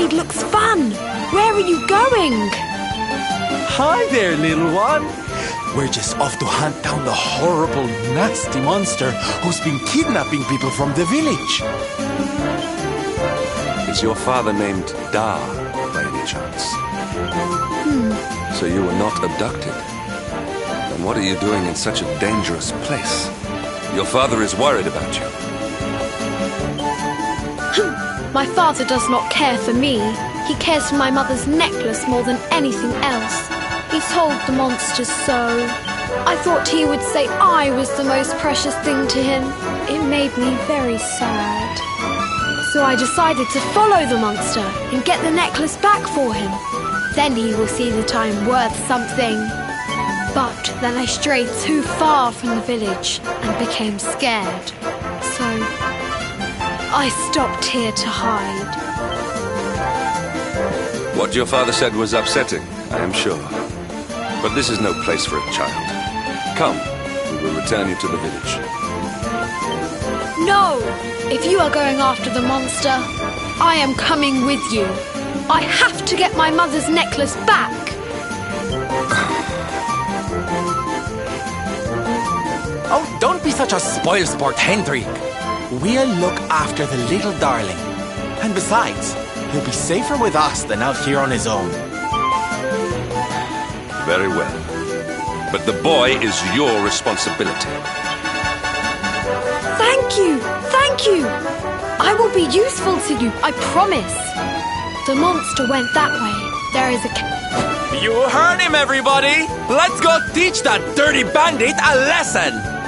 raid looks fun. Where are you going? Hi there, little one. We're just off to hunt down the horrible, nasty monster who's been kidnapping people from the village. Is your father named Da, by any chance? So you were not abducted? Then what are you doing in such a dangerous place? Your father is worried about you. My father does not care for me. He cares for my mother's necklace more than anything else. He told the monsters so. I thought he would say I was the most precious thing to him. It made me very sad. So I decided to follow the monster and get the necklace back for him. Then he will see that I am worth something. But then I strayed too far from the village and became scared. So I stopped here to hide. What your father said was upsetting, I am sure. But this is no place for a child. Come, we will return you to the village. No! If you are going after the monster, I am coming with you. I have to get my mother's necklace back. Oh, don't be such a spoilsport, Hendrik. We'll look after the little darling. And besides, he'll be safer with us than out here on his own. Very well. But the boy is your responsibility. Thank you! Thank you! I will be useful to you, I promise. The monster went that way. There is a... You heard him, everybody! Let's go teach that dirty bandit a lesson!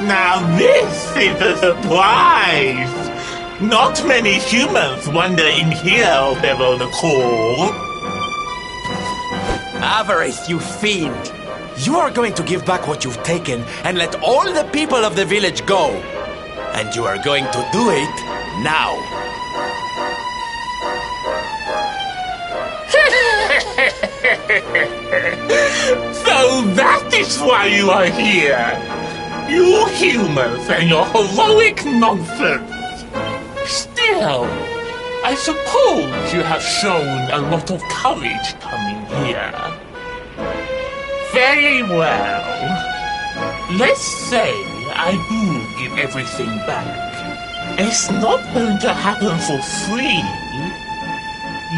Now this is a surprise! Not many humans wander in here of their own accord. Avarice, you fiend! You are going to give back what you've taken and let all the people of the village go. And you are going to do it now. So that is why you are here! You humans and your heroic nonsense! Still, I suppose you have shown a lot of courage coming here. Very well. Let's say I do give everything back. It's not going to happen for free.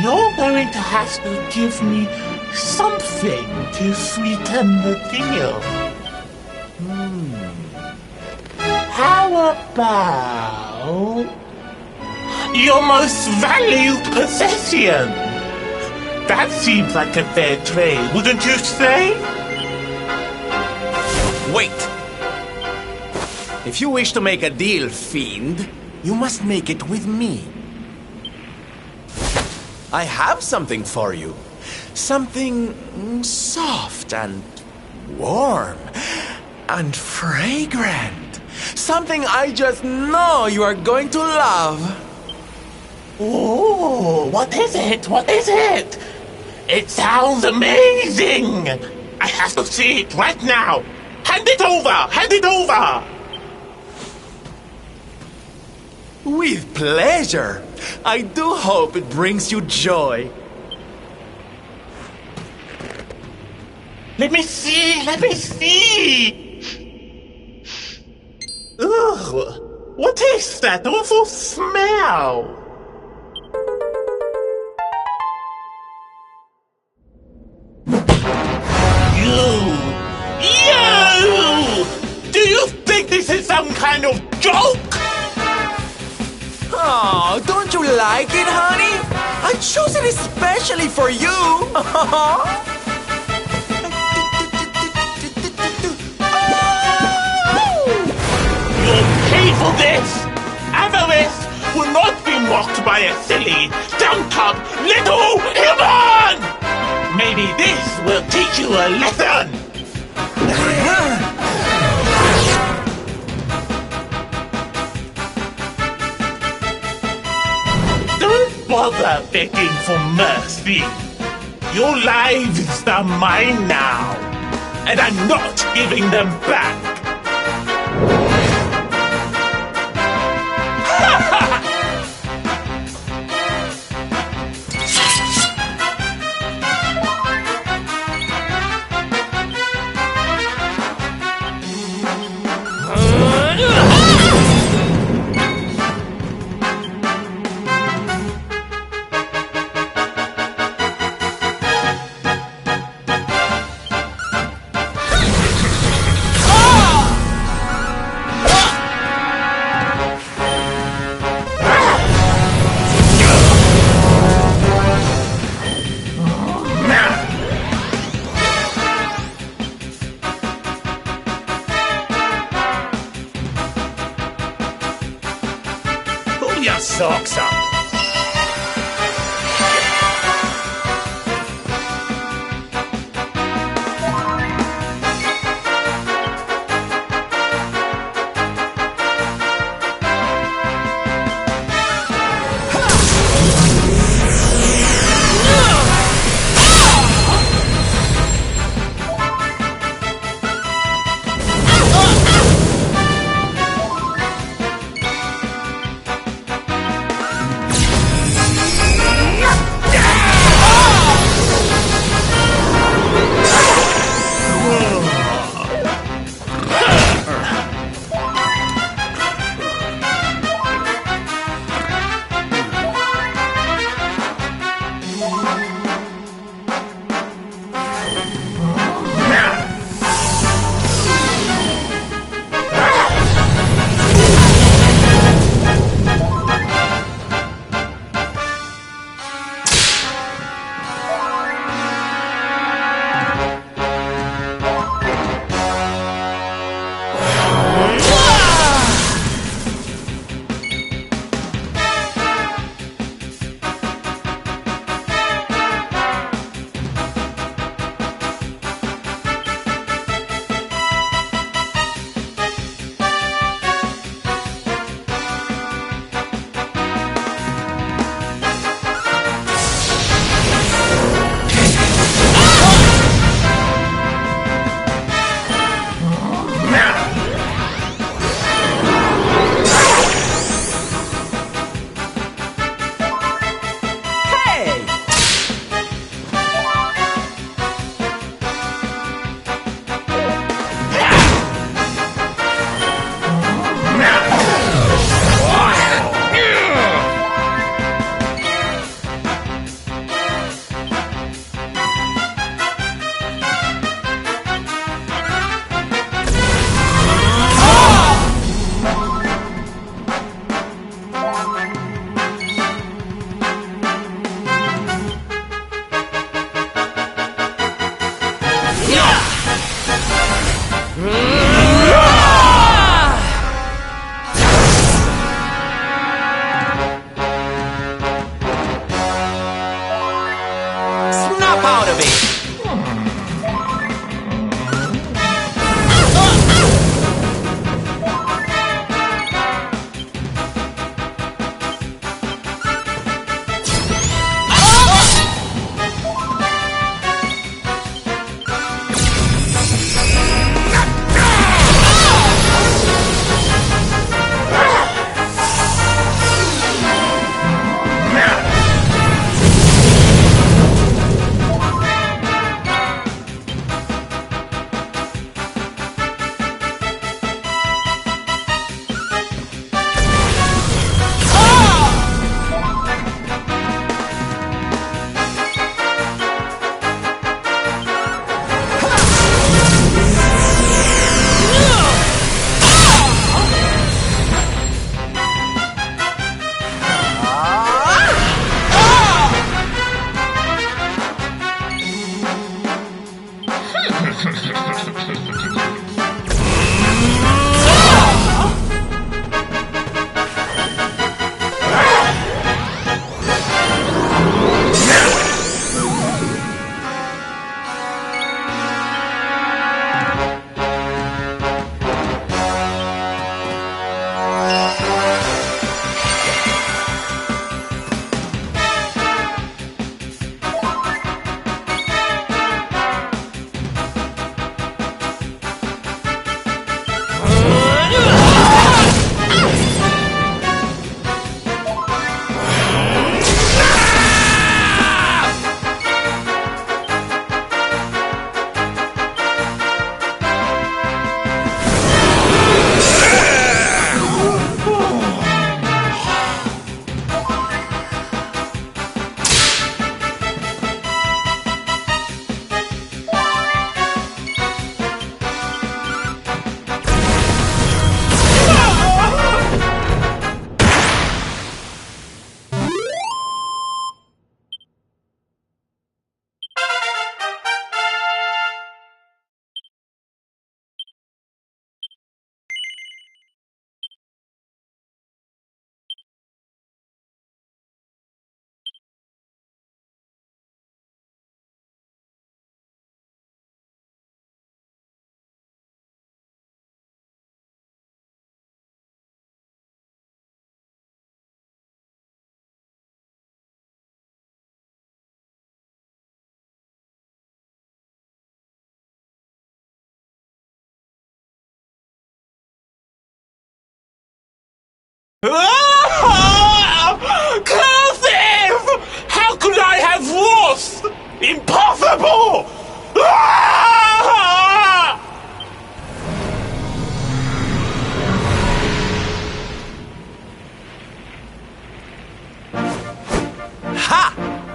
You're going to have to give me something to sweeten the deal. How about your most valued possession? That seems like a fair trade, wouldn't you say? Wait! If you wish to make a deal, fiend, you must make it with me. I have something for you. Something soft and warm and fragrant. Something I just know you are going to love. Oh, what is it? What is it? It sounds amazing! I have to see it right now! Hand it over! Hand it over! With pleasure. I do hope it brings you joy. Let me see! Let me see! Ugh! What is that awful smell? You! kind of joke! Oh, don't you like it, honey? I chose it especially for you. You'll pay for this! Avarice will not be mocked by a silly, dumped-up little human! Maybe this will teach you a lesson! Don't bother begging for mercy. Your lives are mine now, and I'm not giving them back.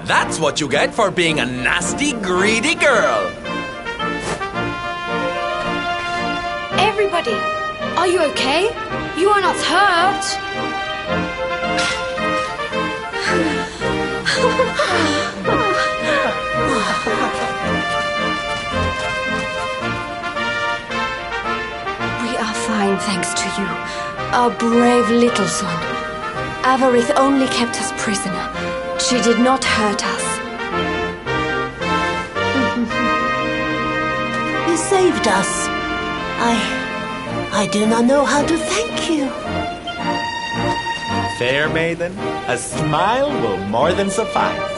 That's what you get for being a nasty, greedy girl. Everybody, are you okay? You are not hurt. We are fine, thanks to you, our brave little son. Avarith only kept us prisoner. She did not hurt us. You saved us. I do not know how to thank you. Fair maiden, a smile will more than suffice.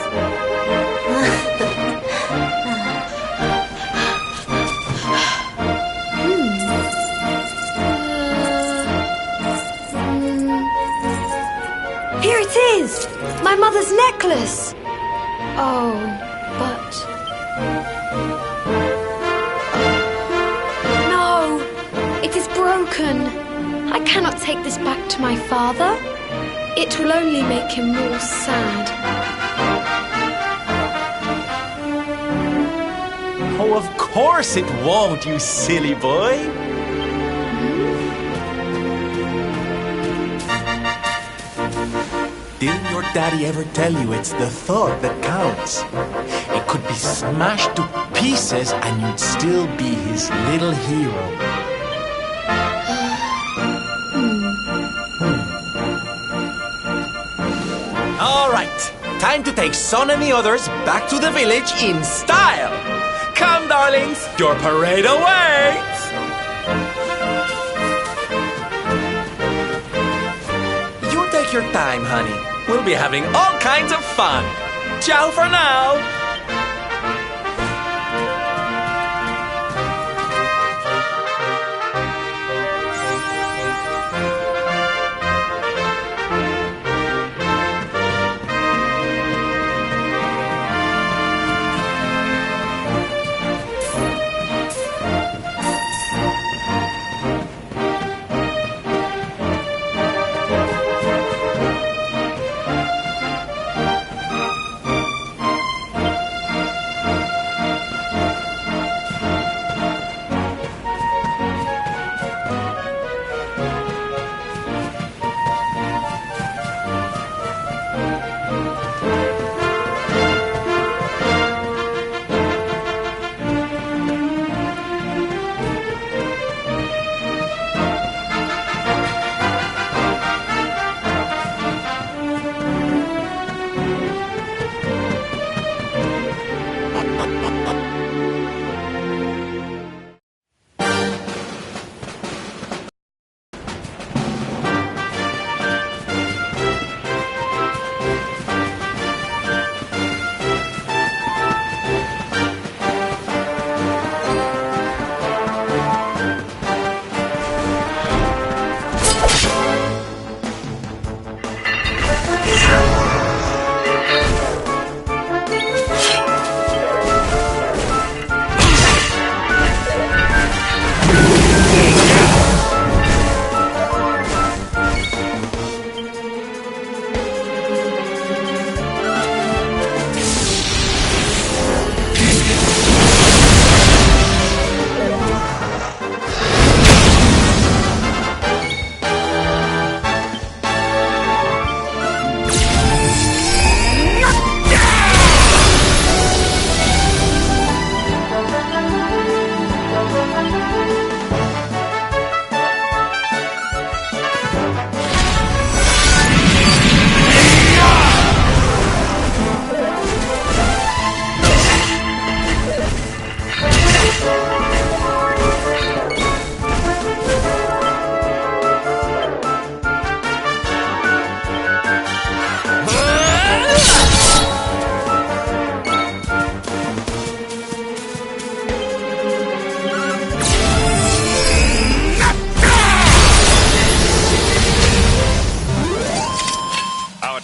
Here it is! My mother's necklace! Oh, but... No! It is broken! I cannot take this back to my father. It will only make him more sad. Oh, of course it won't, you silly boy. Didn't your daddy ever tell you it's the thought that counts? It could be smashed to pieces and you'd still be his little hero. All right, time to take Son and the others back to the village in style. Come, darlings, your parade awaits. You take your time, honey. We'll be having all kinds of fun. Ciao for now.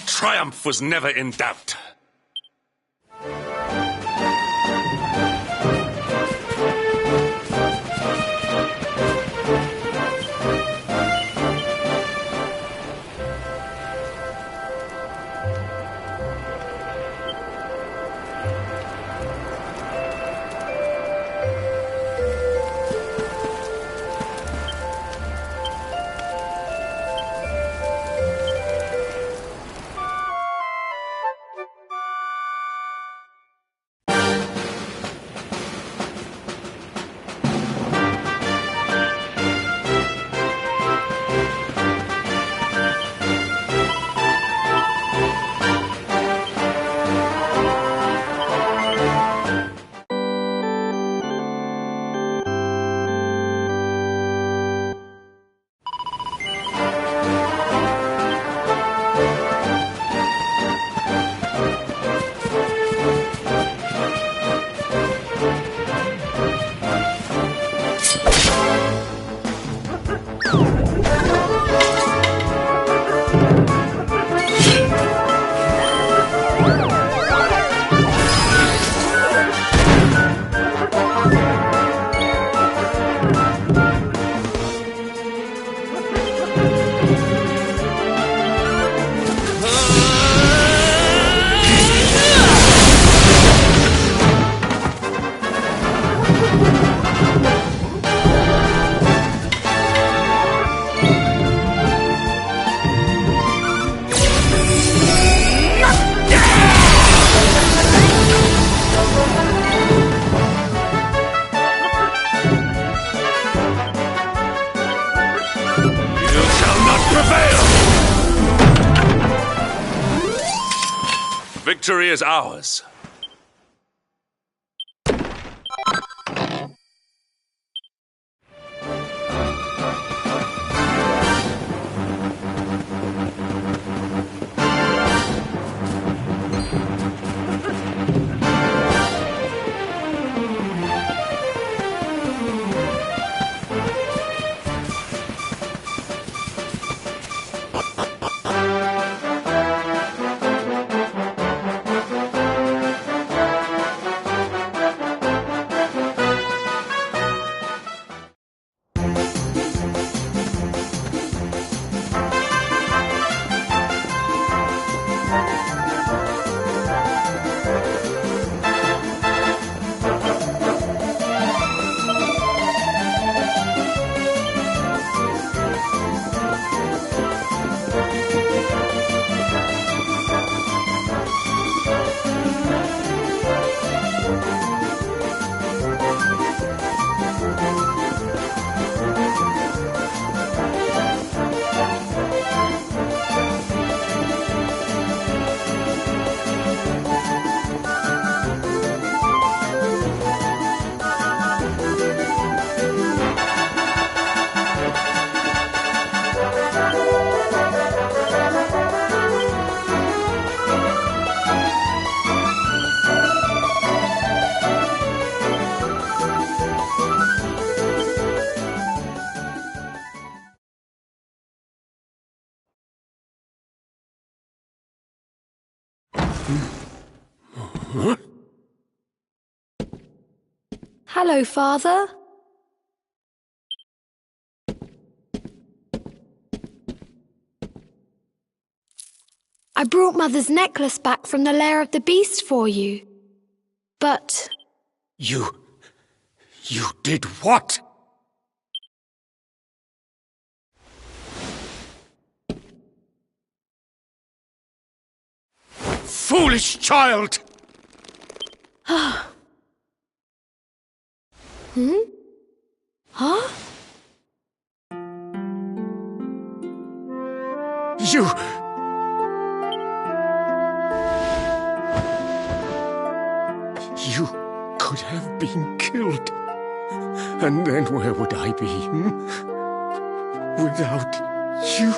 Triumph was never in doubt. Victory is ours. Hello, Father. I brought Mother's necklace back from the lair of the beast for you. But... You did what? Foolish child! Huh? You could have been killed. And then where would I be? Without you,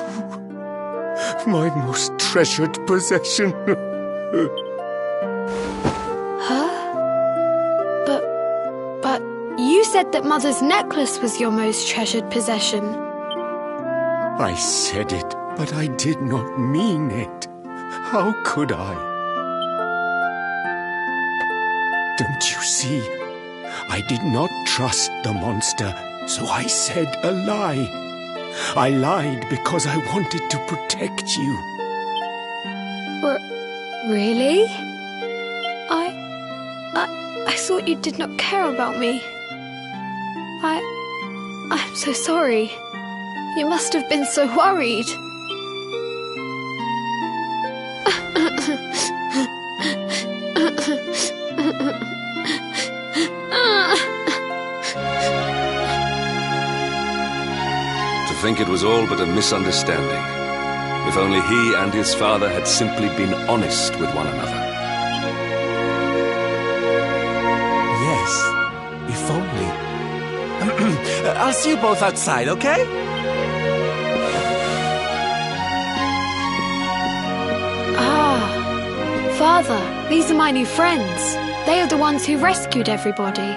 my most treasured possession. But you said that Mother's necklace was your most treasured possession. I said it, but I did not mean it. How could I? Don't you see? I did not trust the monster, so I said a lie. I lied because I wanted to protect you. Really? I thought you did not care about me. I'm so sorry. You must have been so worried. To think it was all but a misunderstanding. If only he and his father had simply been honest with one another. Yes, if only. I'll see you both outside, okay? Father, these are my new friends. They are the ones who rescued everybody.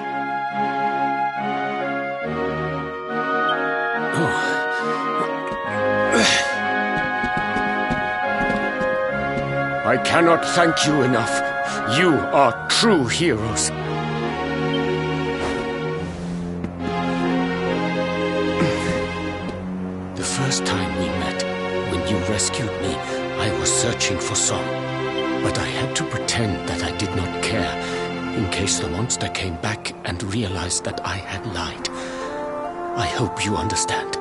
I cannot thank you enough. You are true heroes. The first time we met, when you rescued me, I was searching for Song. But I had to pretend that I did not care, in case the monster came back and realized that I had lied. I hope you understand.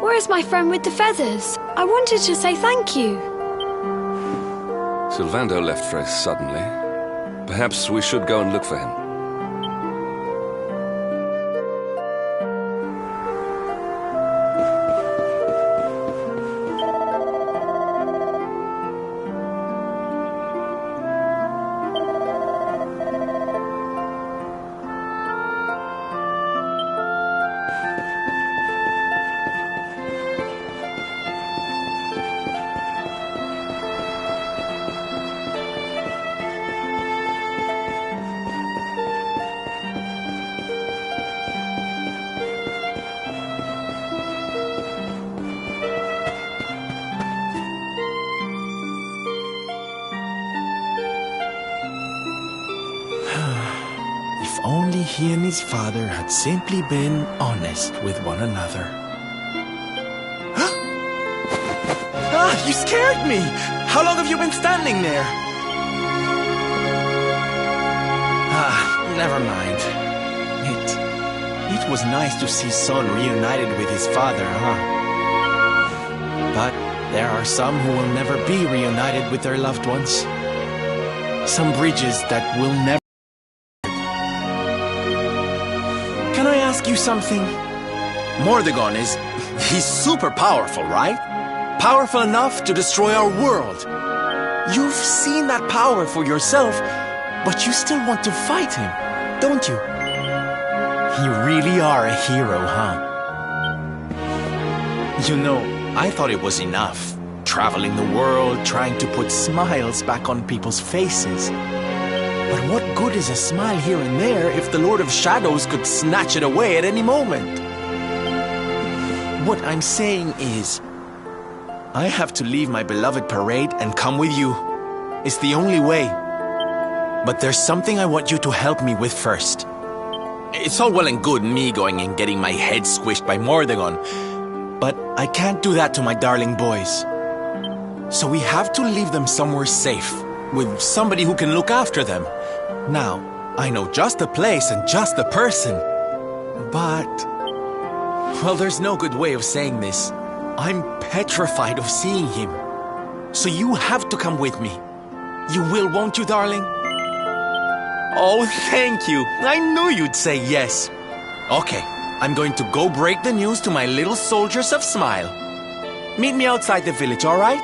Where's my friend with the feathers? I wanted to say thank you. Sylvando left very suddenly. Perhaps we should go and look for him. he and his father had simply been honest with one another. Ah, you scared me! How long have you been standing there? Ah, never mind. It was nice to see Son reunited with his father, huh? But there are some who will never be reunited with their loved ones. Some bridges that will never... Can I ask you something? Mordegon he's super powerful, right? Powerful enough to destroy our world. You've seen that power for yourself, but you still want to fight him, don't you? You really are a hero, huh? You know, I thought it was enough. Traveling the world, trying to put smiles back on people's faces. But what good is a smile here and there if the Lord of Shadows could snatch it away at any moment? What I'm saying is, I have to leave my beloved parade and come with you. It's the only way. But there's something I want you to help me with first. It's all well and good me going and getting my head squished by Mordegon, but I can't do that to my darling boys. So we have to leave them somewhere safe, with somebody who can look after them. Now, I know just the place and just the person, but... well, there's no good way of saying this. I'm petrified of seeing him. So you have to come with me. You will, won't you, darling? Oh, thank you. I knew you'd say yes. Okay, I'm going to go break the news to my little soldiers of Smile. Meet me outside the village, all right?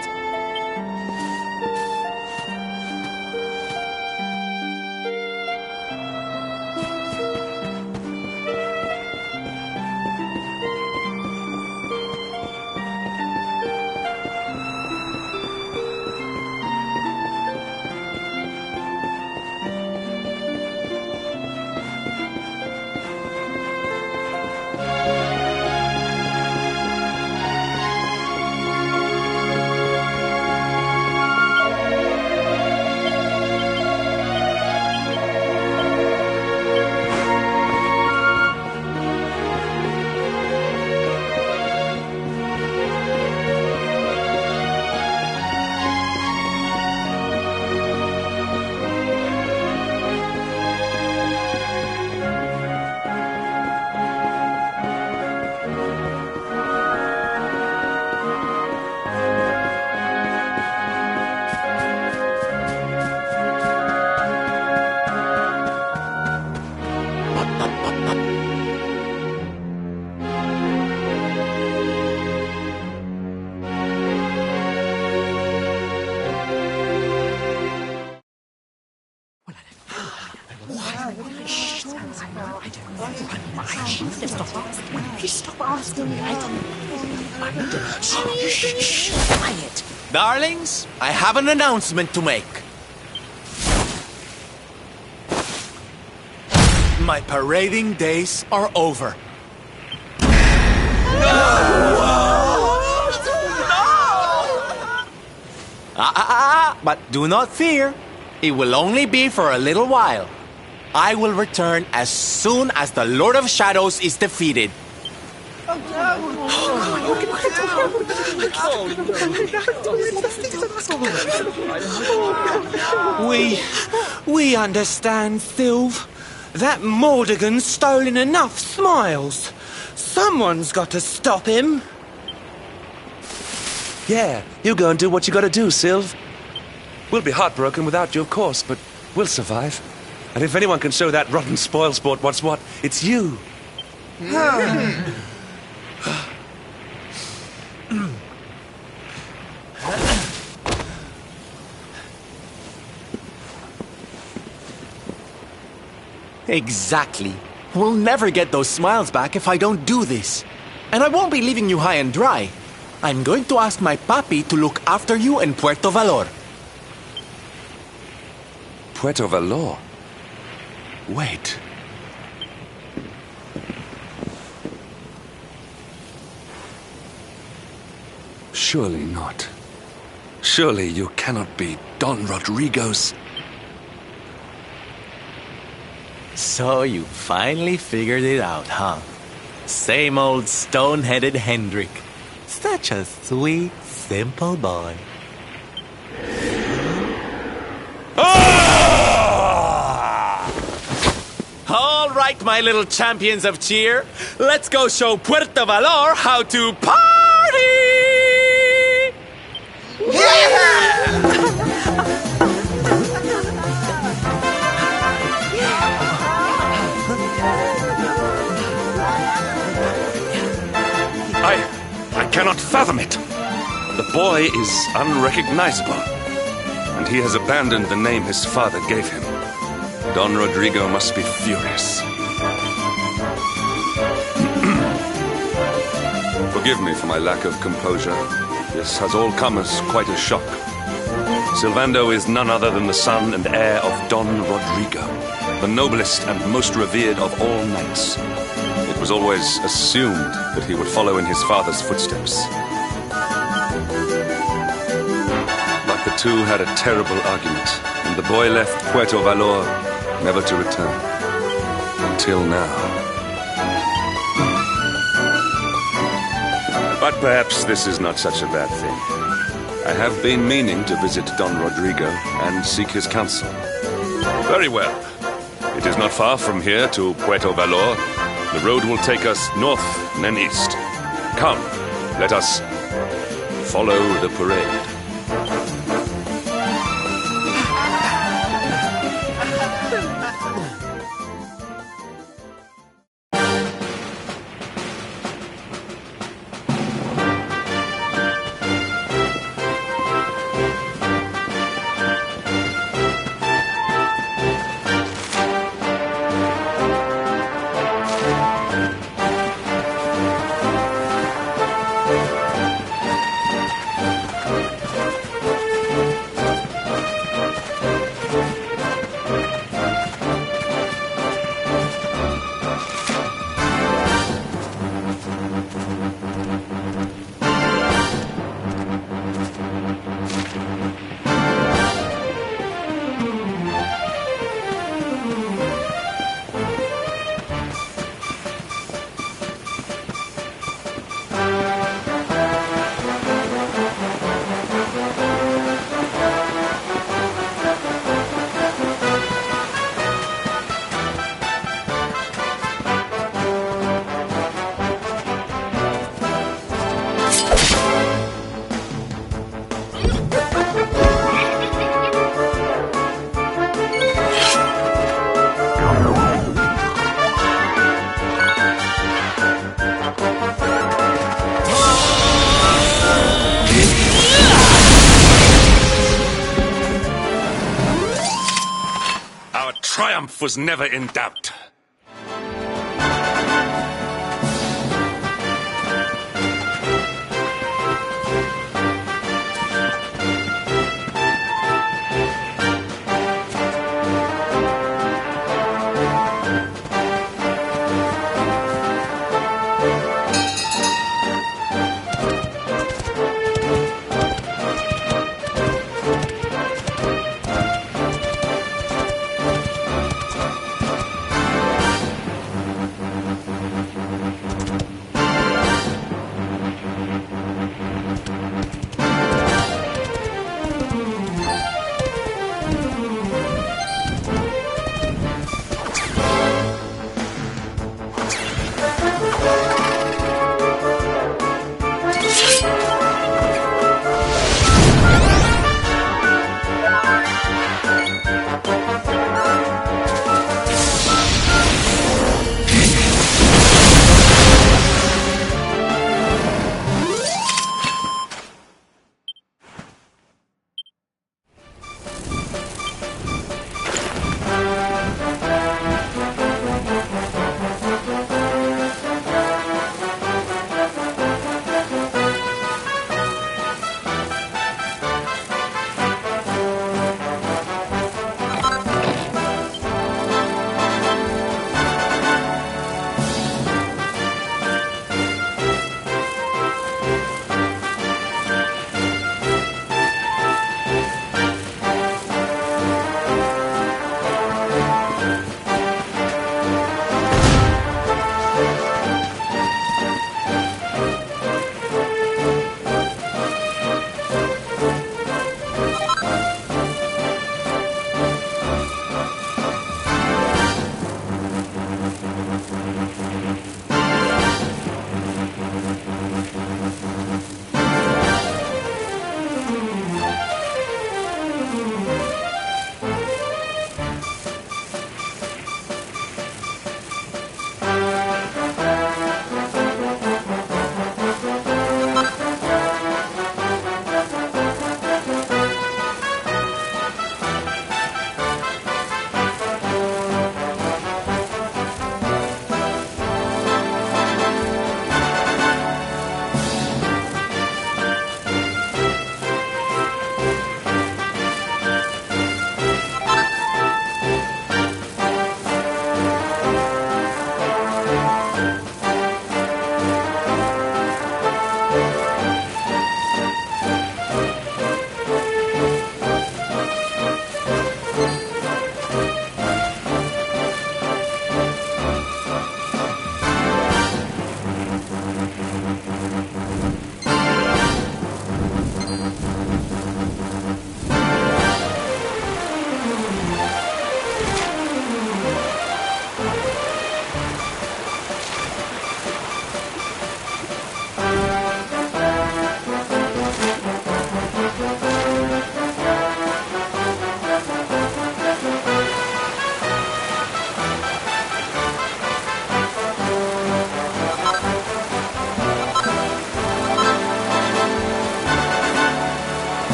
Quiet. Darlings, I have an announcement to make. My parading days are over. But do not fear. It will only be for a little while. I will return as soon as the Lord of Shadows is defeated. We understand, Sylve. That Mordegon's stolen enough smiles. Someone's got to stop him. Yeah, you go and do what you gotta do, Sylve. We'll be heartbroken without you, of course, but we'll survive. And if anyone can show that rotten spoilsport what's what, it's you. Exactly. We'll never get those smiles back if I don't do this. And I won't be leaving you high and dry. I'm going to ask my papi to look after you in Puerto Valor. Puerto Valor? Wait. Surely not. Surely you cannot be Don Rodrigo's... So you finally figured it out, huh? Same old stone-headed Hendrik. Such a sweet, simple boy. All right, my little champions of cheer. Let's go show Puerto Valor how to party! I cannot fathom it. The boy is unrecognizable, and he has abandoned the name his father gave him. Don Rodrigo must be furious. Forgive me for my lack of composure. This has all come as quite a shock. Silvando is none other than the son and heir of Don Rodrigo, the noblest and most revered of all knights. It was always assumed that he would follow in his father's footsteps. But the two had a terrible argument, and the boy left Puerto Valor never to return. Until now. But perhaps this is not such a bad thing. I have been meaning to visit Don Rodrigo and seek his counsel. Very well. It is not far from here to Puerto Valor. The road will take us north and then east. Come, let us follow the parade. Triumph was never in doubt.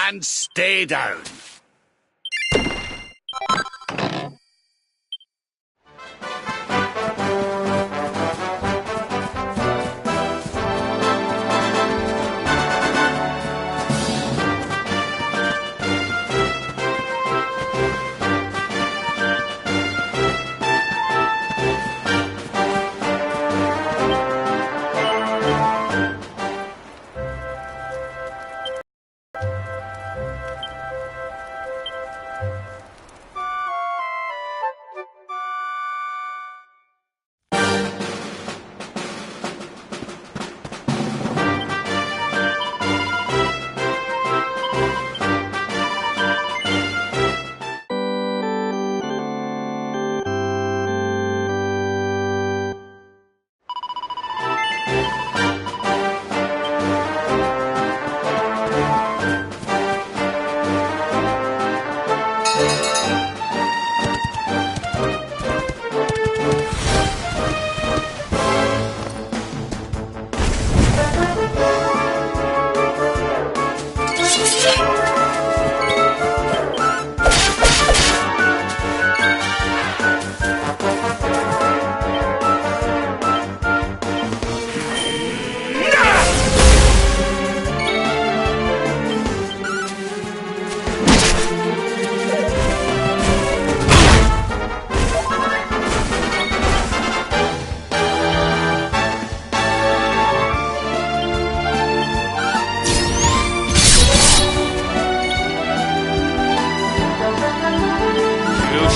and stay down.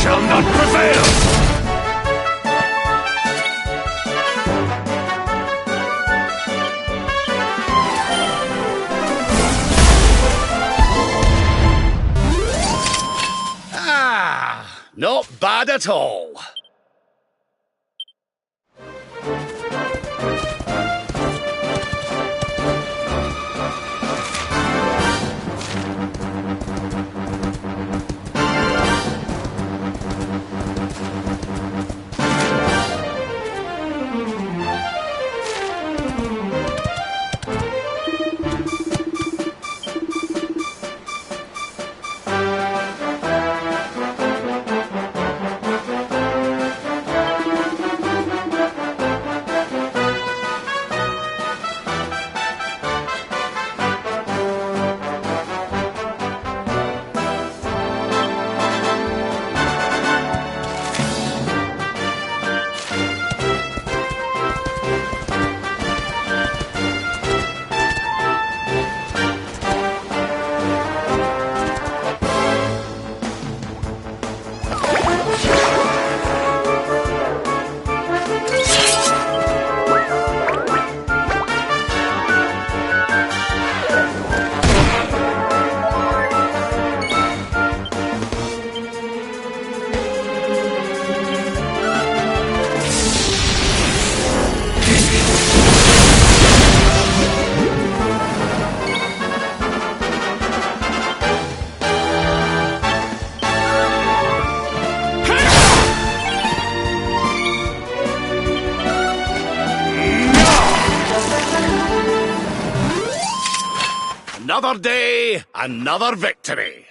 Shall not prevail! Ah, not bad at all. Another day, another victory.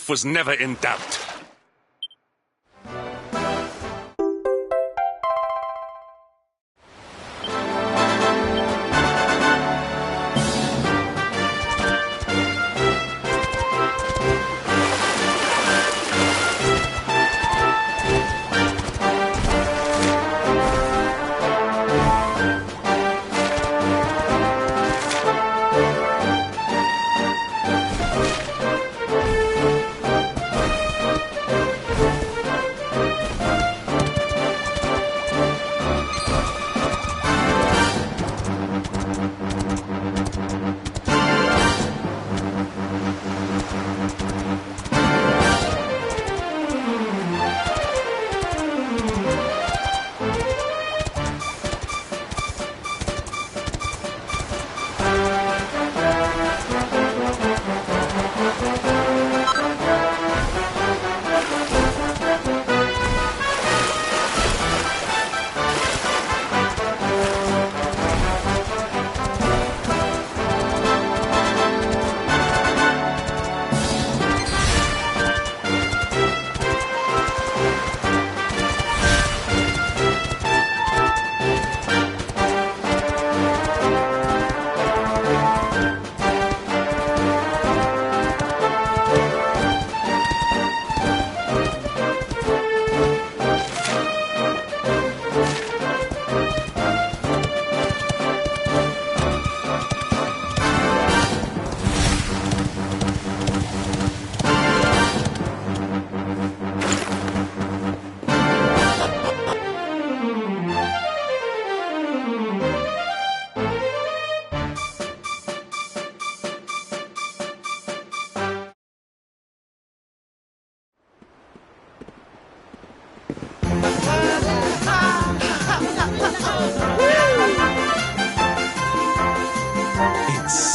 life was never in doubt.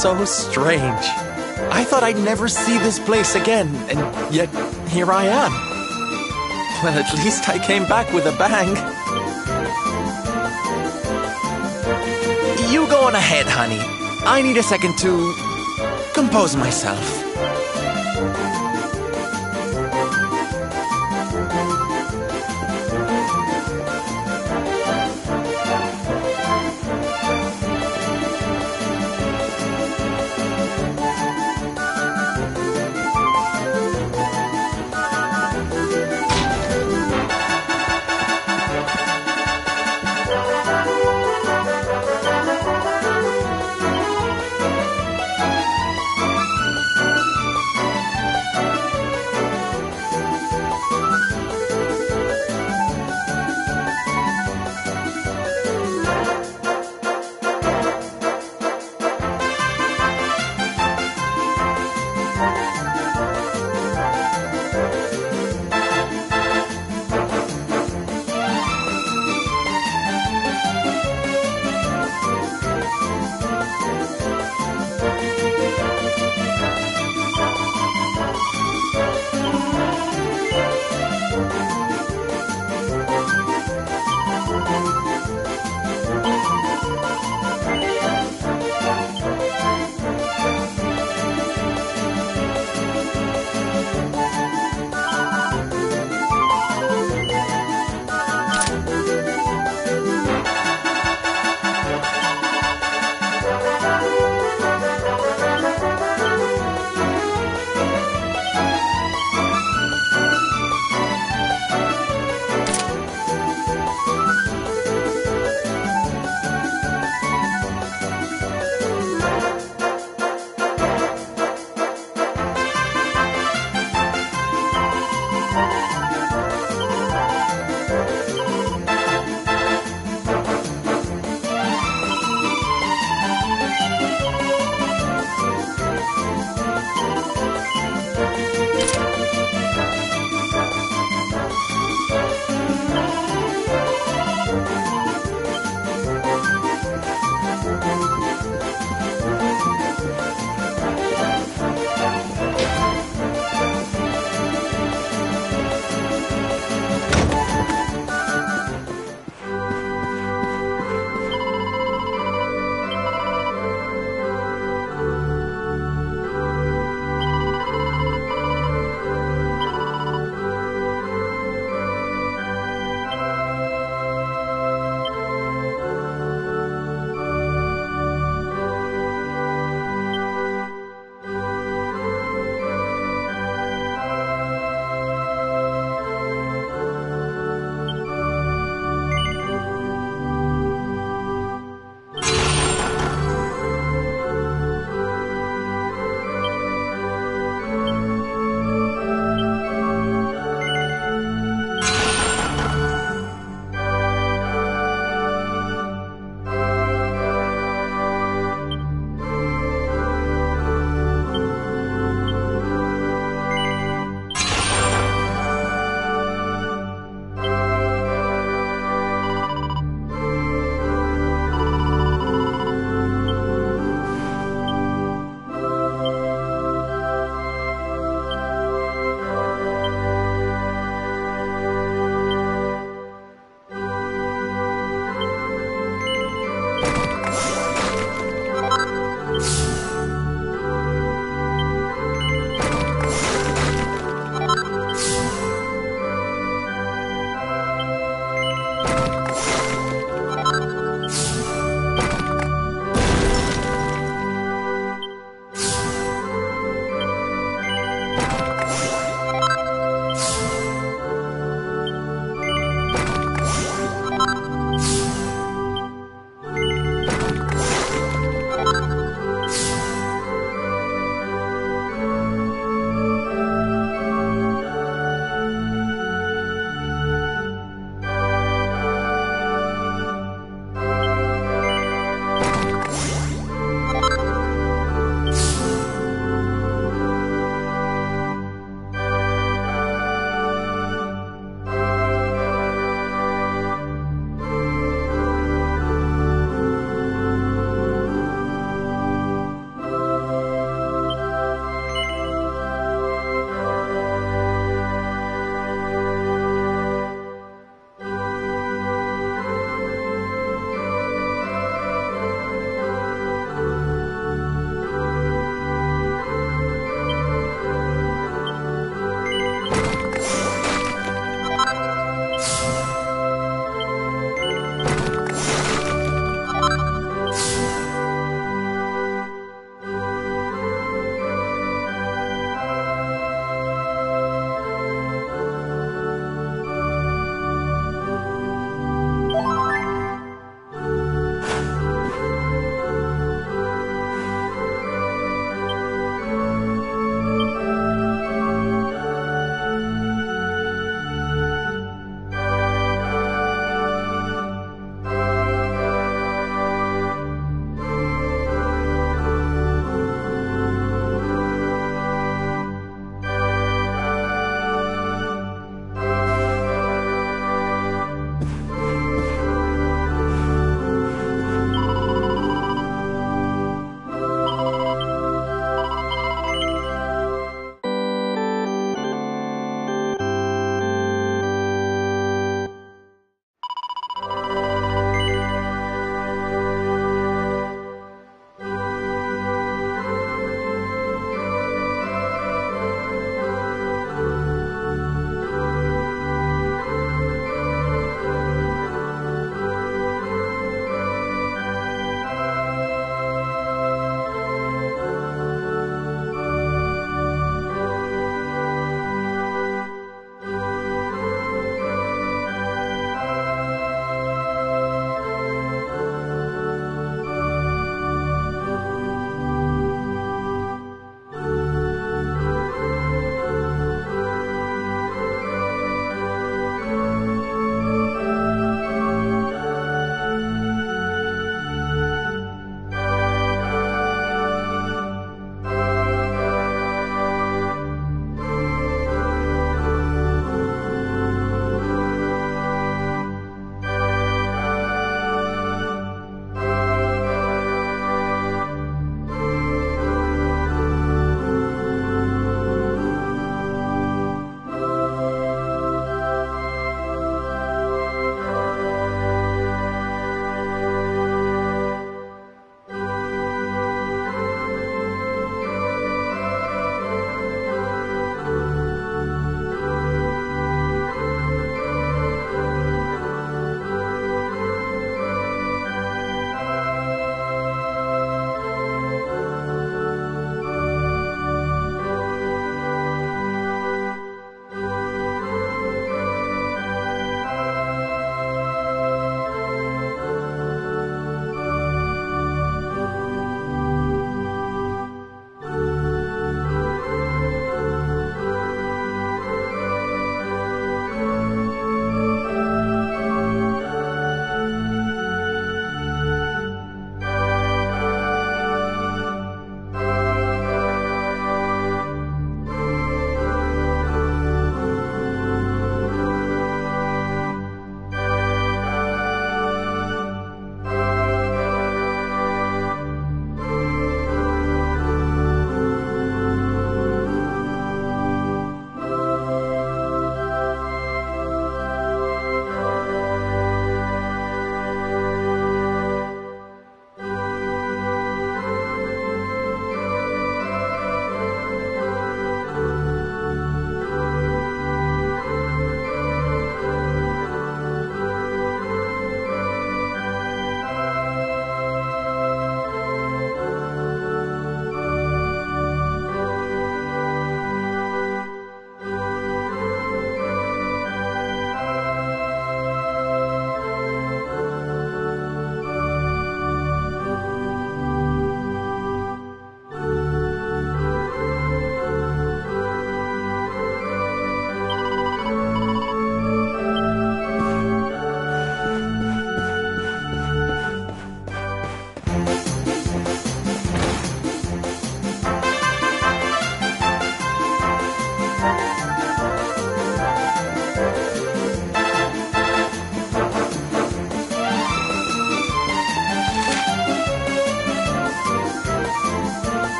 So strange. I thought I'd never see this place again, and yet here I am. Well, at least I came back with a bang. You go on ahead, honey. I need a second to compose myself.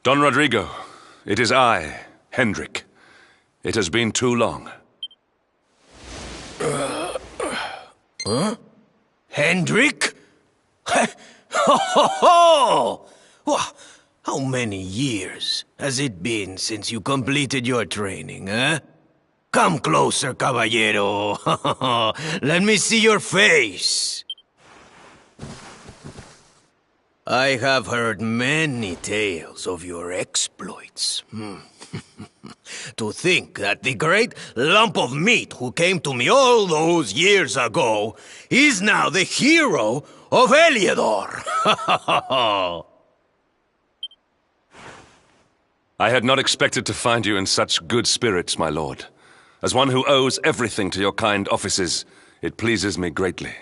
Don Rodrigo, it is I, Hendrik. It has been too long. Huh? Hendrik? Ho ho ho! How many years has it been since you completed your training, eh? Come closer, caballero. Let me see your face. I have heard many tales of your exploits. To think that the great lump of meat who came to me all those years ago is now the hero of Heliodor. I had not expected to find you in such good spirits, my lord. As one who owes everything to your kind offices, it pleases me greatly.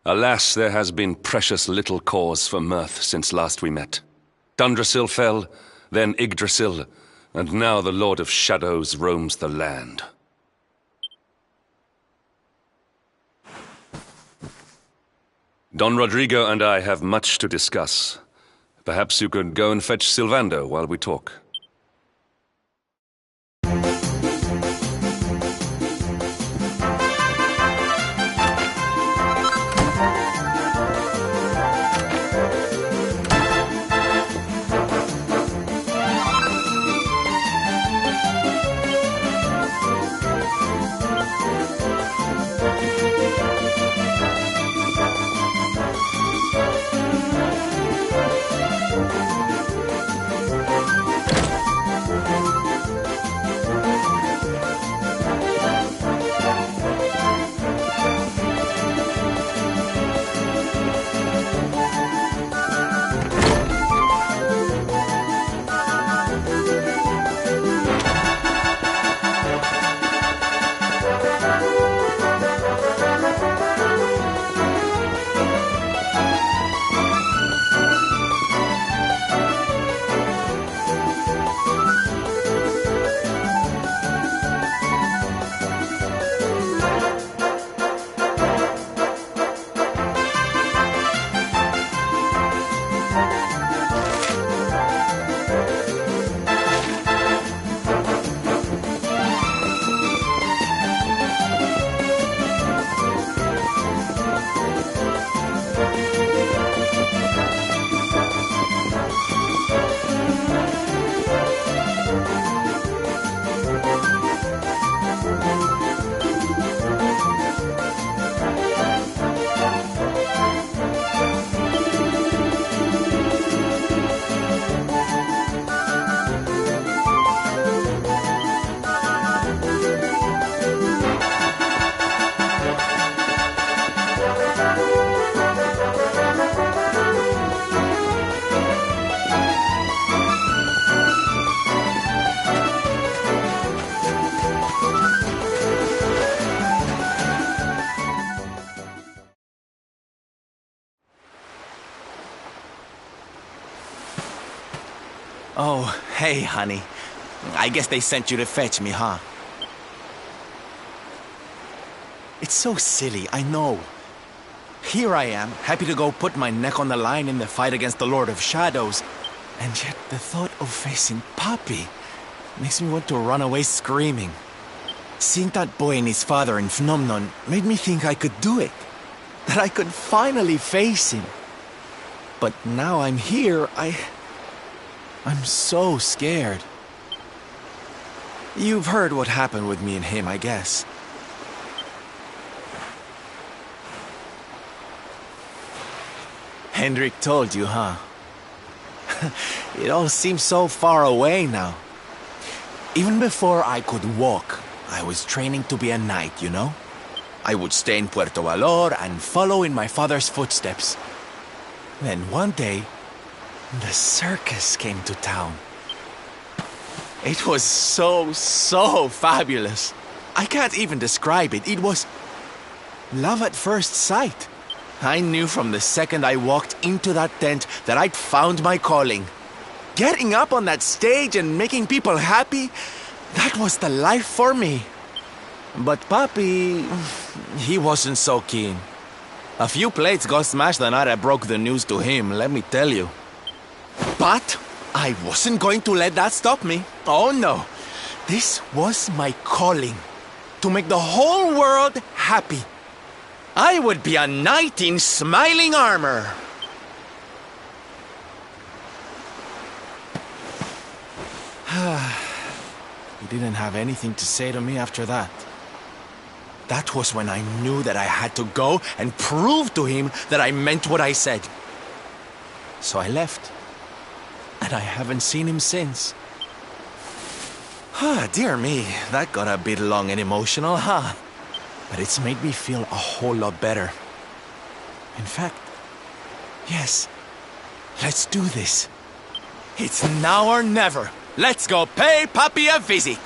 Alas, there has been precious little cause for mirth since last we met. Dundrasil fell, then Yggdrasil, and now the Lord of Shadows roams the land. Don Rodrigo and I have much to discuss. Perhaps you could go and fetch Sylvando while we talk. Oh, hey, honey. I guess they sent you to fetch me, huh? It's so silly, I know. Here I am, happy to go put my neck on the line in the fight against the Lord of Shadows. And yet the thought of facing Papi makes me want to run away screaming. Seeing that boy and his father in Phnomnon made me think I could do it. That I could finally face him. But now I'm here, I'm so scared. You've heard what happened with me and him, I guess. Hendrik told you, huh? It all seems so far away now. Even before I could walk, I was training to be a knight, you know? I would stay in Puerto Valor and follow in my father's footsteps. Then one day, the circus came to town. It was so fabulous. I can't even describe it. It was love at first sight. I knew from the second I walked into that tent that I'd found my calling. Getting up on that stage and making people happy, that was the life for me. But Papi, he wasn't so keen. A few plates got smashed the night I broke the news to him, let me tell you. But I wasn't going to let that stop me. Oh no. This was my calling. To make the whole world happy. I would be a knight in smiling armor. He didn't have anything to say to me after that. That was when I knew that I had to go and prove to him that I meant what I said. So I left. And I haven't seen him since. Dear me, that got a bit long and emotional, huh? But it's made me feel a whole lot better. In fact, yes, let's do this. It's now or never. Let's go pay Papi a visit.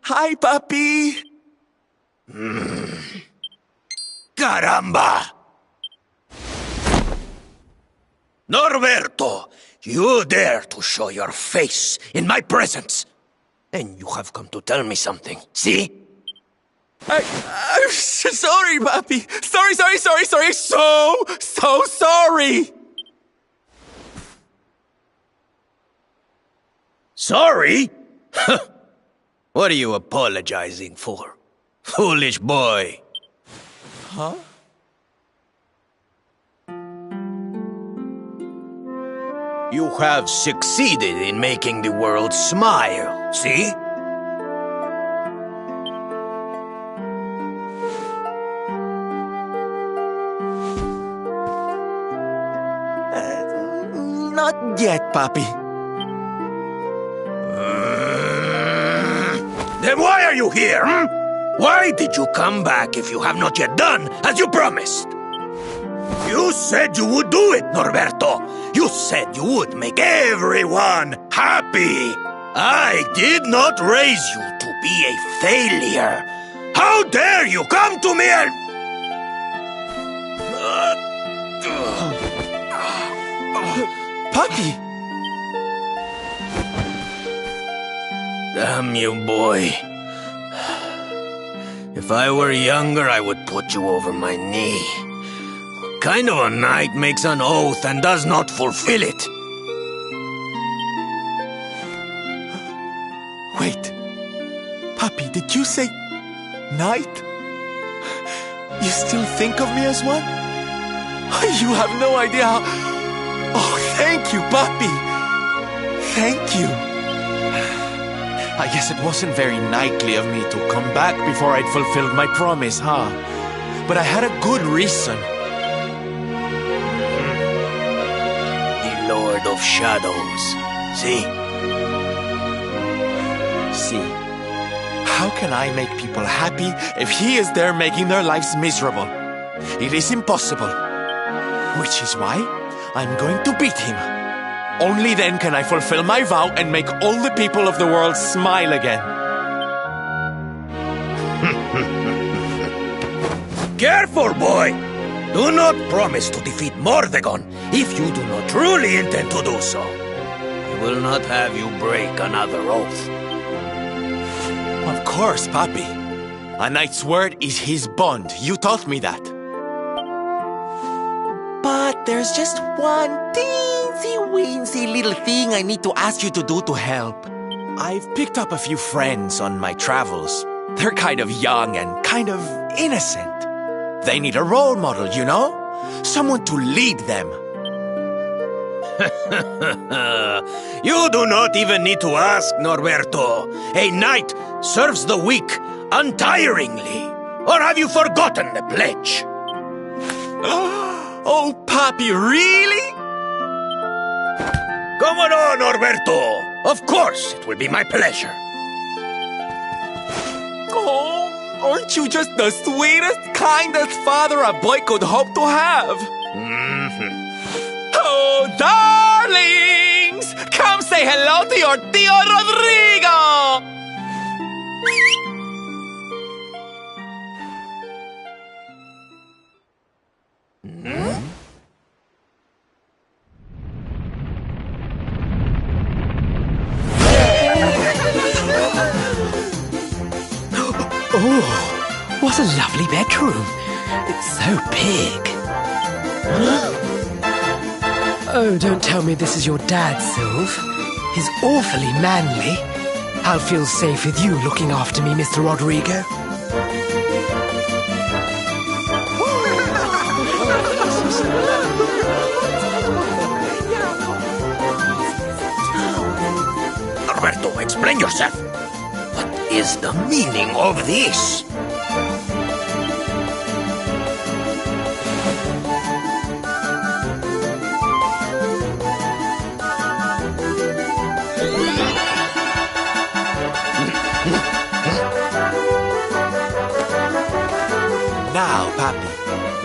Hi, Papi. Caramba! Norberto, you dare to show your face in my presence. And you have come to tell me something, see? I'm sorry, Papi. Sorry. So sorry. Sorry? What are you apologizing for? Foolish boy. Huh? You have succeeded in making the world smile, see? Not yet, Papi. Then why are you here, hmm? Why did you come back if you have not yet done as you promised? You said you would do it, Norberto. You said you would make everyone happy. I did not raise you to be a failure. How dare you come to me and... Papi! Damn you, boy. If I were younger, I would put you over my knee. What kind of a knight makes an oath and does not fulfill it? Did you say knight? You still think of me as one? You have no idea how... Oh, thank you, Papi. Thank you. I guess it wasn't very knightly of me to come back before I'd fulfilled my promise, huh? But I had a good reason. The Lord of Shadows. See? See? How can I make people happy if he is there making their lives miserable? It is impossible. Which is why I'm going to beat him. Only then can I fulfill my vow and make all the people of the world smile again. Careful, boy! Do not promise to defeat Mordegon if you do not truly intend to do so. I will not have you break another oath. Of course, Papi. A knight's word is his bond. You taught me that. But there's just one teensy-weensy little thing I need to ask you to do to help. I've picked up a few friends on my travels. They're kind of young and kind of innocent. They need a role model, you know? Someone to lead them. You do not even need to ask, Norberto. A knight serves the weak untiringly. Or have you forgotten the pledge? Oh, Papi, really? Come on, Norberto. Of course, it will be my pleasure. Oh, aren't you just the sweetest, kindest father a boy could hope to have? Oh, darlings! Come say hello to your Tío Rodrigo! Oh, what a lovely bedroom. It's so big. Oh, don't tell me this is your dad, Sylve. He's awfully manly. I'll feel safe with you looking after me, Mr. Rodrigo. Norberto, explain yourself. What is the meaning of this? Now, Papi,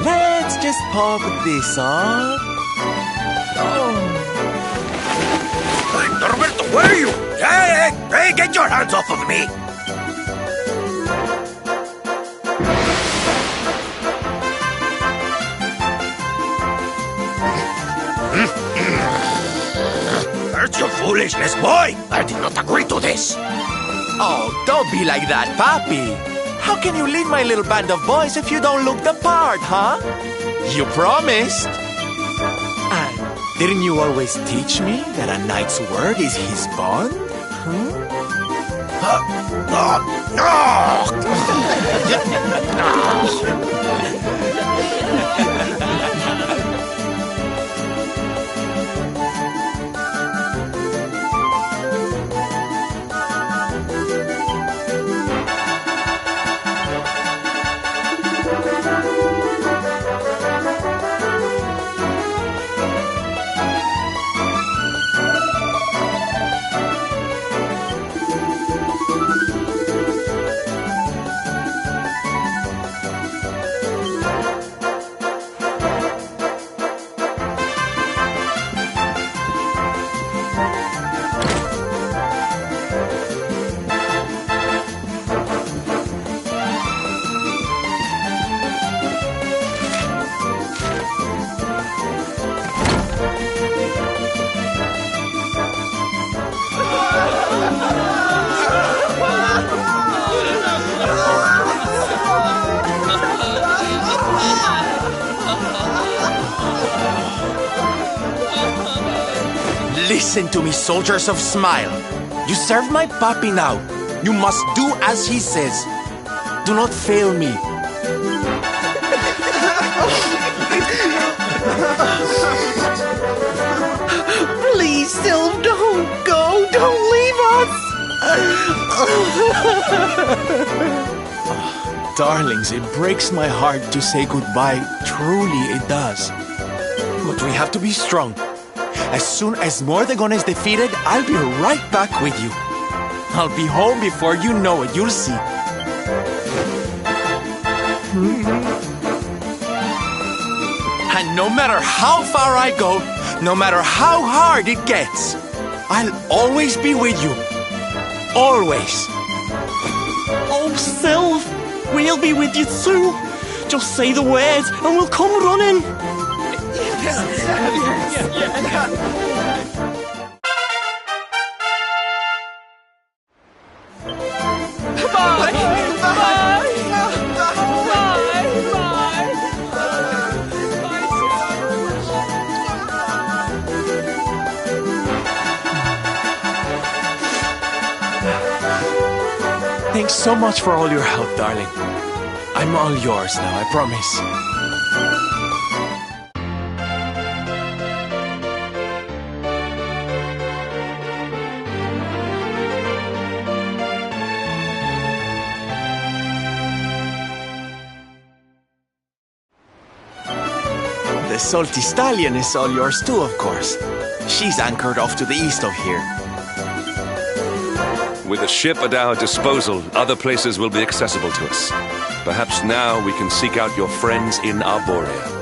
let's just pop this on. Oh. Hey, Norberto, where are you? Hey, get your hands off of me! Where's your foolishness, boy? I did not agree to this. Oh, don't be like that, Papi. How can you lead my little band of boys if you don't look the part, huh? You promised. And didn't you always teach me that a knight's word is his bond? Listen to me, soldiers of Smile. You serve my Papi now. You must do as he says. Do not fail me. Please, Sylv, don't go. Don't leave us. Darlings, it breaks my heart to say goodbye. Truly, it does. But we have to be strong. As soon as Mordegon is defeated, I'll be right back with you. I'll be home before you know it. You'll see. And no matter how far I go, no matter how hard it gets, I'll always be with you. Always. Oh, Sylv, we'll be with you too. Just say the word and we'll come running. Thanks so much for all your help, darling. I'm all yours now, I promise. The Salty Stallion is all yours too, of course. She's anchored off to the east of here. With a ship at our disposal, other places will be accessible to us. Perhaps now we can seek out your friends in Arborea.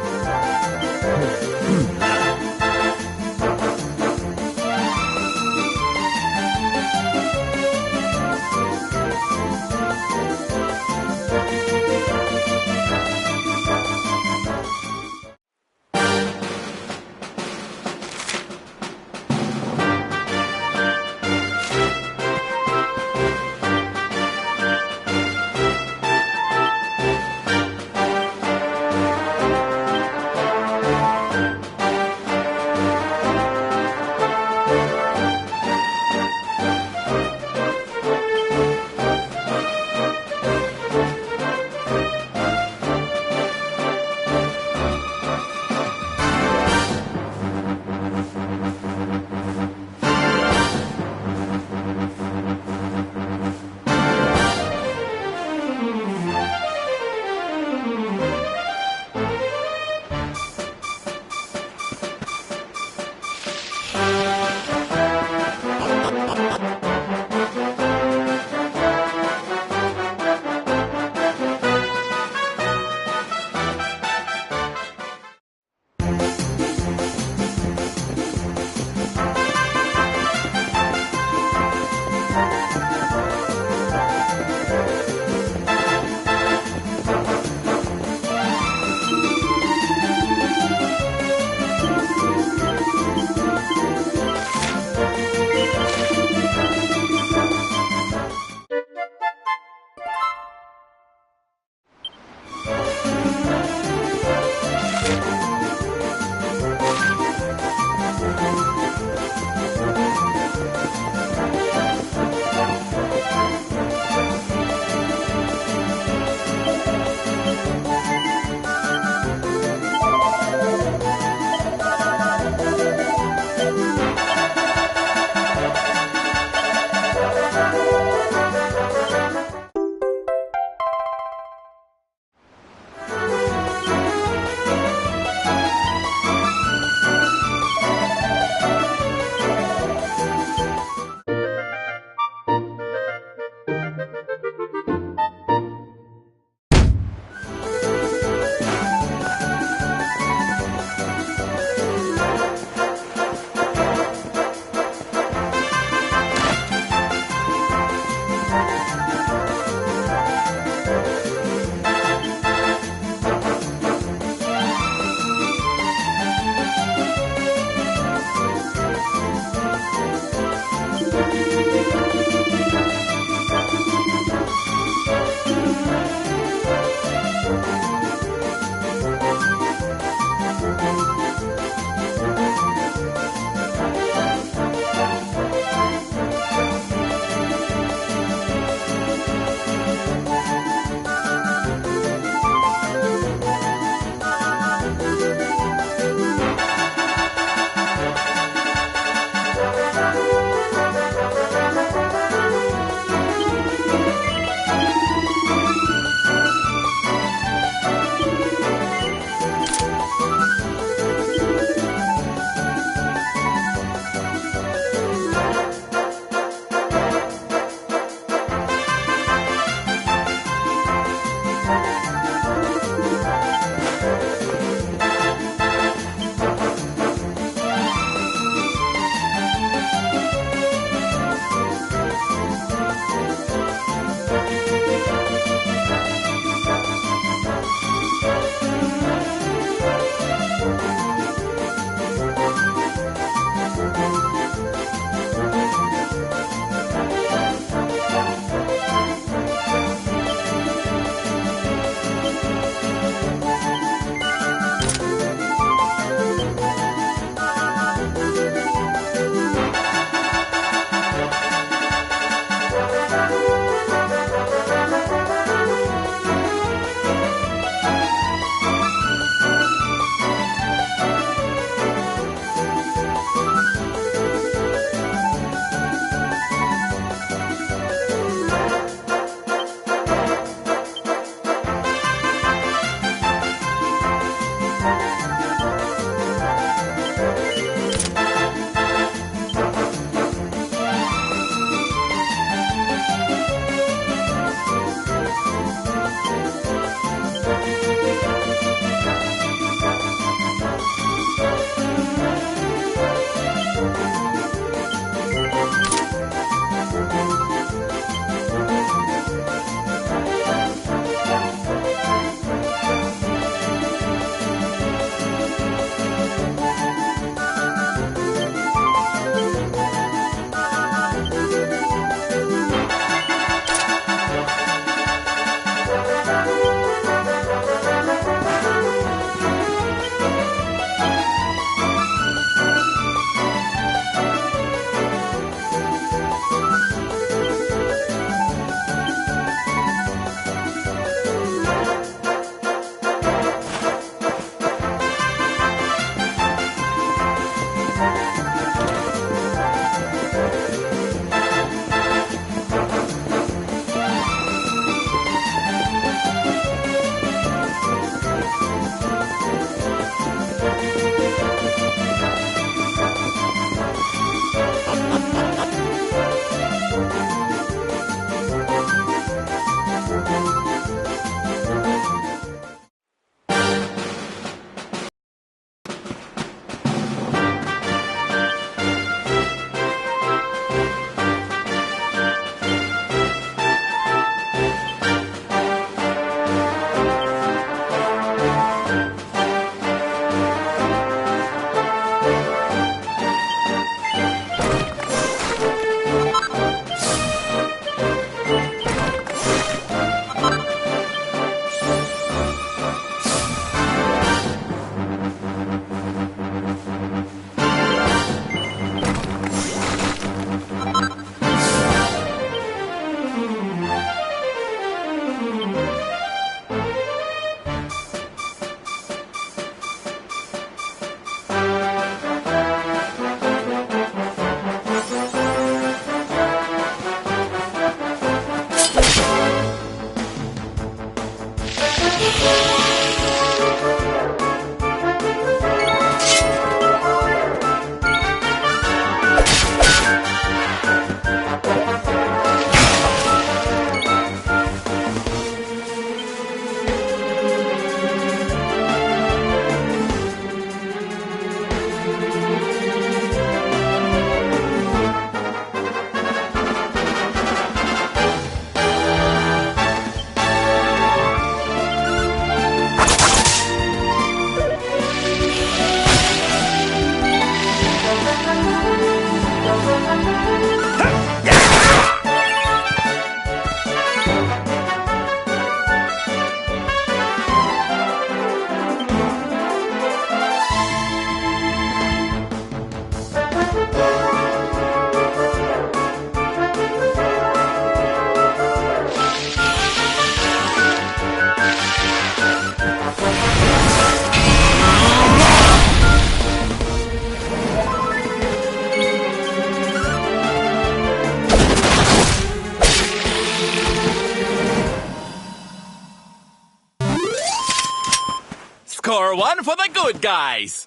Score one for the good guys!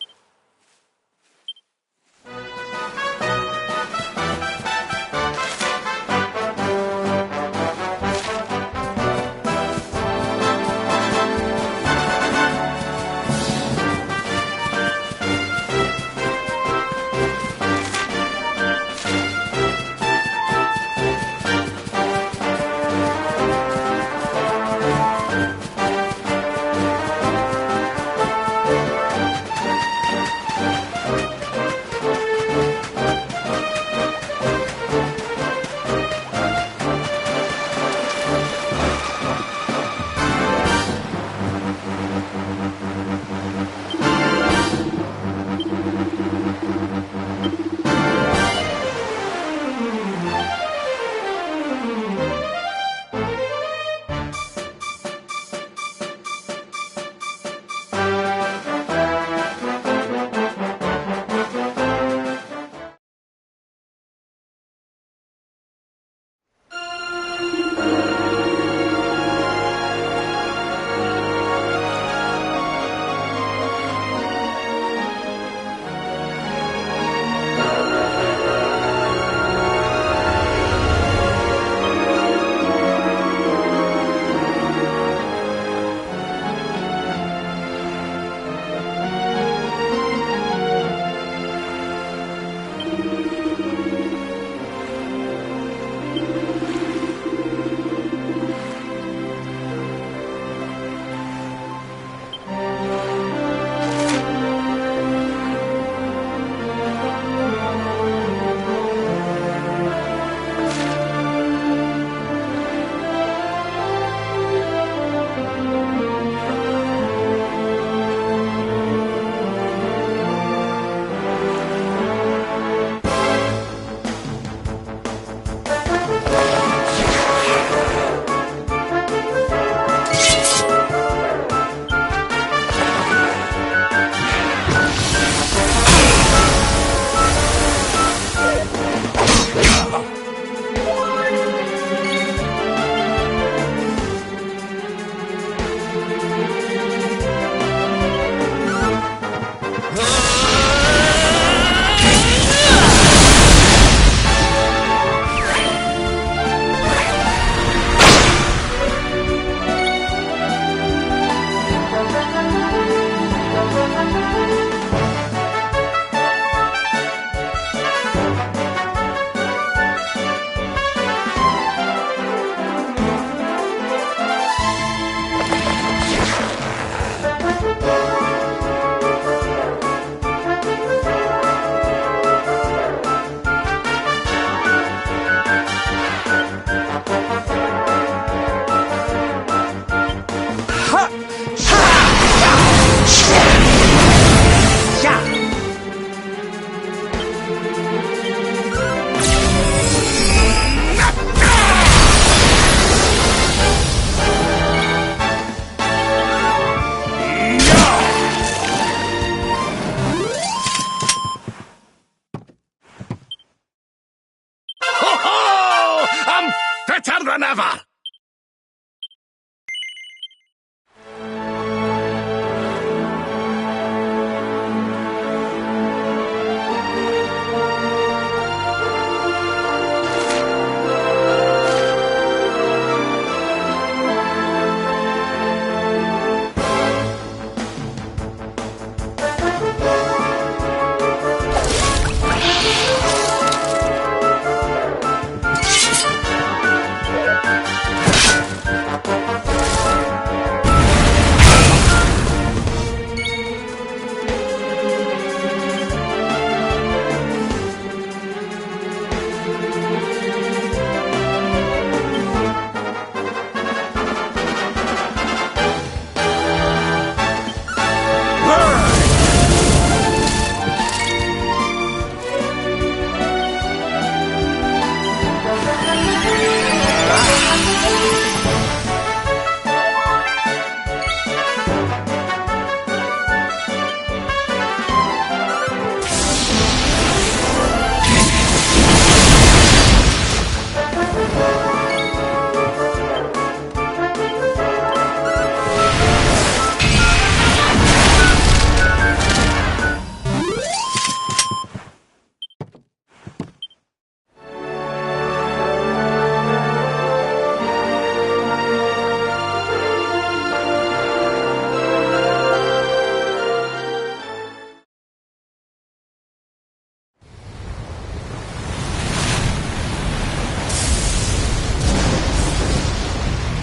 than ever!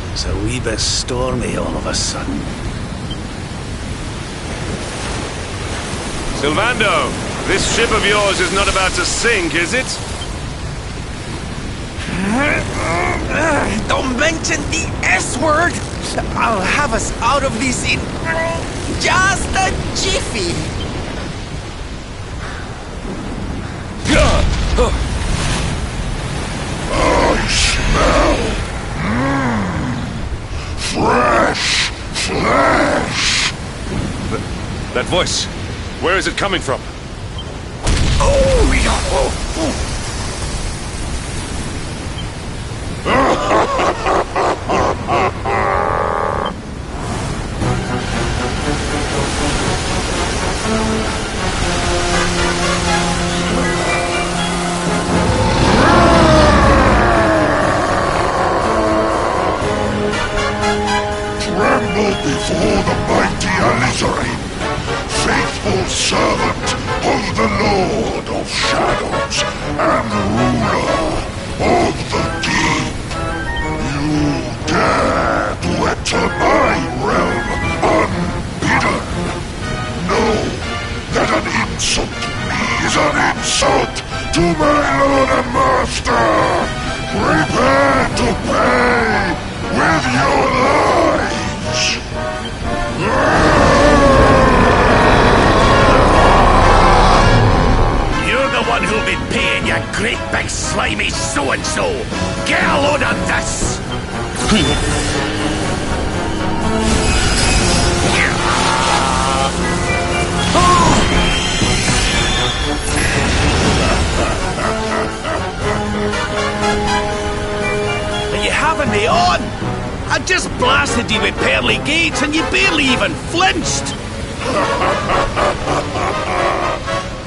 It's a wee bit stormy all of a sudden. Sylvando, this ship of yours is not about to sink, is it? Don't mention the S-word! I'll have us out of this in just a jiffy! I smell fresh flesh! That voice, where is it coming from? Oh, yeah! Tremble before the mighty Alizarin, faithful servant of the Lord of Shadows and ruler of the deep. You dare to enter my realm unbidden. Know that an insult to me is an insult to my lord and master. Prepare to pay with your lives. You're the one who'll be paying, you great big slimy so-and-so! Get a load of this! Are you having me on? I just blasted you with pearly gates and you barely even flinched!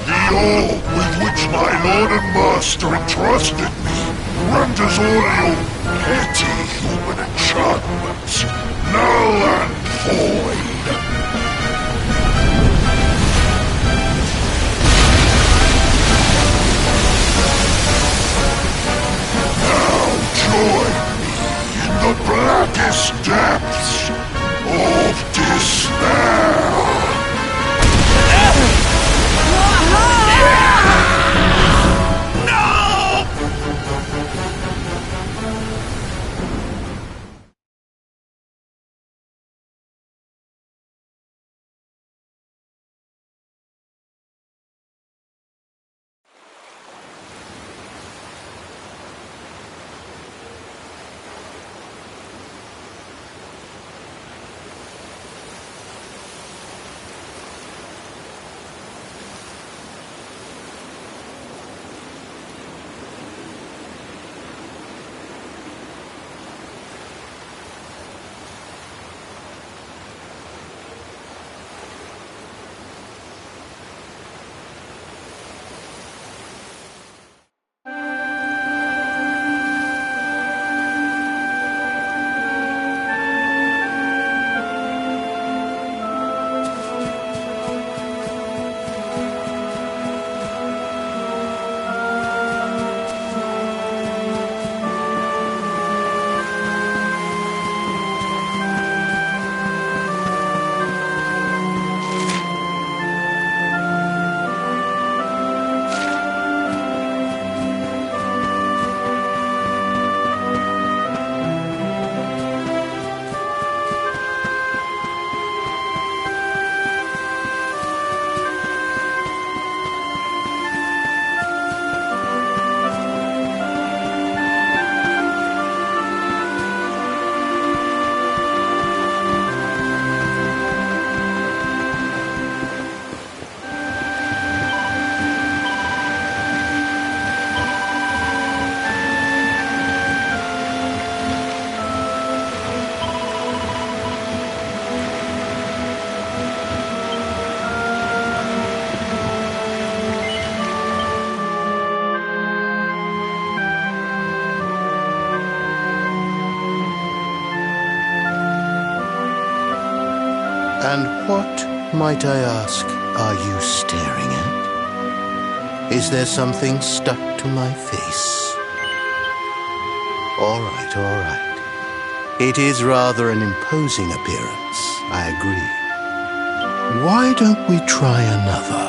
The orb with which my lord and master entrusted me renders all your petty human enchantments null and void. Now join me in the blackest depths of despair. What, might I ask, are you staring at? Is there something stuck to my face? All right, all right. It is rather an imposing appearance, I agree. Why don't we try another?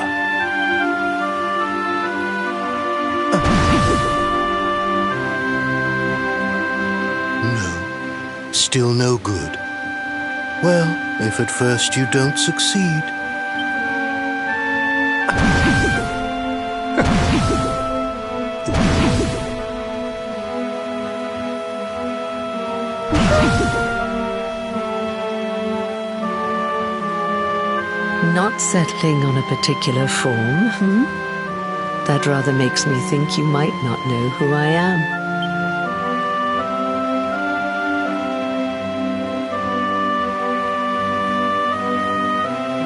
No, still no good. Well, if at first you don't succeed. Not settling on a particular form, That rather makes me think you might not know who I am.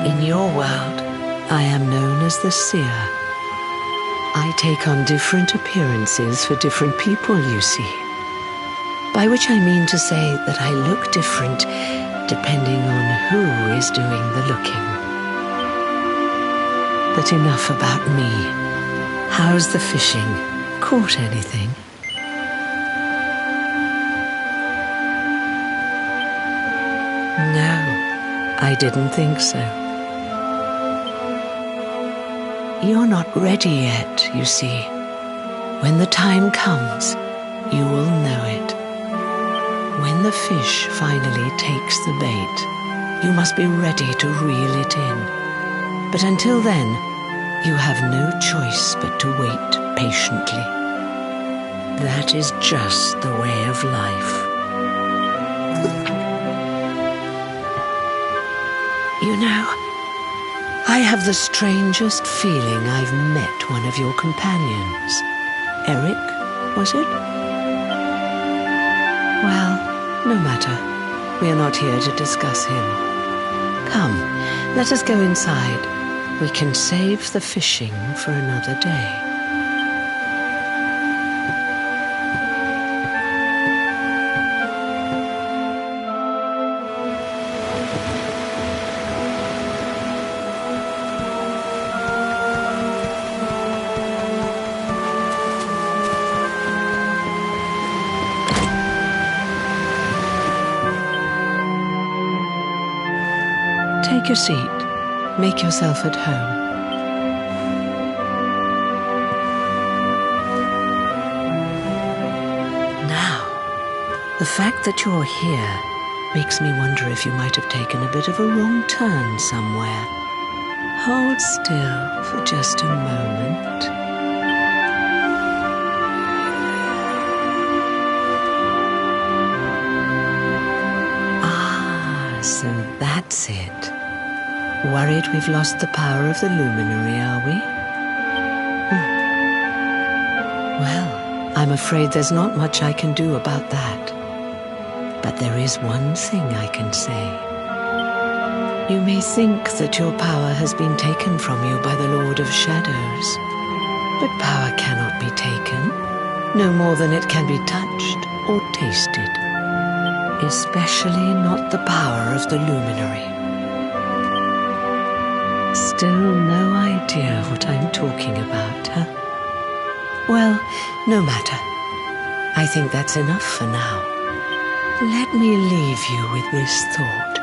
In your world, I am known as the Seer. I take on different appearances for different people, you see. By which I mean to say that I look different depending on who is doing the looking. But enough about me. How's the fishing? Caught anything? No, I didn't think so. You're not ready yet, you see. When the time comes, you will know it. When the fish finally takes the bait, you must be ready to reel it in. But until then, you have no choice but to wait patiently. That is just the way of life. You know, I have the strangest feeling I've met one of your companions. Eric, was it? Well, no matter. We are not here to discuss him. Come, let us go inside. We can save the fishing for another day. Take your seat. Make yourself at home. Now, the fact that you're here makes me wonder if you might have taken a bit of a wrong turn somewhere. Hold still for just a moment. Ah, so that's it. Worried we've lost the power of the luminary, are we? Well, I'm afraid there's not much I can do about that. But there is one thing I can say. You may think that your power has been taken from you by the Lord of Shadows. But power cannot be taken, no more than it can be touched or tasted. Especially not the power of the luminary. Still no idea what I'm talking about, huh? Well, no matter. I think that's enough for now. Let me leave you with this thought.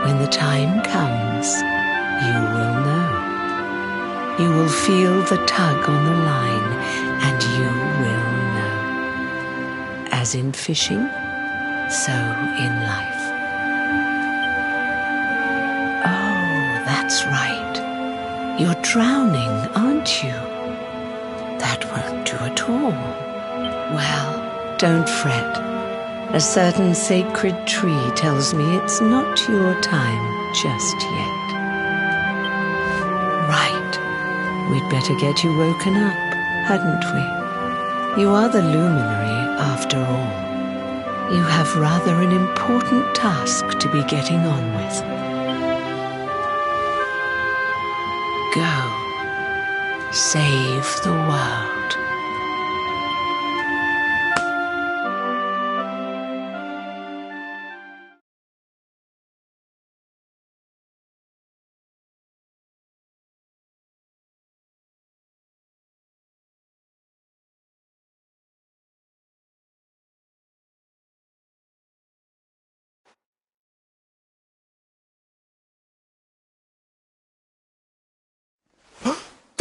When the time comes, you will know. You will feel the tug on the line, and you will know. As in fishing, so in life. That's right. You're drowning, aren't you? That won't do at all. Well, don't fret. A certain sacred tree tells me it's not your time just yet. Right. We'd better get you woken up, hadn't we? You are the luminary, after all. You have rather an important task to be getting on with. Go. Save the world.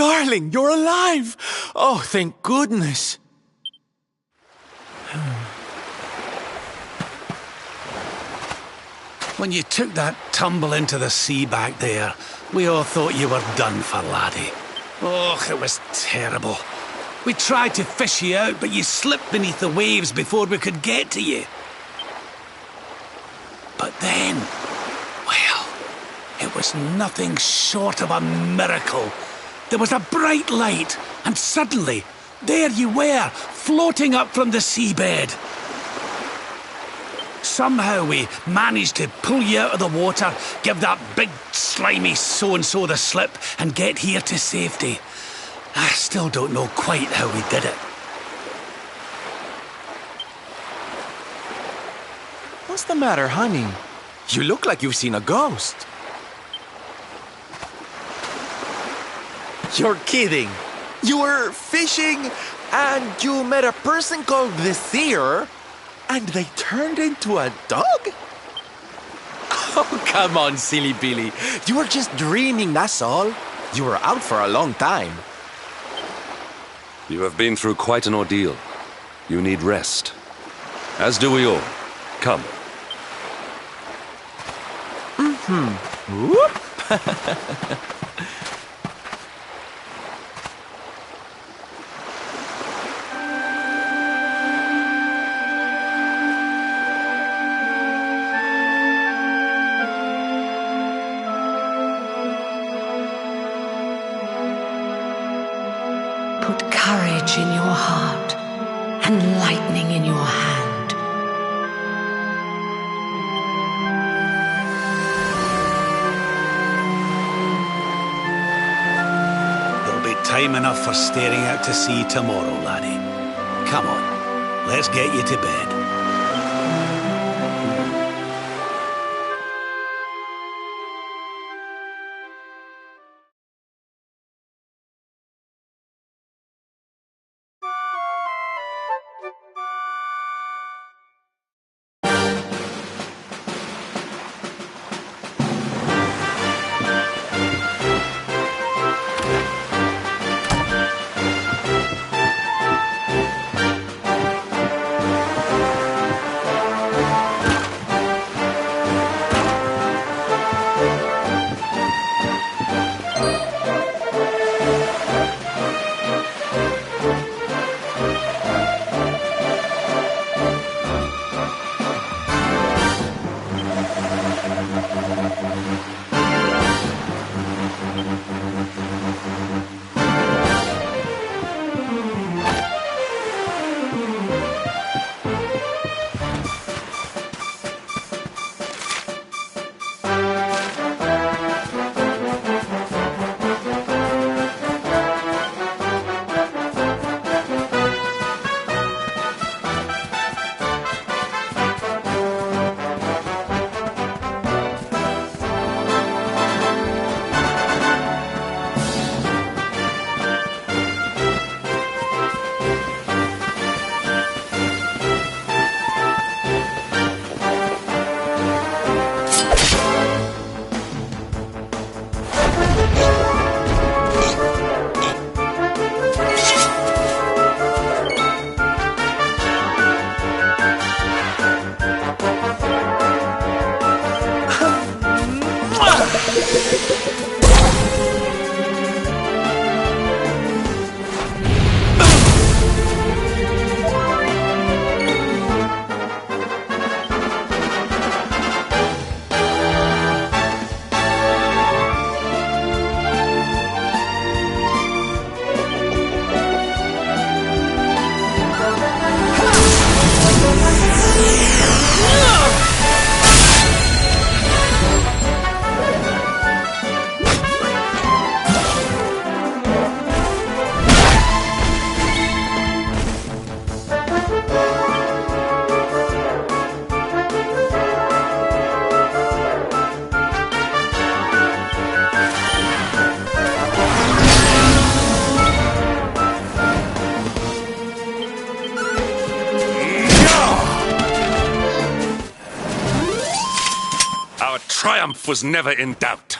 Darling, you're alive! Oh, thank goodness. When you took that tumble into the sea back there, we all thought you were done for, laddie. Oh, it was terrible. We tried to fish you out, but you slipped beneath the waves before we could get to you. But then, well, it was nothing short of a miracle. There was a bright light, and suddenly, there you were, floating up from the seabed. Somehow we managed to pull you out of the water, give that big slimy so-and-so the slip, and get here to safety. I still don't know quite how we did it. What's the matter, honey? You look like you've seen a ghost. You're kidding. You were fishing and you met a person called the Seer and they turned into a dog? Oh, come on, silly Billy. You were just dreaming, that's all. You were out for a long time. You have been through quite an ordeal. You need rest. As do we all. Come. Whoop. Put courage in your heart and lightning in your hand. There'll be time enough for staring out to sea tomorrow, laddie. Come on, let's get you to bed. Triumph was never in doubt.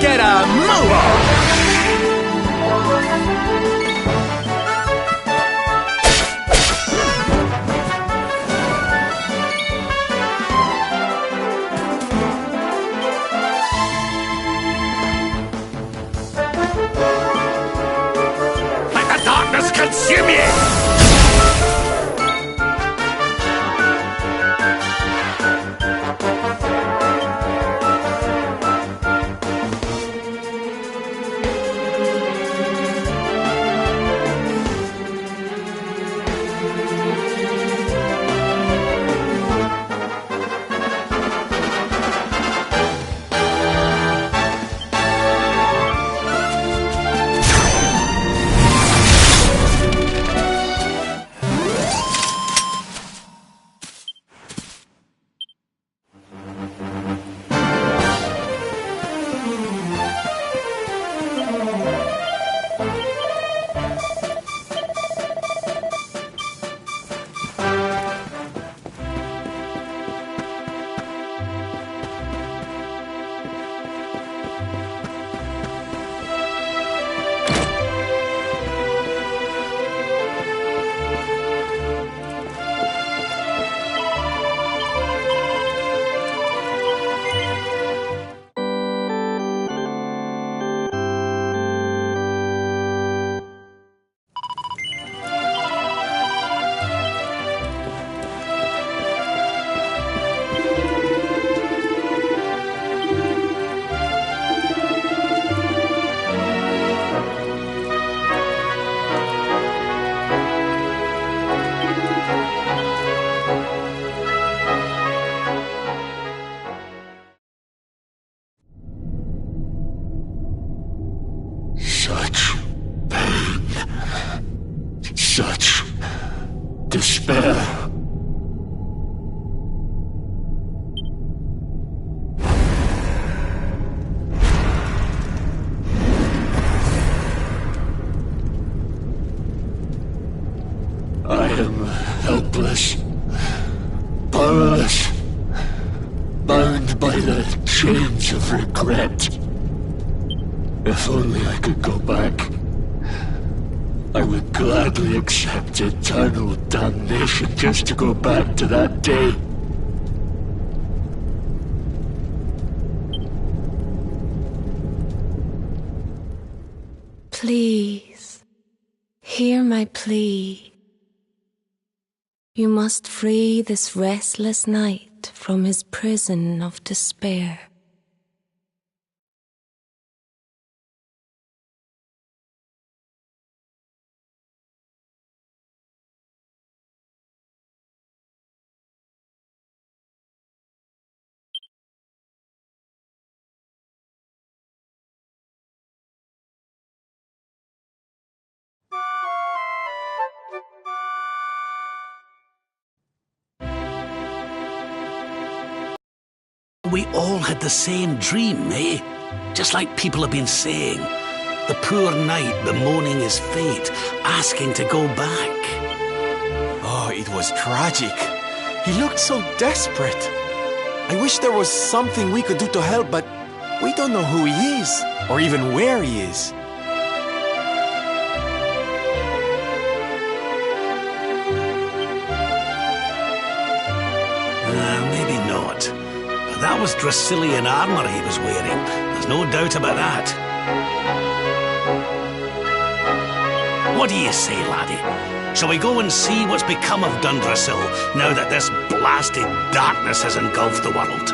Let's get a move on! Let the darkness consume you! Such despair. I am helpless, powerless, bound by the chains of regret. If only I could go back, I would gladly accept eternal damnation just to go back to that day. Please, hear my plea. You must free this restless knight from his prison of despair. We all had the same dream, eh? Just like people have been saying. The poor knight bemoaning his fate, asking to go back. Oh, it was tragic. He looked so desperate. I wish there was something we could do to help, but we don't know who he is, or even where he is. Maybe not. That was Dracilian armor he was wearing. There's no doubt about that. What do you say, laddie? Shall we go and see what's become of Dundrasil now that this blasted darkness has engulfed the world?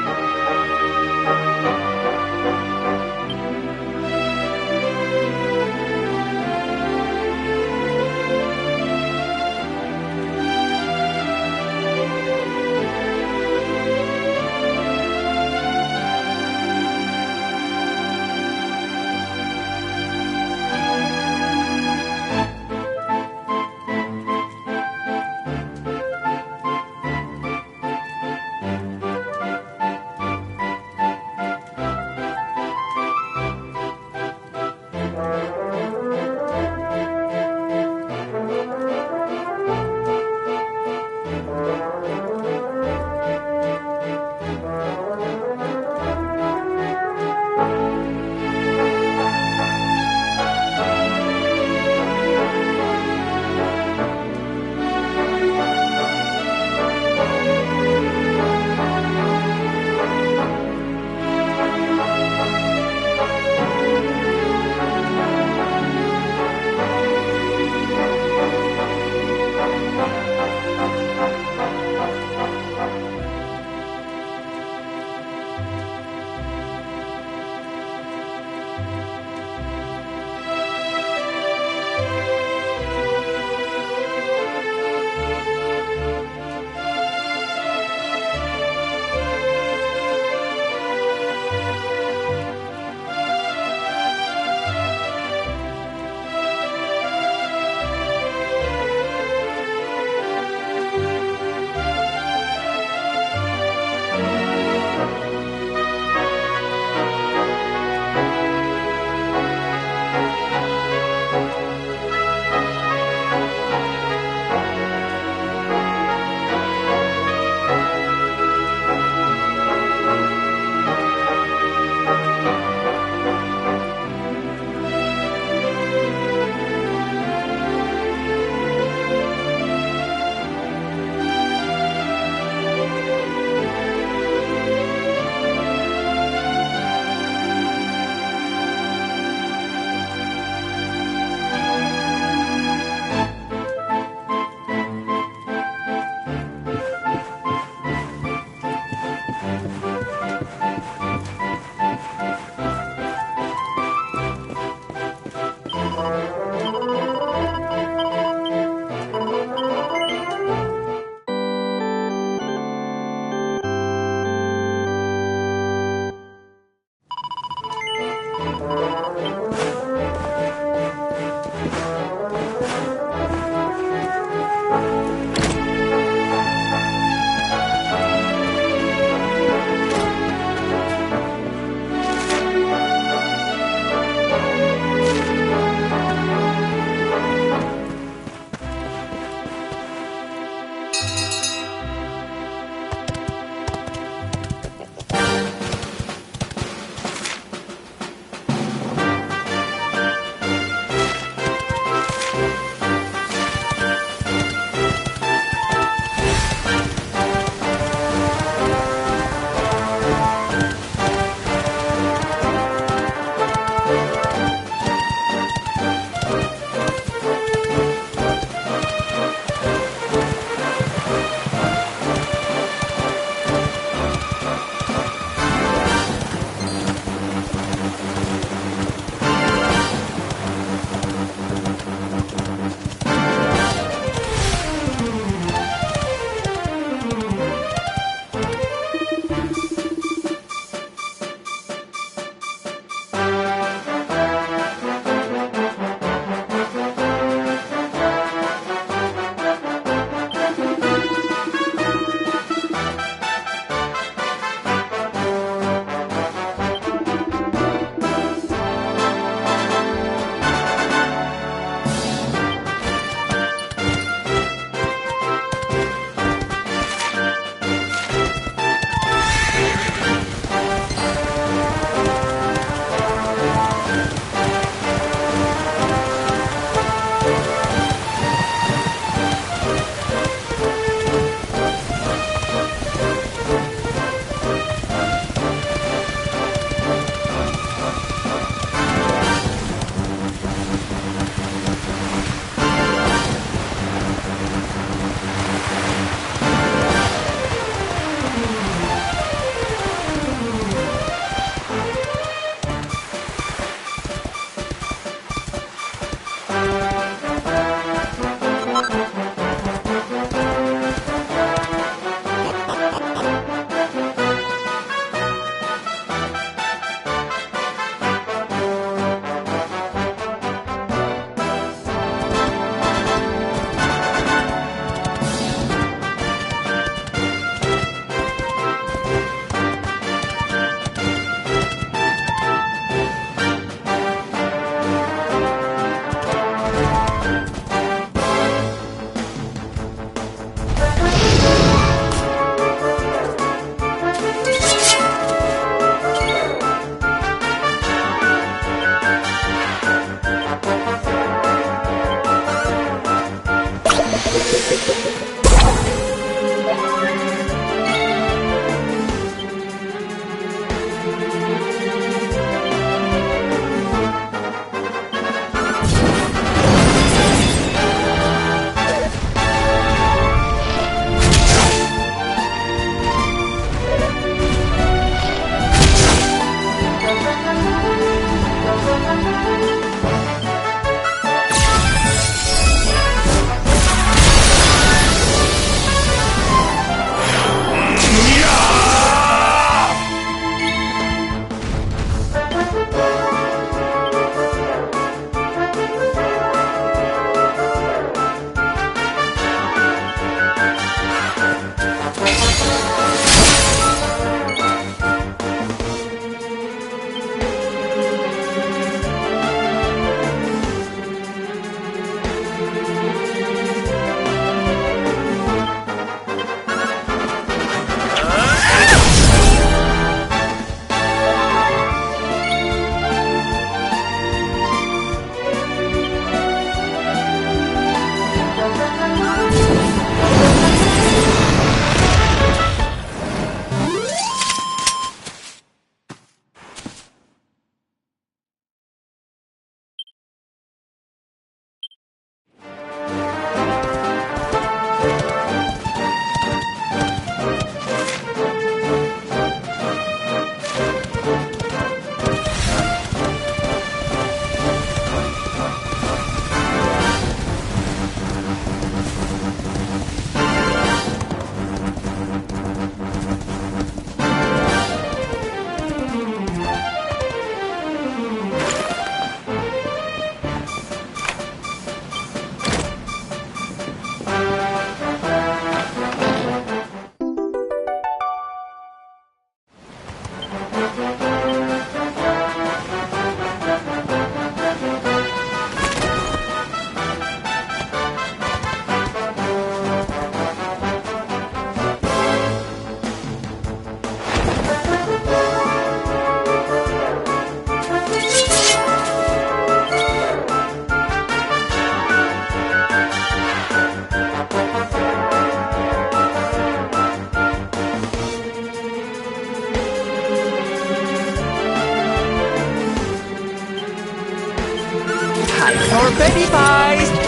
for baby pies!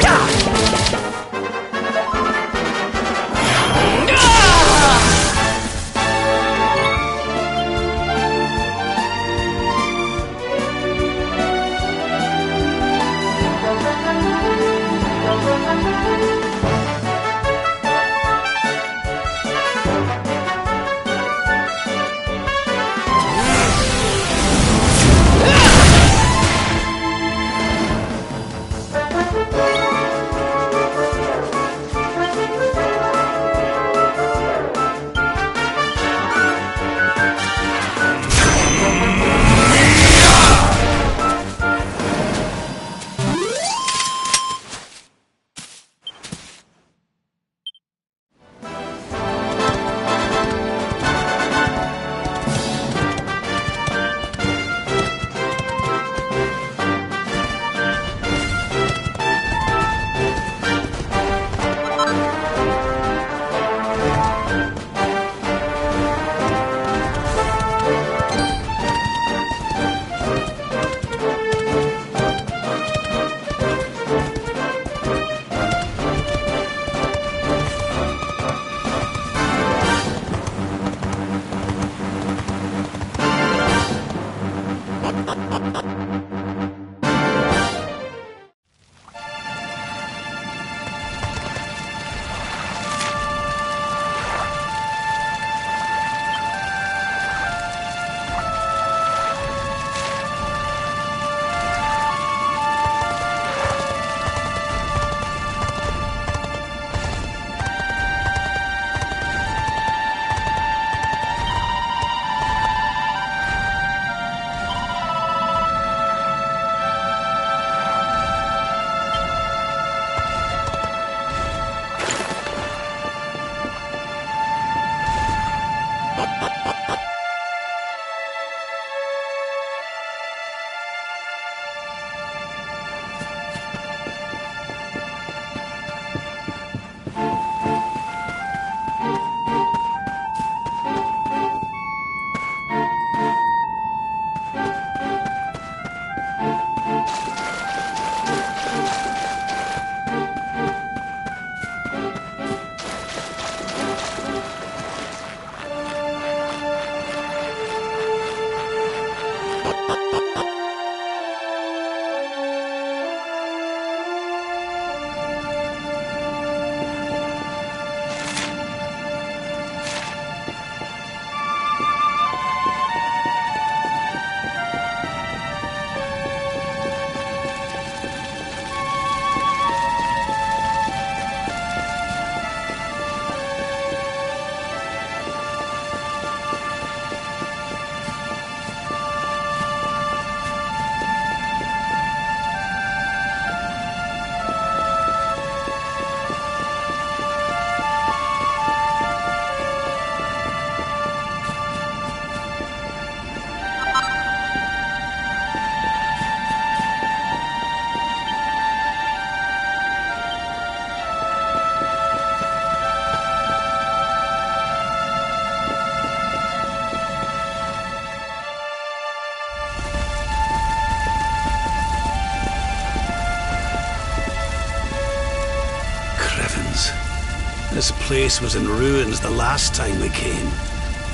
This place was in ruins the last time we came.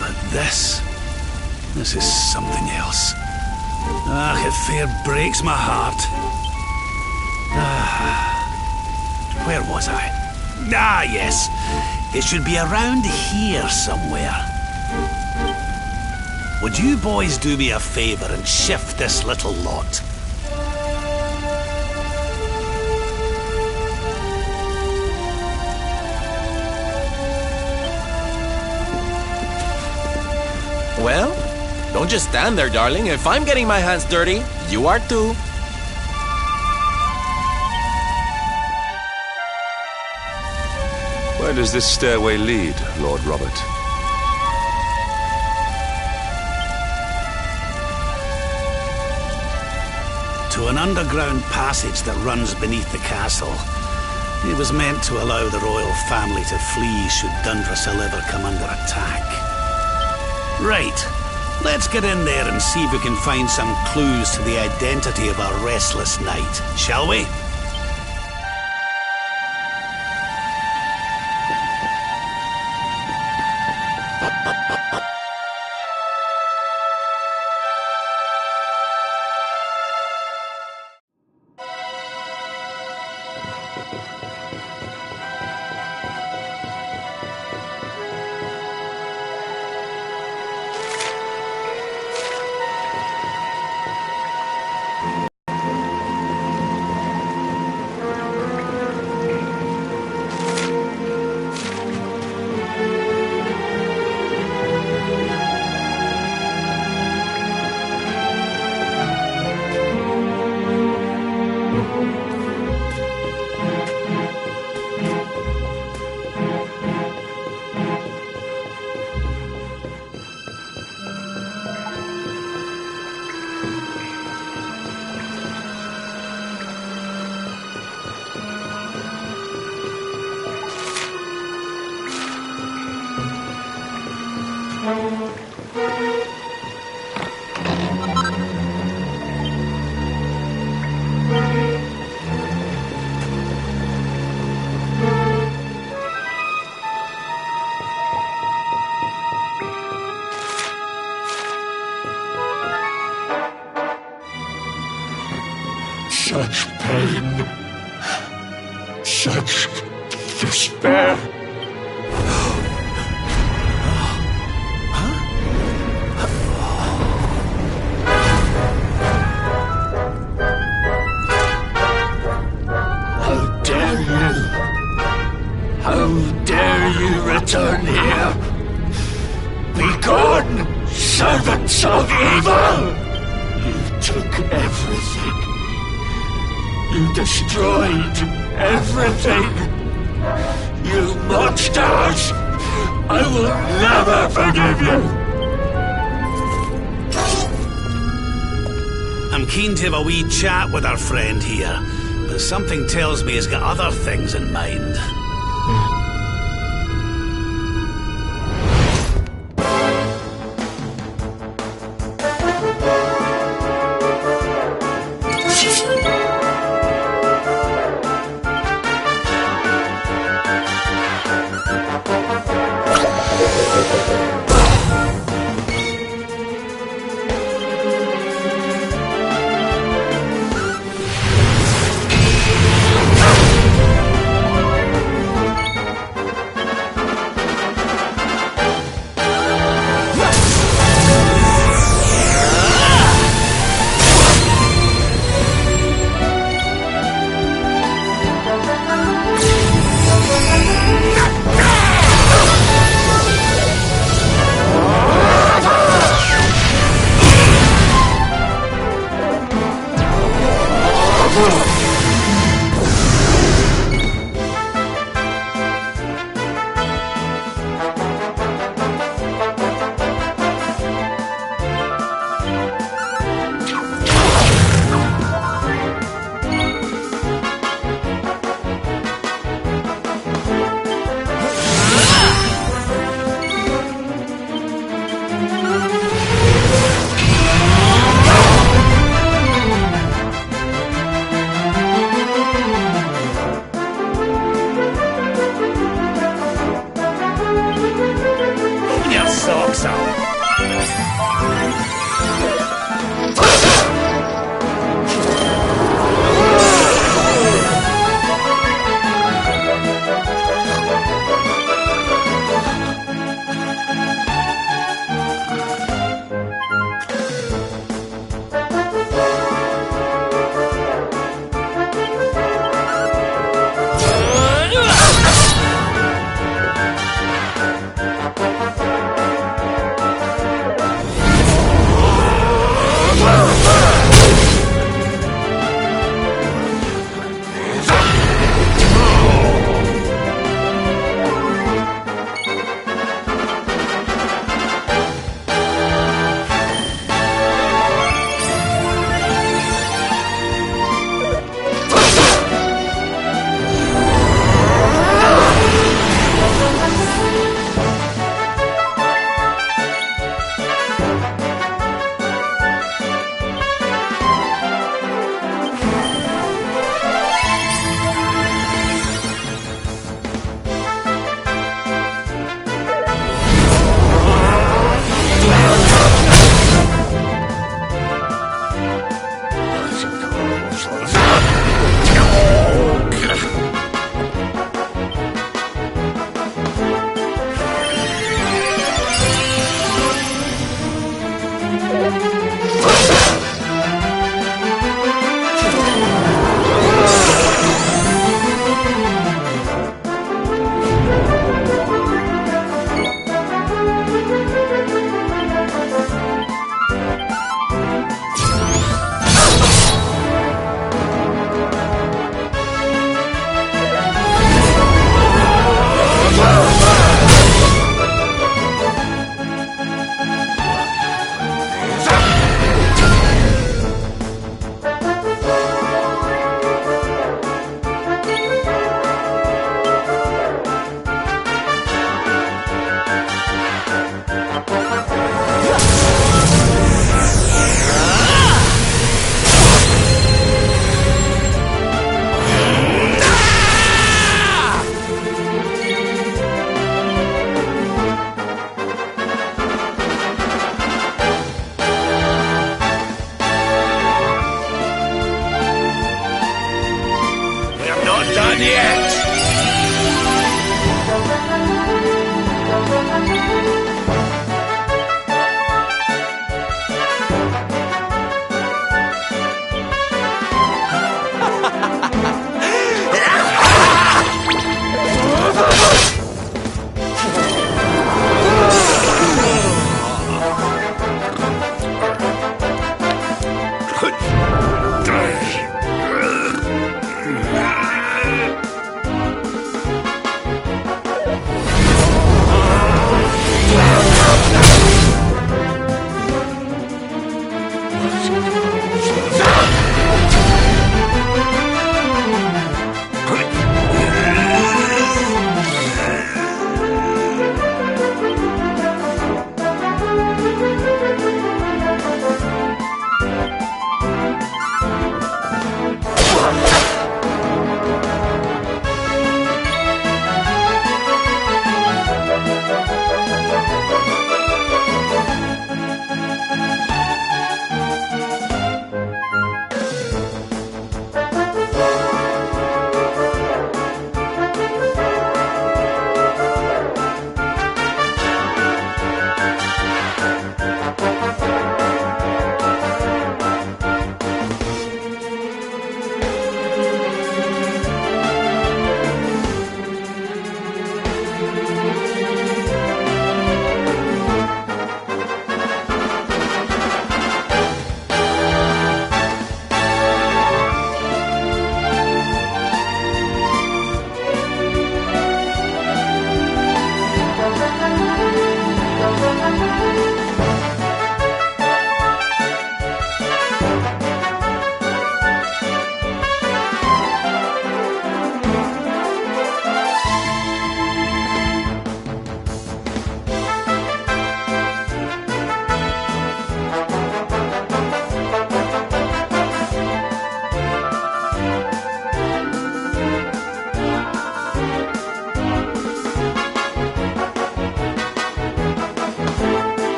But this is something else. Ah, it fair breaks my heart. Where was I? Ah, yes. It should be around here somewhere. Would you boys do me a favor and shift this little lot? Well, don't just stand there, darling. If I'm getting my hands dirty, you are too. Where does this stairway lead, Lord Robert? To an underground passage that runs beneath the castle. It was meant to allow the royal family to flee should Dundrasil ever come under attack. Right. Let's get in there and see if we can find some clues to the identity of our restless knight, shall we? Such pain, such despair. How dare you? How dare you return here? Be gone, servants of evil! You took everything. You destroyed everything! You monsters! I will never forgive you! I'm keen to have a wee chat with our friend here, but something tells me he's got other things in mind.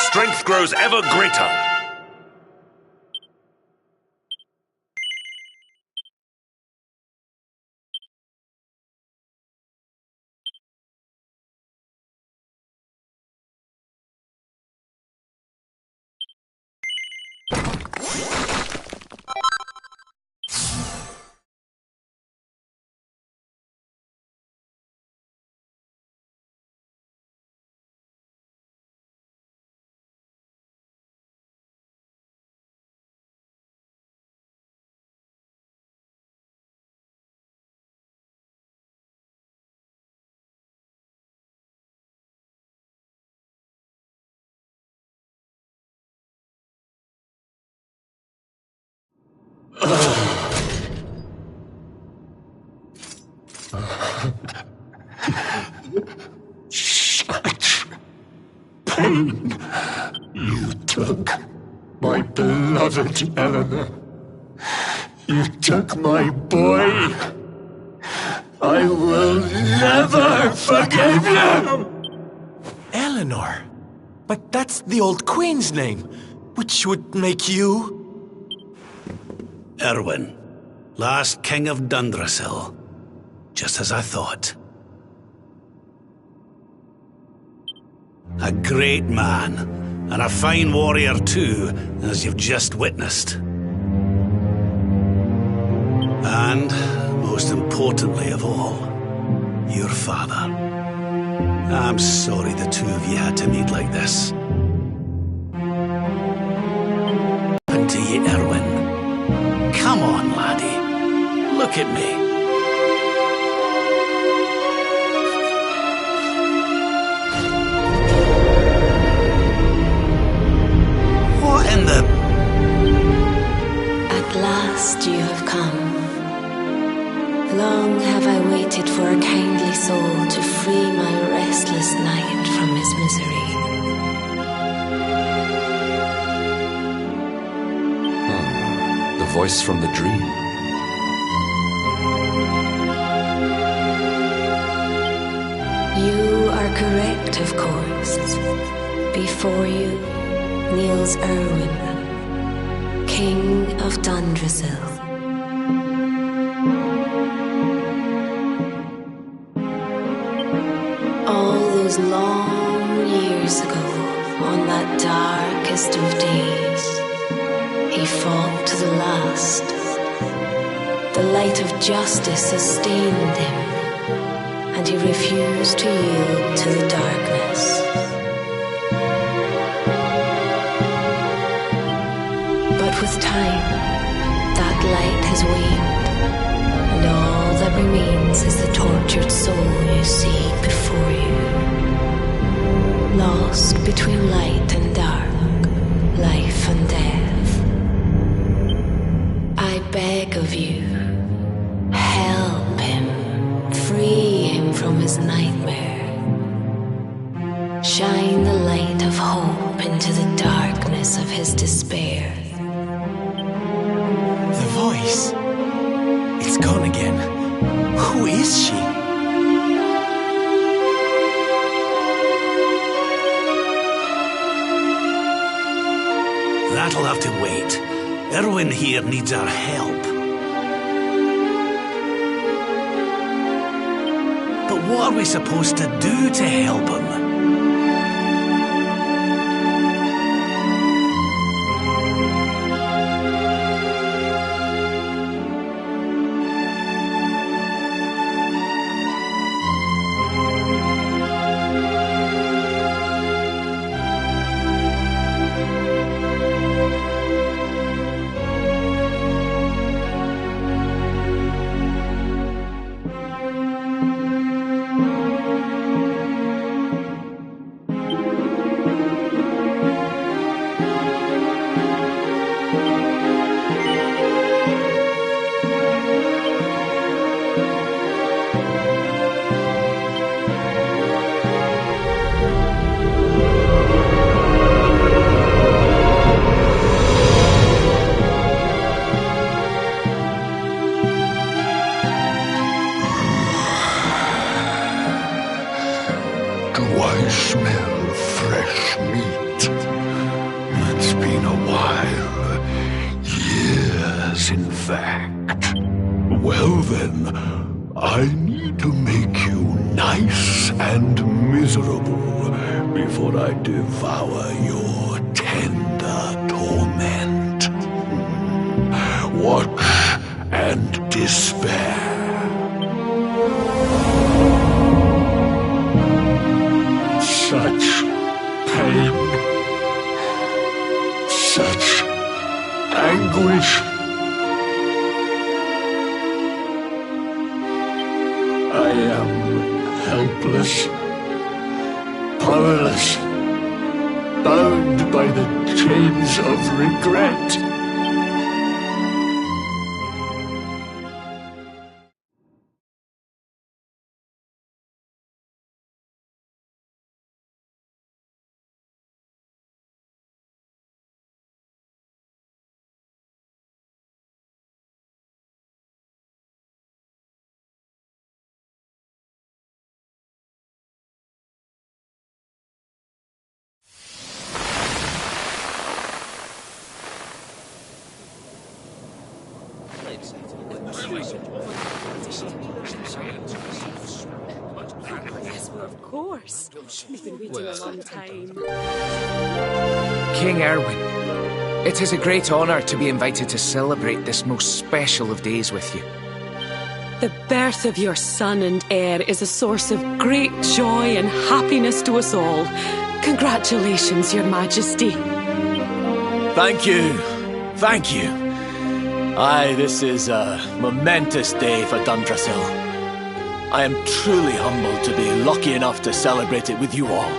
strength grows ever greater. Such pain. You took my beloved Eleanor. You took my boy. I will never forgive you! Eleanor? But that's the old queen's name, which would make you... Erwin, last king of Dundrasil. Just as I thought. A great man, and a fine warrior too, as you've just witnessed. And, most importantly of all, your father. I'm sorry the two of you had to meet like this. And to you, Erwin. Come on, laddie. Look at me. What in the... At last you have come. Long have I waited for a kindly soul to free my restless knight from his misery. The voice from the dream. You are correct, of course. Before you kneels Erwin, King of Dundrasil. All those long years ago, on that darkest of days, he fought to the last. The light of justice sustained him, and he refused to yield to the darkness. But with time, that light has waned, and all that remains is the tortured soul you see before you. Lost between light and dark, life and death. I beg of you, help him, free him from his nightmare. Shine the light of hope into the darkness of his despair. The voice. It's gone again. Who is she? That'll have to wait. Erwin here needs our help. But what are we supposed to do to help him? Do I smell fresh meat? It's been a while. Years, in fact. Well then, I need to make you nice and miserable before I devour your tender torment. Watch and despair. Such pain, such anguish. I am helpless, powerless, bound by the chains of regret. Yes, well, of course. We've been waiting a long time. King Erwin, it is a great honor to be invited to celebrate this most special of days with you. The birth of your son and heir is a source of great joy and happiness to us all. Congratulations, Your Majesty. Thank you. Thank you. Aye, this is a momentous day for Dundrasil. I am truly humbled to be lucky enough to celebrate it with you all.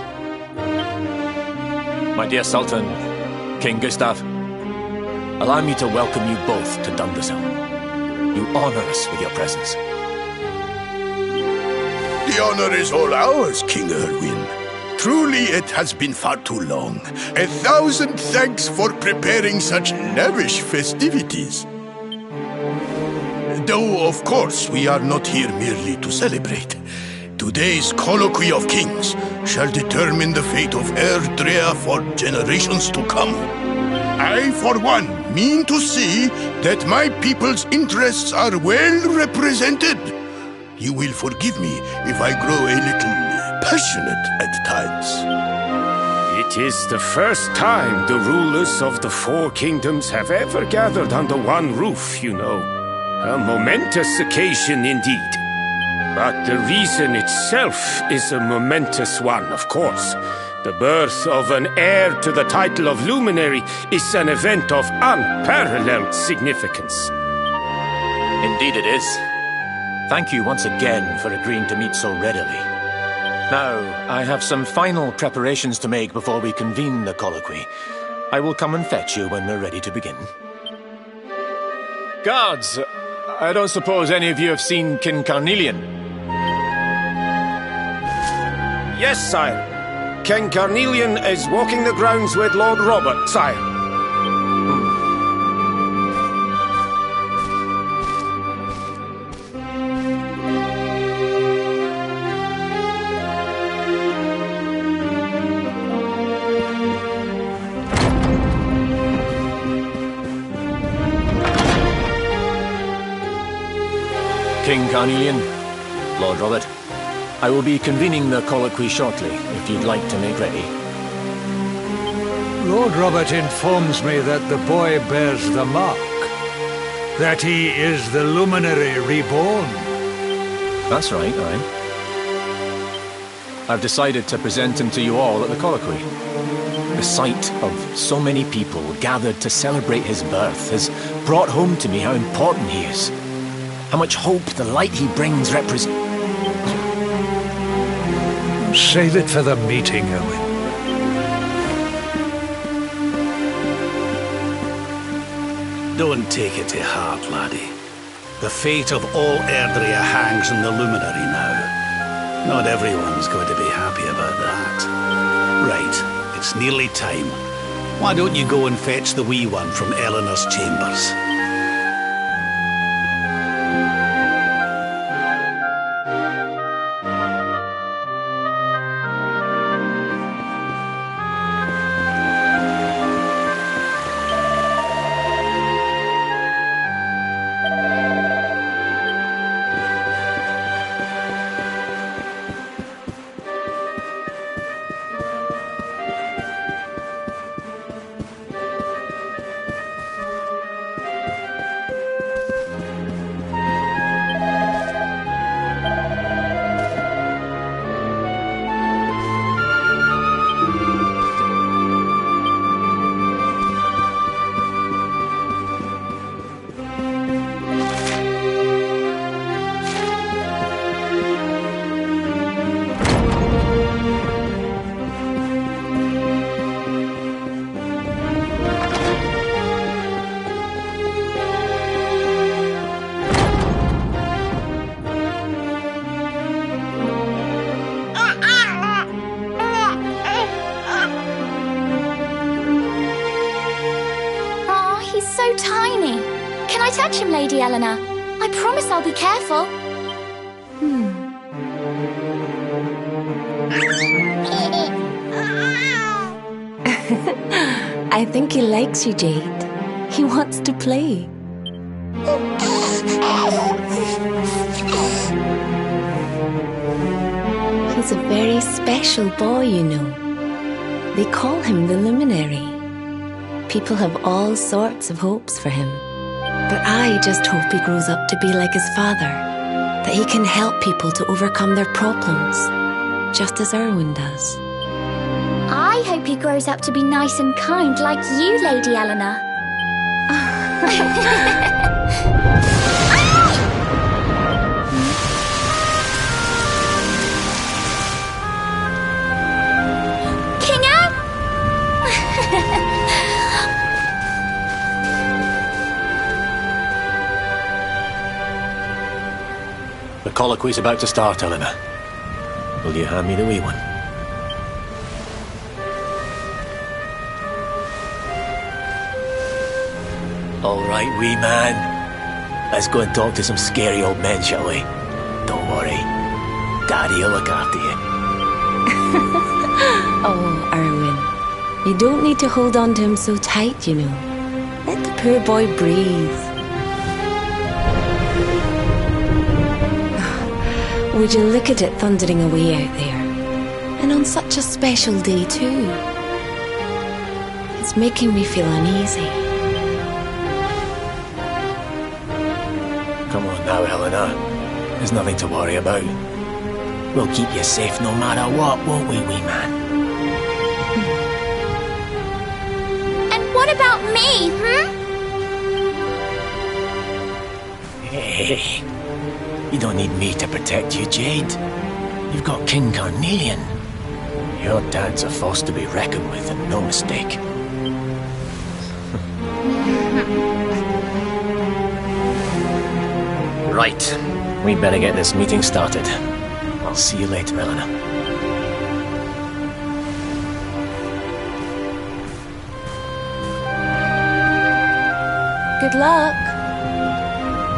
My dear Sultan, King Gustav, allow me to welcome you both to Dundrasil. You honor us with your presence. The honor is all ours, King Erwin. Truly, it has been far too long. 1,000 thanks for preparing such lavish festivities. Though, of course, we are not here merely to celebrate. Today's Colloquy of Kings shall determine the fate of Erdrea for generations to come. I, for one, mean to see that my people's interests are well represented. You will forgive me if I grow a little passionate at times. It is the first time the rulers of the Four Kingdoms have ever gathered under one roof, you know. A momentous occasion indeed. But the reason itself is a momentous one, of course. The birth of an heir to the title of Luminary is an event of unparalleled significance. Indeed it is. Thank you once again for agreeing to meet so readily. Now, I have some final preparations to make before we convene the colloquy. I will come and fetch you when we're ready to begin. Guards, I don't suppose any of you have seen King Carnelian? Yes, sire. King Carnelian is walking the grounds with Lord Robert, sire. King Carnelian, Lord Robert, I will be convening the colloquy shortly, if you'd like to make ready. Lord Robert informs me that the boy bears the mark. That he is the Luminary reborn. That's right, aye. I've decided to present him to you all at the colloquy. The sight of so many people gathered to celebrate his birth has brought home to me how important he is. How much hope the light he brings represents. Save it for the meeting, Owen. Don't take it to heart, laddie. The fate of all Erdrea hangs in the Luminary now. Not everyone's going to be happy about that. Right, it's nearly time. Why don't you go and fetch the wee one from Eleanor's chambers? so tiny. Can I touch him, Lady Eleanor? I promise I'll be careful. I think he likes you, Jade. He wants to play. He's a very special boy, you know. They call him the Luminary. People have all sorts of hopes for him. But I just hope he grows up to be like his father, that he can help people to overcome their problems, just as Erwin does. I hope he grows up to be nice and kind like you, Lady Eleanor. Kinga? The colloquy's about to start, Eleanor. Will you hand me the wee one? All right, wee man. Let's go and talk to some scary old men, shall we? Don't worry. Daddy will look after you. Oh, Erwin, you don't need to hold on to him so tight, you know. Let the poor boy breathe. Would you look at it thundering away out there? And on such a special day, too. It's making me feel uneasy. Come on now, Eleanor. There's nothing to worry about. We'll keep you safe no matter what, won't we, wee man? And what about me, Hey, you don't need me to protect you, Jade. You've got King Carnelian. Your dad's a force to be reckoned with, and no mistake. Right. We better get this meeting started. I'll see you later, Eleanor. Good luck,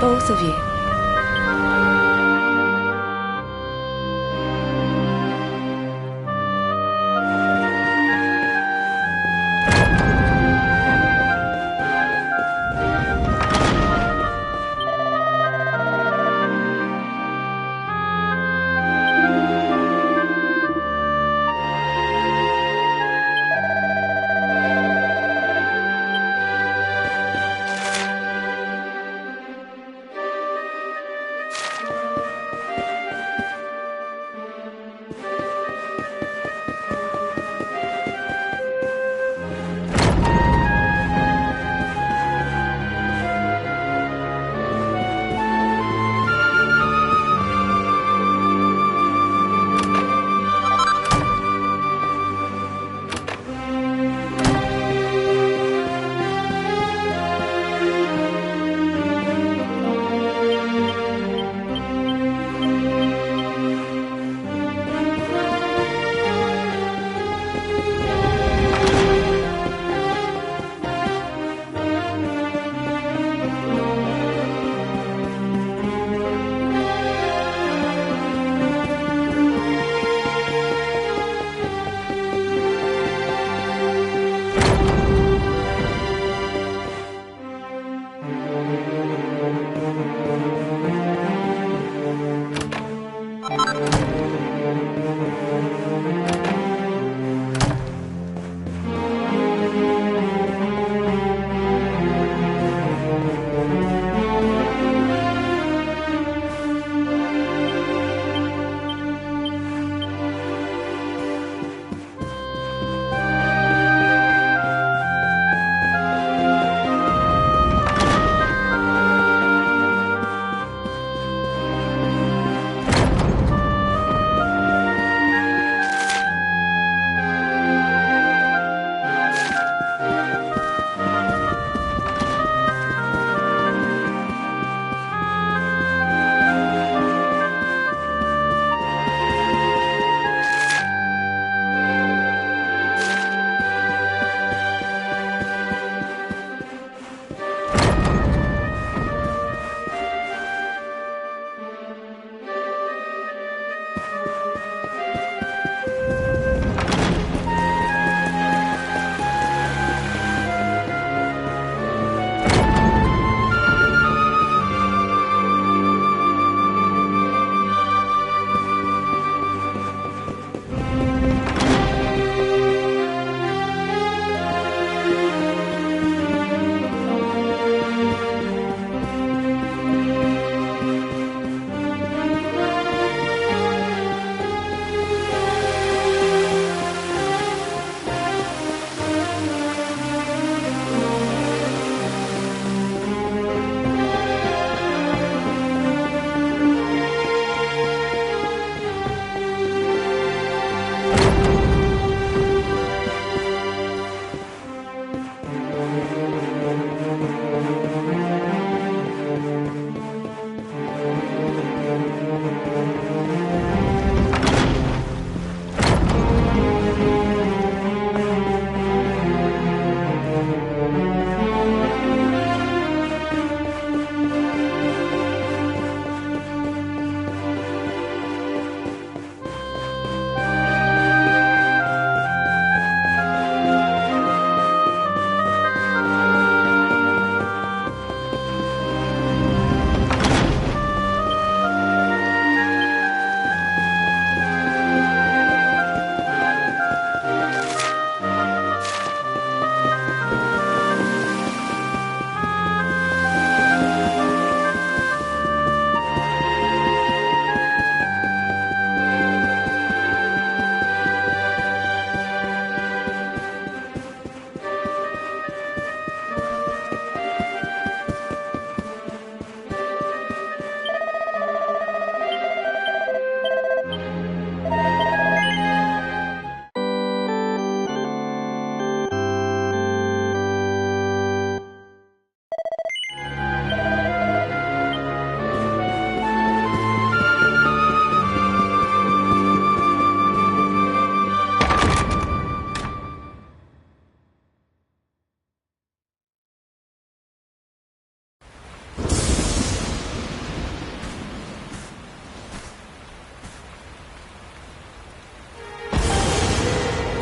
both of you.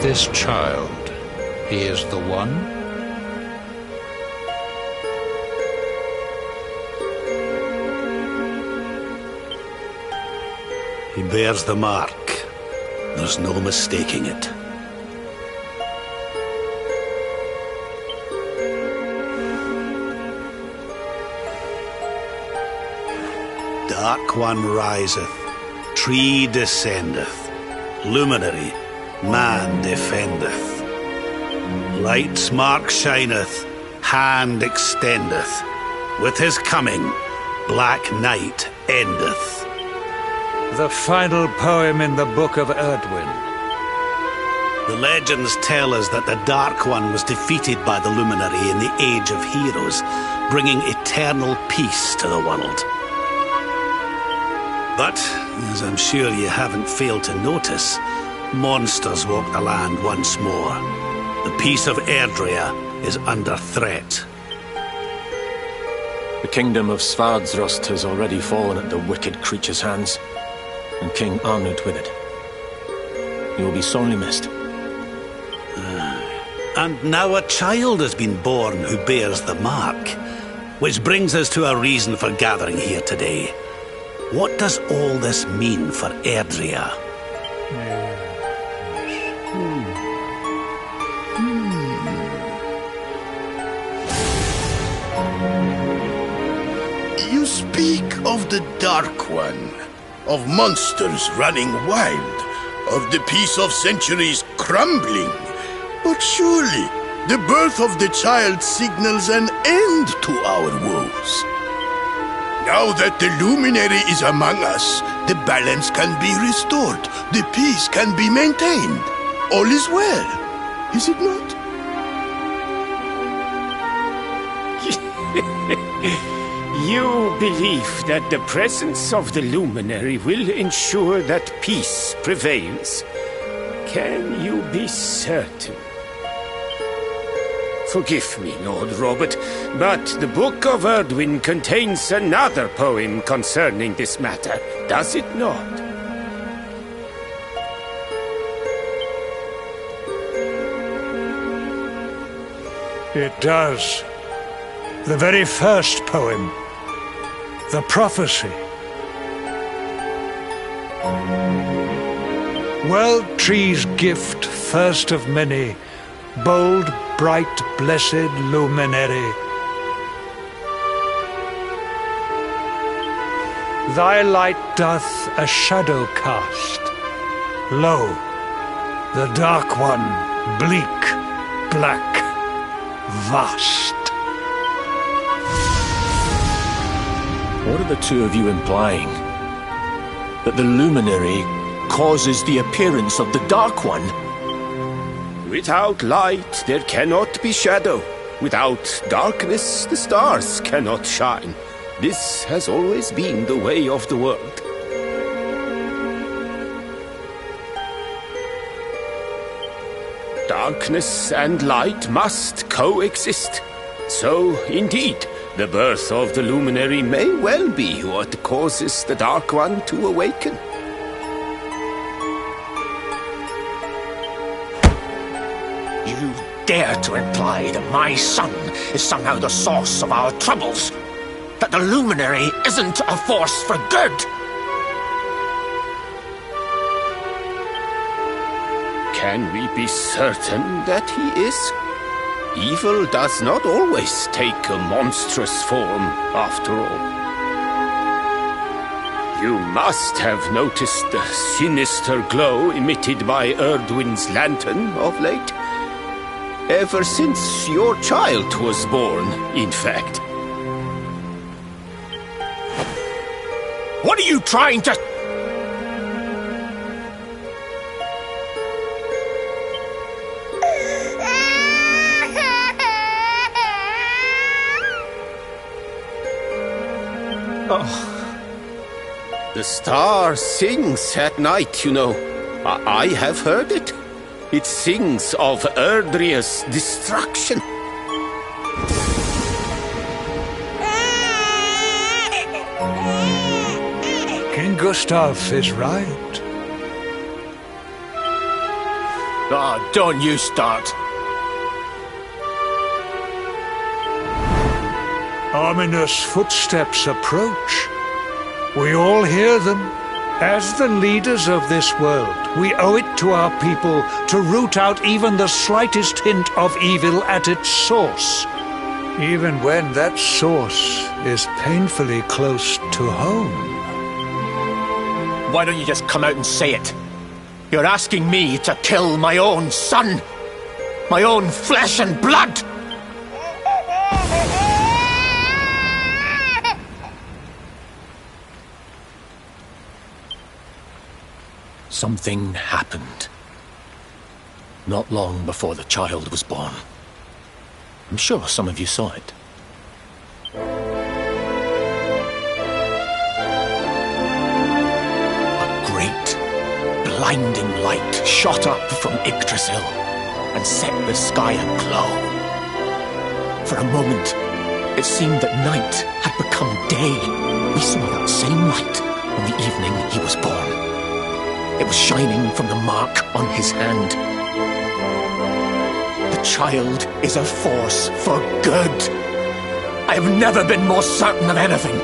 This child, he is the one? He bears the mark. There's no mistaking it. Dark One riseth, tree descendeth, luminary, man defendeth. Light's mark shineth, hand extendeth. With his coming, black night endeth. The final poem in the Book of Erdwin. The legends tell us that the Dark One was defeated by the Luminary in the Age of Heroes, bringing eternal peace to the world. But, as I'm sure you haven't failed to notice, monsters walk the land once more. The peace of Erdrea is under threat. The kingdom of Svardsrust has already fallen at the wicked creature's hands, and King Arnut with it. He will be sorely missed. And now a child has been born who bears the mark, which brings us to a reason for gathering here today. What does all this mean for Erdrea? You speak of the Dark One, of monsters running wild, of the peace of centuries crumbling. But surely, the birth of the child signals an end to our woes. Now that the Luminary is among us, the balance can be restored, the peace can be maintained. All is well, is it not? You believe that the presence of the Luminary will ensure that peace prevails. Can you be certain? Forgive me, Lord Robert, but the Book of Erdwin contains another poem concerning this matter, does it not? It does. The very first poem. The prophecy. World Tree's gift, first of many, bold, bright, blessed luminary. Thy light doth a shadow cast. Lo, the Dark One, bleak, black, vast. What are the two of you implying? That the Luminary causes the appearance of the Dark One? Without light, there cannot be shadow. Without darkness, the stars cannot shine. This has always been the way of the world. Darkness and light must coexist. So, indeed, the birth of the Luminary may well be what causes the Dark One to awaken. You dare to imply that my son is somehow the source of our troubles? That the Luminary isn't a force for good? Can we be certain that he is? Evil does not always take a monstrous form, after all. You must have noticed the sinister glow emitted by Erdwin's lantern of late. Ever since your child was born, in fact. What are you trying to... Oh. The star sings at night, you know. I have heard it. It sings of Erdrea's destruction. King Gustav is right. Oh, don't you start. Ominous footsteps approach. We all hear them. As the leaders of this world, we owe it to our people to root out even the slightest hint of evil at its source, even when that source is painfully close to home. Why don't you just come out and say it? You're asking me to kill my own son! My own flesh and blood! Something happened. Not long before the child was born. I'm sure some of you saw it. A great, blinding light shot up from Yggdrasil and set the sky aglow. For a moment, it seemed that night had become day. We saw that same light on the evening he was born. It was shining from the mark on his hand. The child is a force for good. I have never been more certain of anything.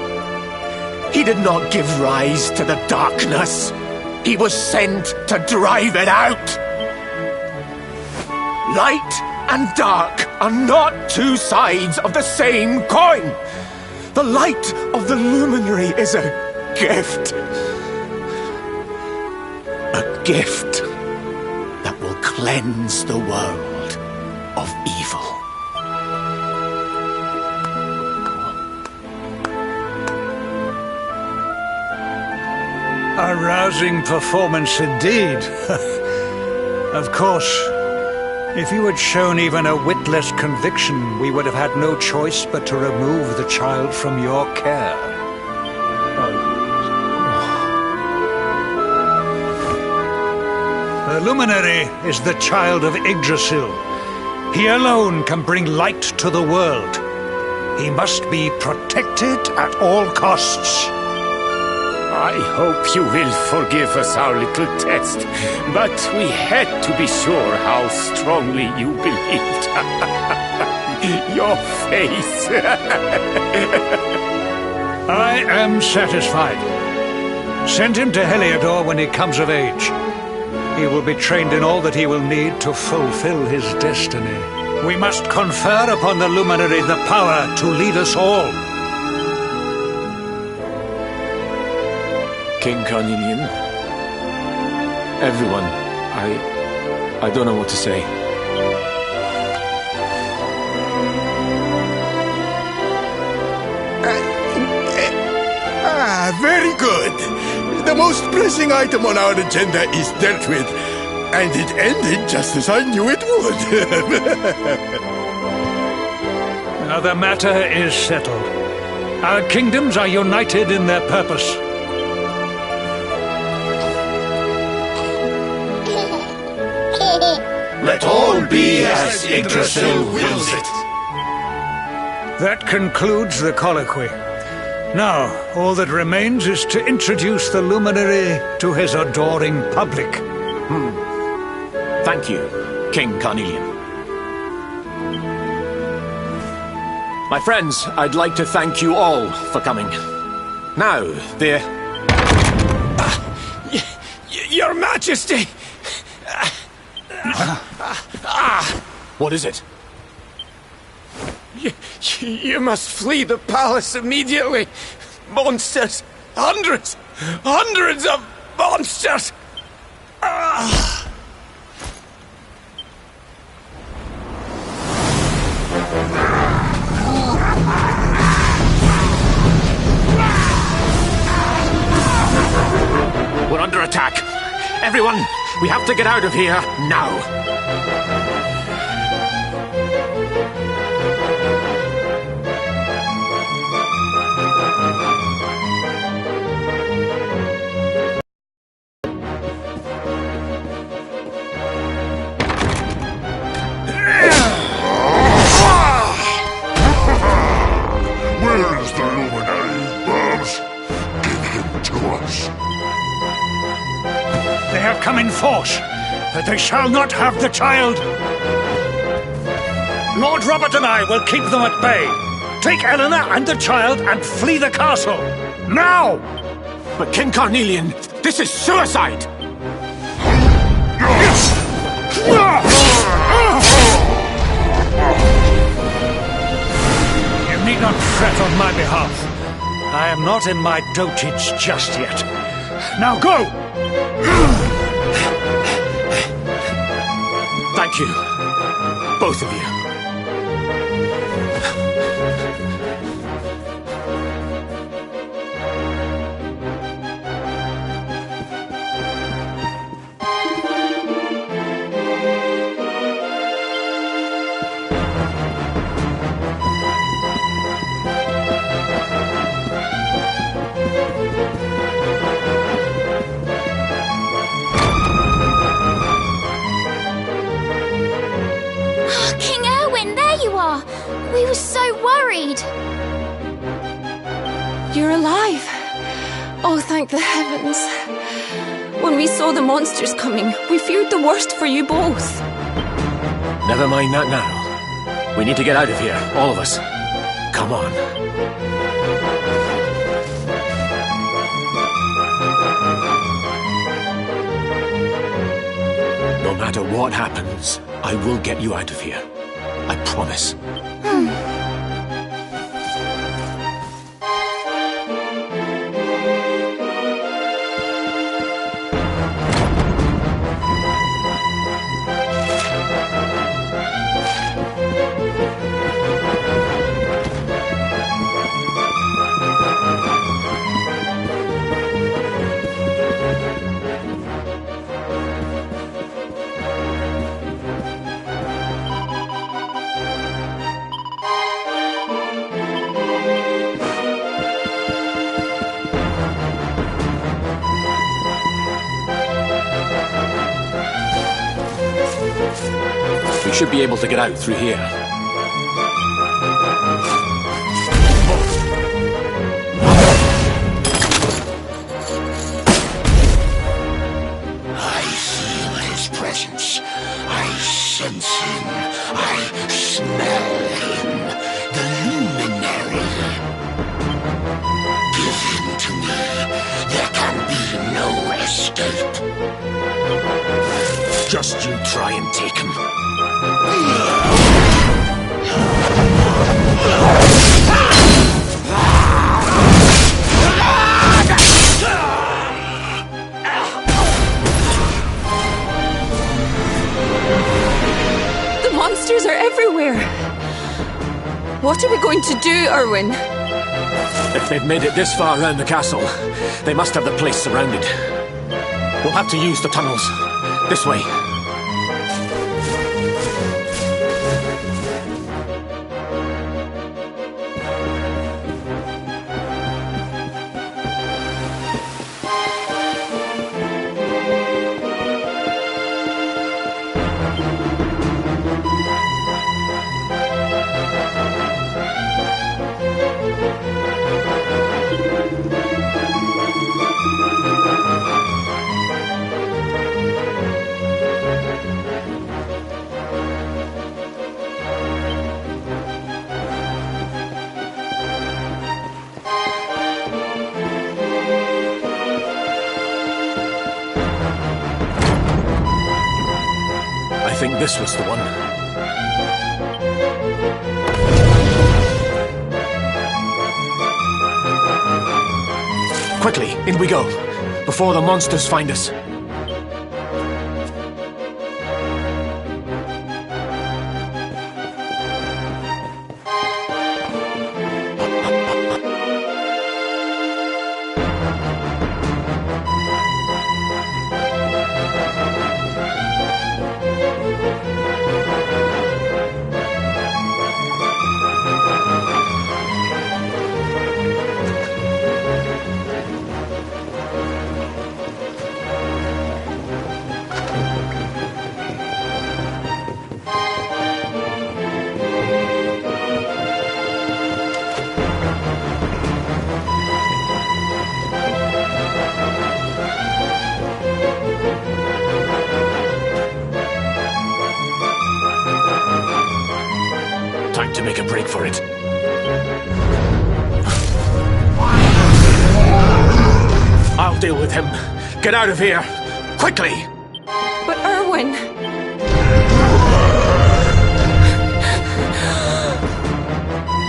He did not give rise to the darkness. He was sent to drive it out. Light and dark are not two sides of the same coin. The light of the luminary is a gift. A gift that will cleanse the world of evil. A rousing performance indeed. Of course, if you had shown even a whit less conviction, we would have had no choice but to remove the child from your care. The Luminary is the child of Yggdrasil. He alone can bring light to the world. He must be protected at all costs. I hope you will forgive us our little test, but we had to be sure how strongly you believed. Your face. I am satisfied. Send him to Heliodor when he comes of age. He will be trained in all that he will need to fulfill his destiny. We must confer upon the Luminary the power to lead us all. King Carnelian, everyone, I don't know what to say. Very good. The most pressing item on our agenda is dealt with, and it ended just as I knew it would. Now the matter is settled. Our kingdoms are united in their purpose. Let all be as Yggdrasil wills it. That concludes the colloquy. Now, all that remains is to introduce the Luminary to his adoring public. Thank you, King Carnelian. My friends, I'd like to thank you all for coming. Now, Your Majesty! What is it? You must flee the palace immediately. Monsters! Hundreds of monsters! We're under attack. Everyone, we have to get out of here now. Where is the Luminary, Babs? Give him to us. They have come in force. that they shall not have the child. Lord Robert and I will keep them at bay. Take Eleanor and the child and flee the castle. Now! But King Carnelian, this is suicide! You need not fret on my behalf. I am not in my dotage just yet. Now go! Thank you, both of you. King Erwin, there you are! We were so worried! You're alive! Oh, thank the heavens. When we saw the monsters coming, we feared the worst for you both. Never mind that now. We need to get out of here, all of us. Come on. No matter what happens, I will get you out of here. I promise. We should be able to get out through here. I feel his presence. I sense him. I smell him. The luminary. Give him to me. There can be no escape. Just you try and take him. The monsters are everywhere! What are we going to do, Erwin? If they've made it this far around the castle, they must have the place surrounded. We'll have to use the tunnels. This way. I think this was the one. Quickly, in we go, before the monsters find us. make a break for it. I'll deal with him. Get out of here! Quickly! But Erwin...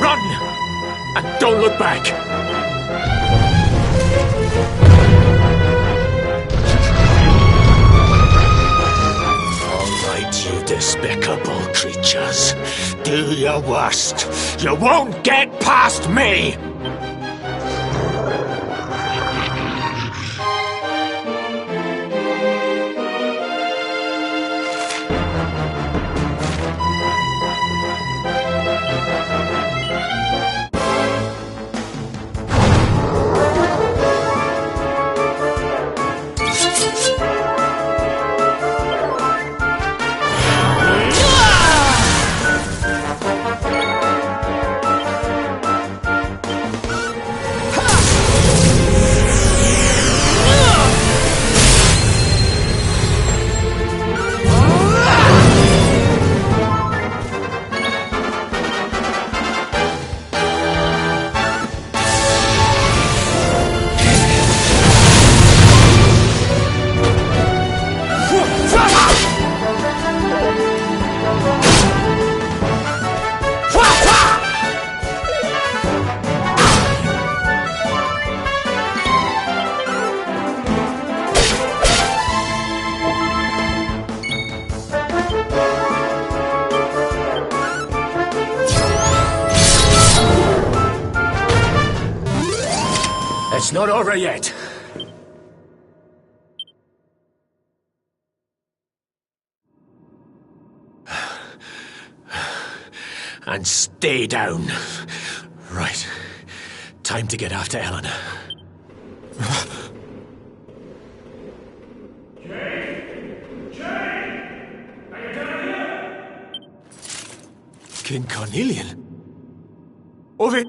Run! And don't look back! All right, you despicable creatures. Do your worst. You won't get past me! It's not over yet. And stay down. Right. Time to get after Eleanor. King Carnelian? Over...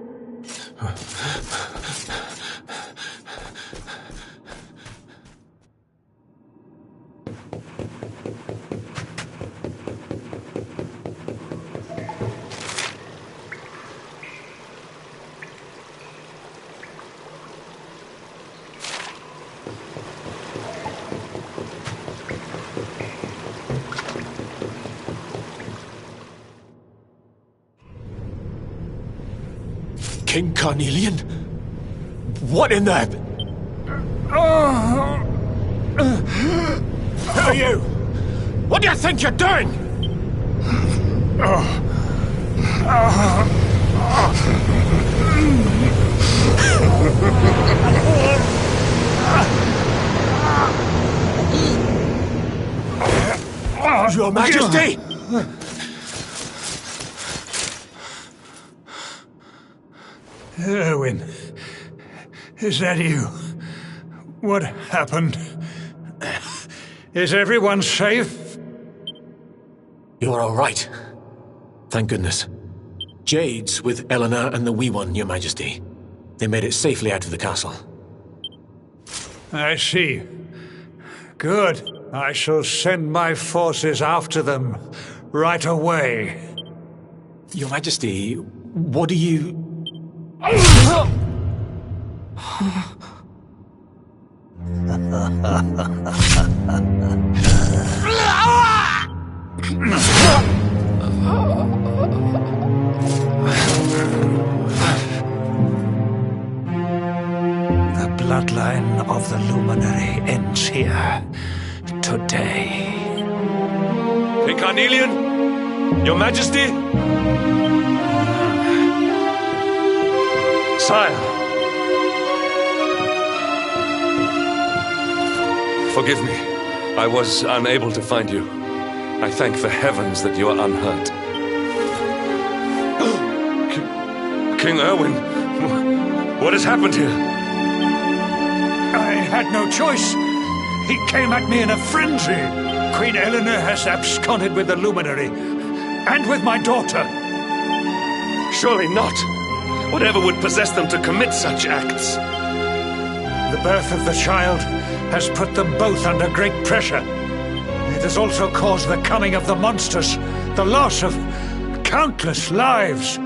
King Carnelian? What in the... Who are you? What do you think you're doing? Your Majesty! Erwin, is that you? What happened? Is everyone safe? You're all right. Thank goodness. Jade's with Eleanor and the Wee One, Your Majesty. They made it safely out of the castle. I see. Good. I shall send my forces after them right away. Your Majesty, what do you... The bloodline of the Luminary ends here today. King Carnelian, Your Majesty? Sire. Forgive me. I was unable to find you. I thank the heavens that you are unhurt. King Erwin, what has happened here? I had no choice. He came at me in a frenzy. Queen Eleanor has absconded with the Luminary, and with my daughter. Surely not. Whatever would possess them to commit such acts? The birth of the child has put them both under great pressure. It has also caused the coming of the monsters, the loss of countless lives.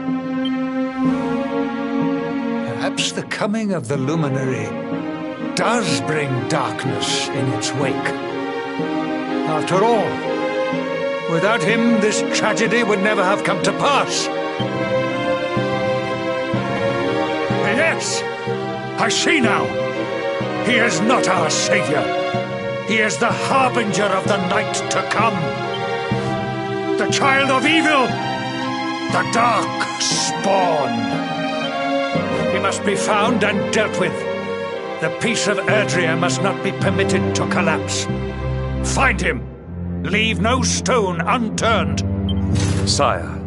Perhaps the coming of the Luminary does bring darkness in its wake. After all, without him, this tragedy would never have come to pass. Yes, I see now. He is not our savior. He is the harbinger of the night to come. The child of evil. The dark spawn. He must be found and dealt with. The peace of Erdrea must not be permitted to collapse. Find him. Leave no stone unturned. Sire.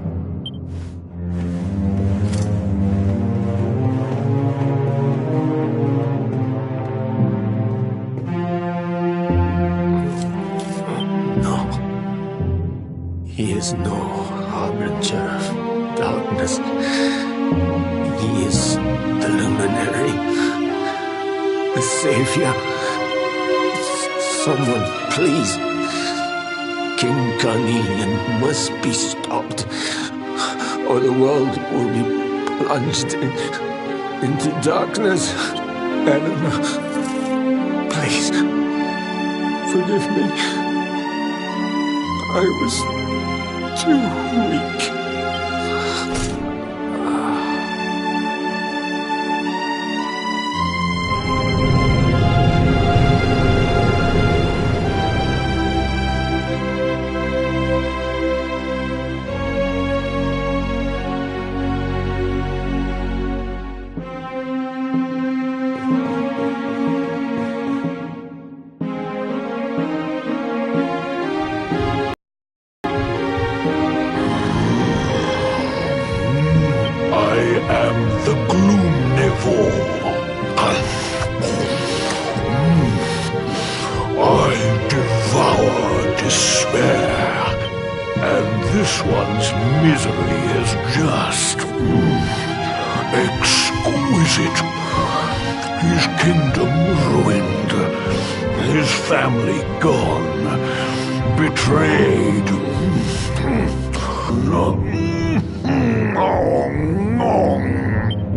He is no harbinger of darkness. He is the Luminary, the Savior. Someone, please. King Carnelian must be stopped, or the world will be plunged into darkness. Eleanor, please, forgive me. I was too weak. Exquisite. His kingdom ruined. His family gone. Betrayed.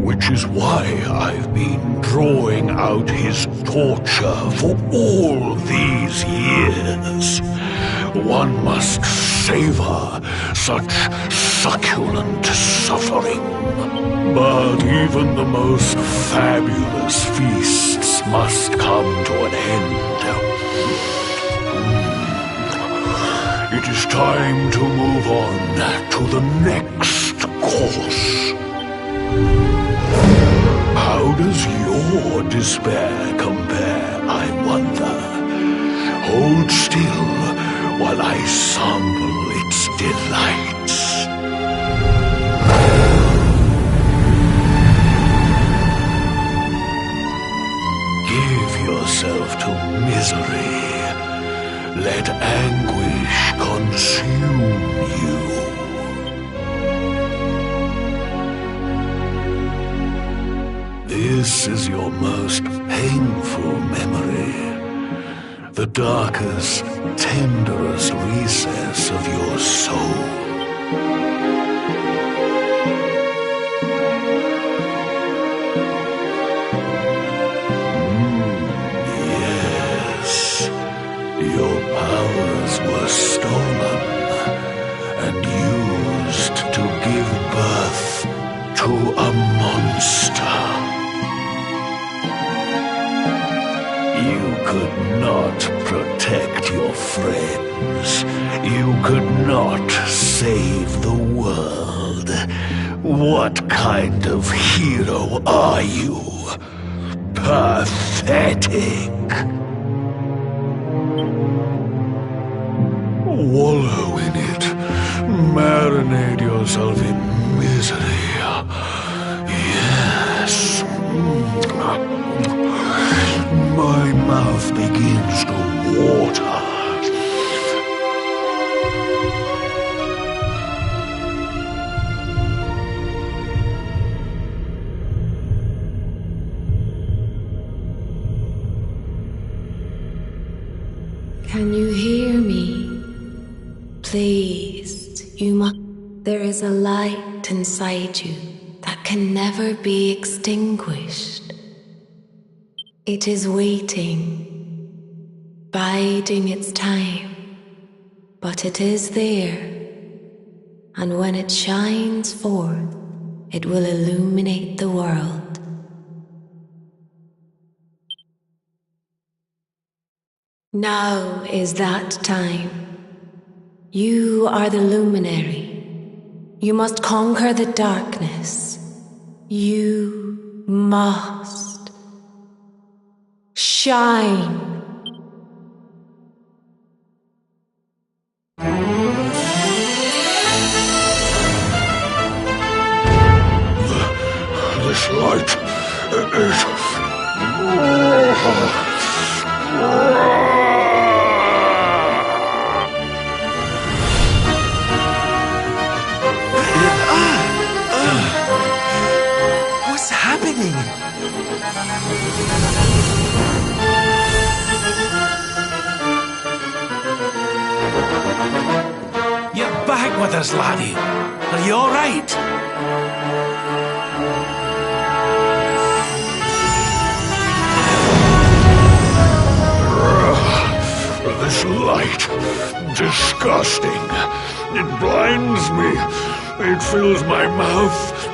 Which is why I've been drawing out his torture for all these years. One must savor such succulent suffering. But even the most fabulous feasts must come to an end. It is time to move on to the next course. How does your despair compare, I wonder? Hold still while I sample its delights. Give yourself to misery. Let anguish consume you. This is your most painful memory. The darkest, tenderest recess of your soul. Yes, your powers were stolen and used to give birth to a monster. You could not protect your friends. You could not save the world. What kind of hero are you? Pathetic. Wallow in it. Marinate yourself in misery. Yes. My mouth begins to water. Can you hear me? Please, you must. There is a light inside you that can never be extinguished. It is waiting, biding its time, but it is there, and when it shines forth, it will illuminate the world. Now is that time. You are the luminary. You must conquer the darkness. You must shine. This light is... What's happening? You're back with us, laddie. Are you all right? This light, disgusting. It blinds me. It fills my mouth.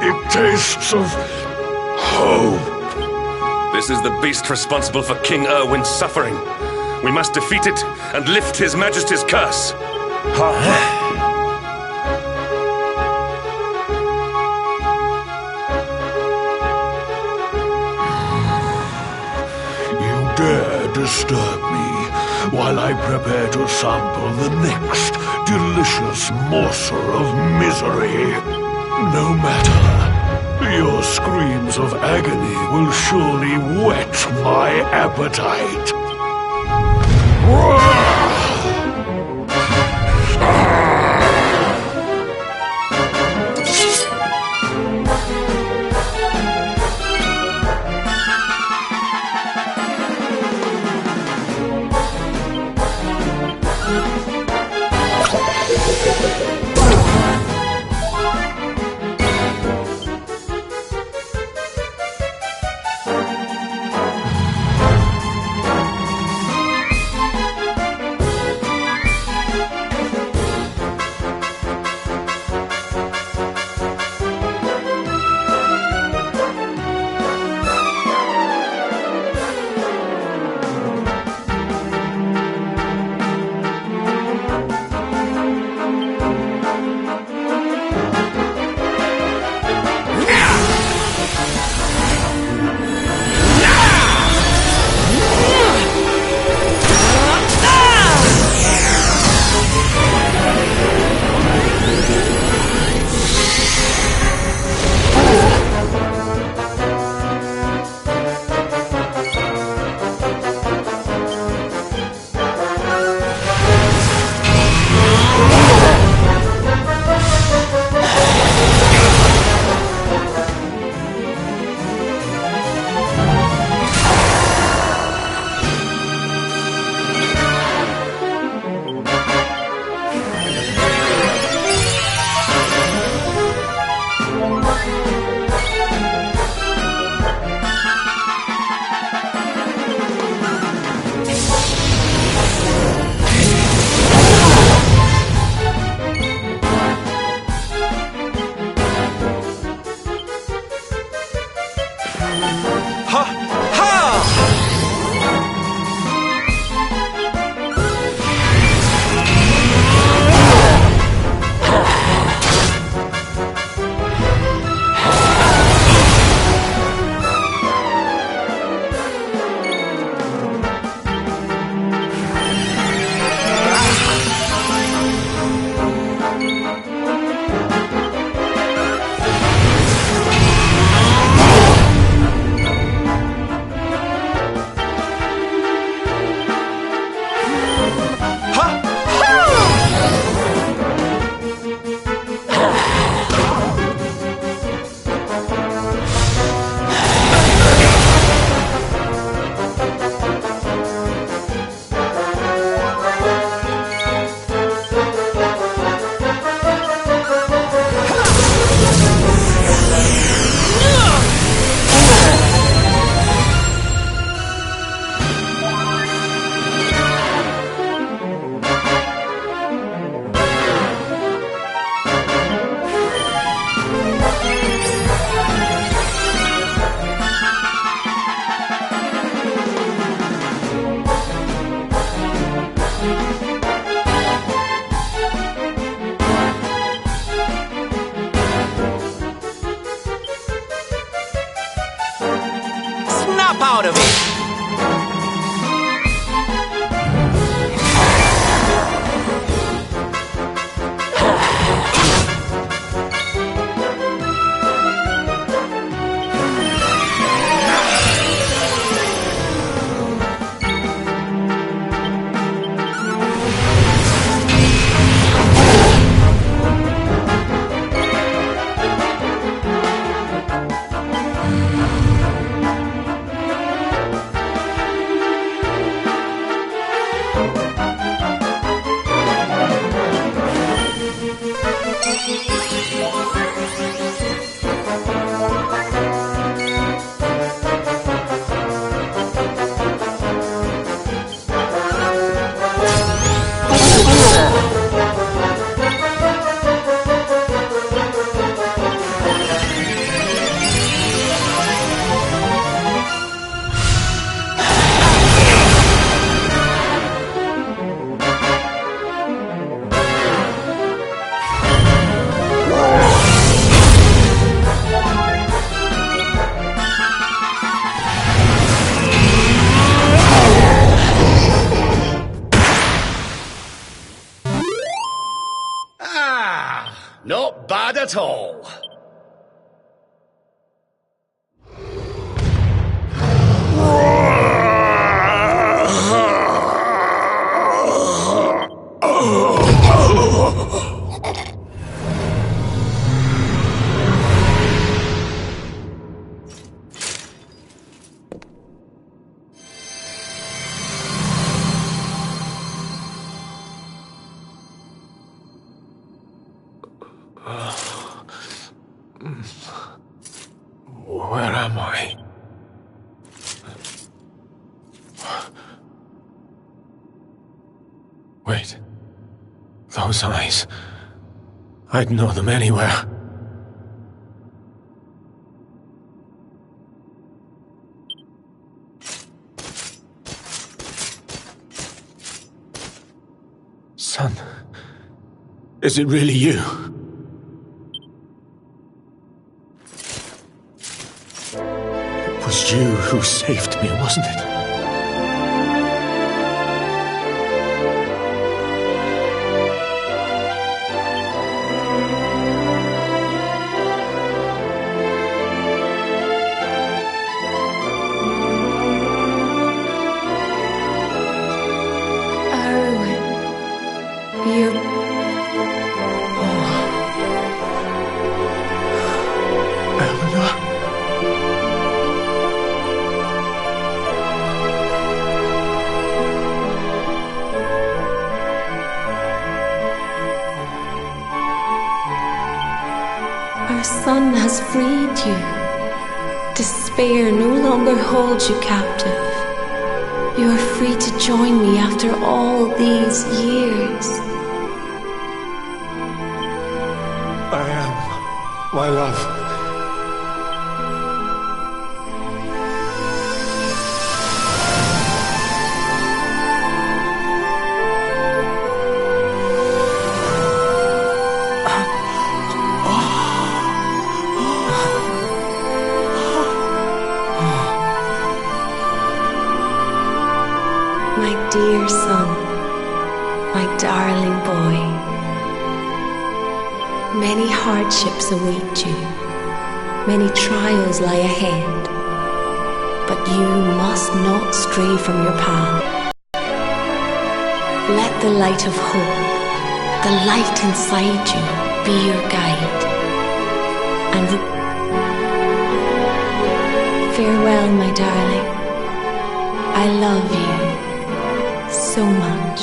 It tastes of hope. This is the beast responsible for King Erwin's suffering. We must defeat it and lift His Majesty's curse. You dare disturb me while I prepare to sample the next delicious morsel of misery. No matter. Your screams of agony will surely whet my appetite. out of it! Not bad at all. Where am I? Wait. Those eyes. I'd know them anywhere. Son. Is it really you? It was you who saved me, wasn't it? Our son has freed you. Despair no longer holds you captive. You are free to join me after all these years. I am, my love. My dear son, my darling boy, many hardships await you, many trials lie ahead, but you must not stray from your path. Let the light of hope, the light inside you, be your guide. And farewell, my darling. I love you so much.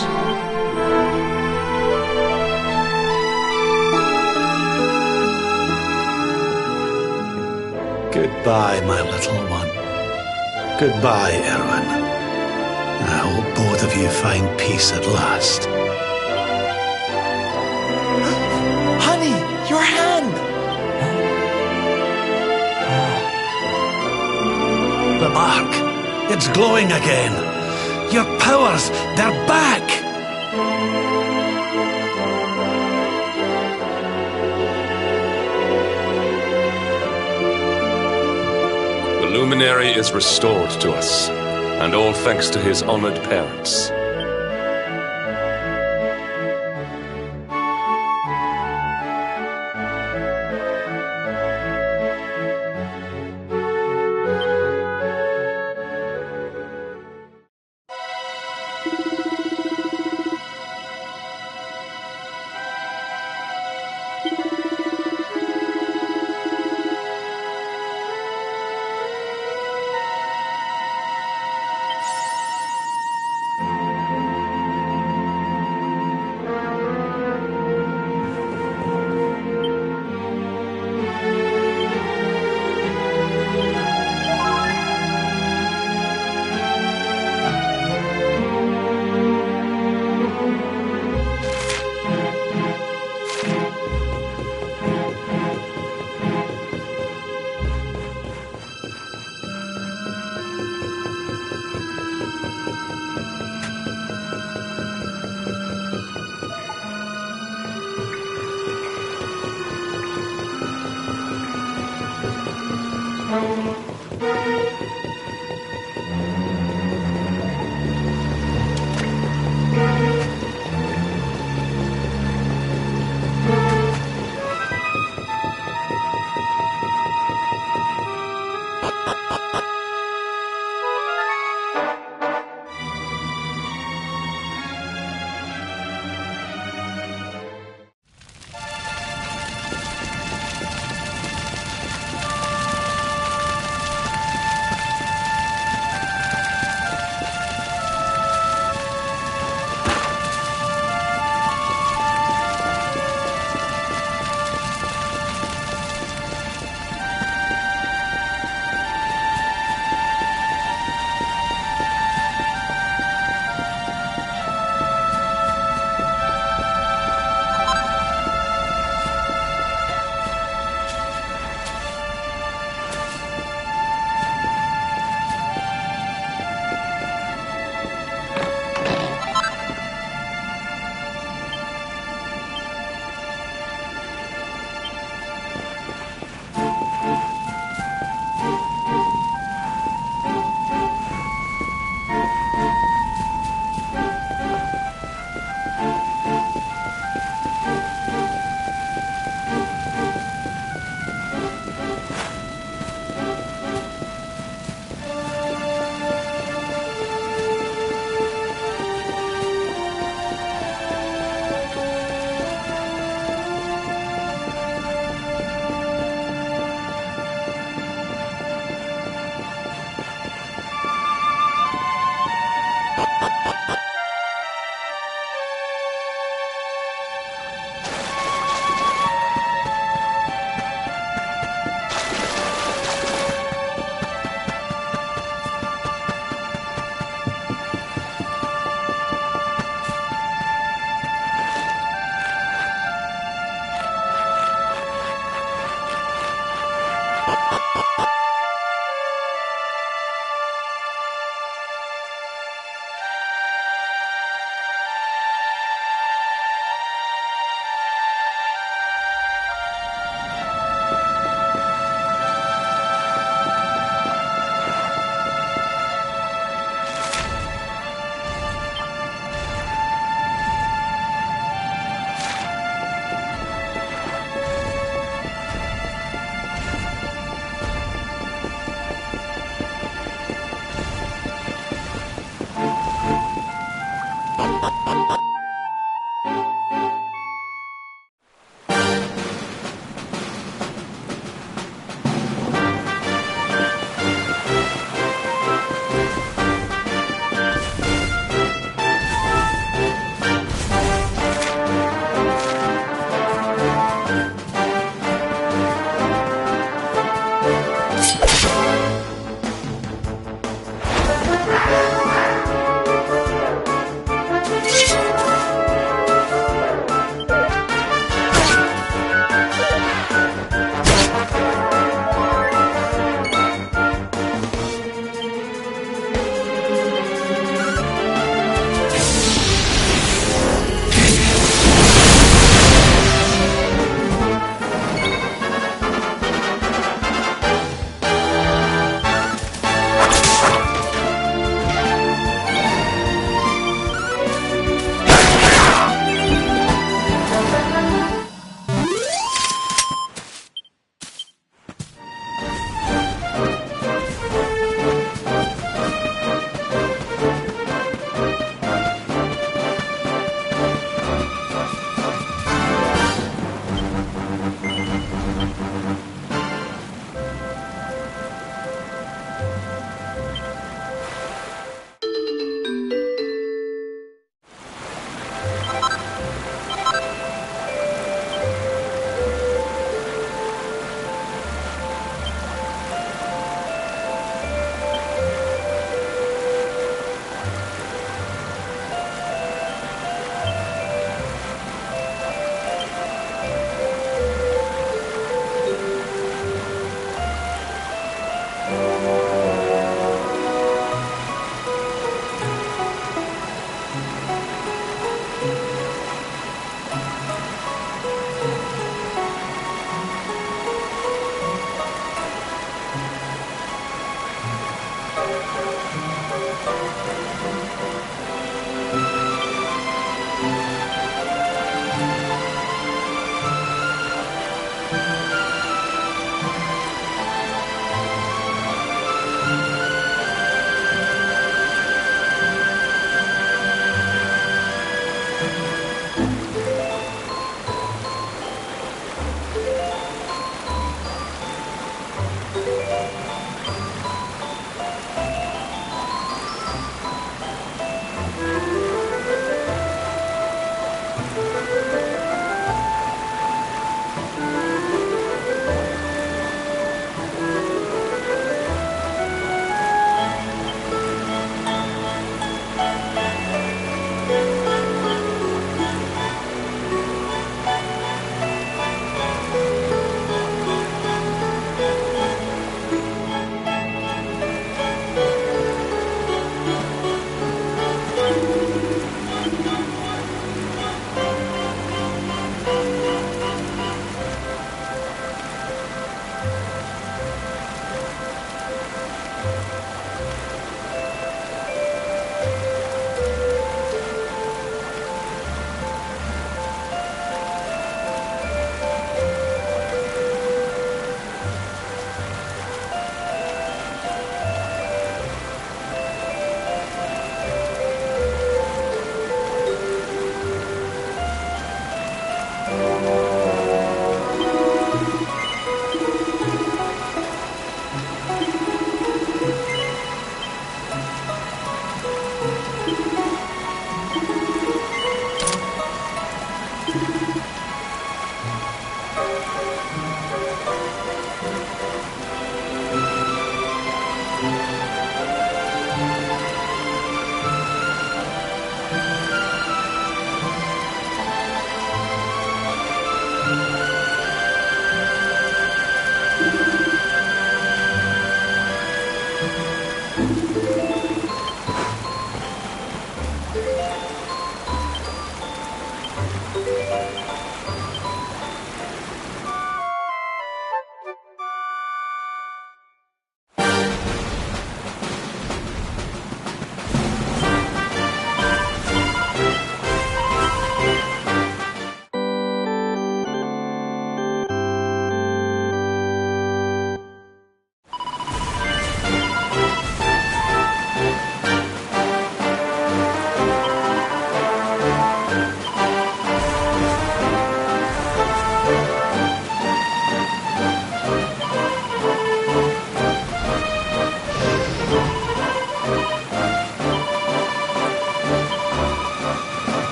Goodbye, my little one. Goodbye, Erwin. I hope both of you find peace at last. Honey, your hand! The mark, it's glowing again. Your powers, they're back! The luminary is restored to us, and all thanks to his honored parents.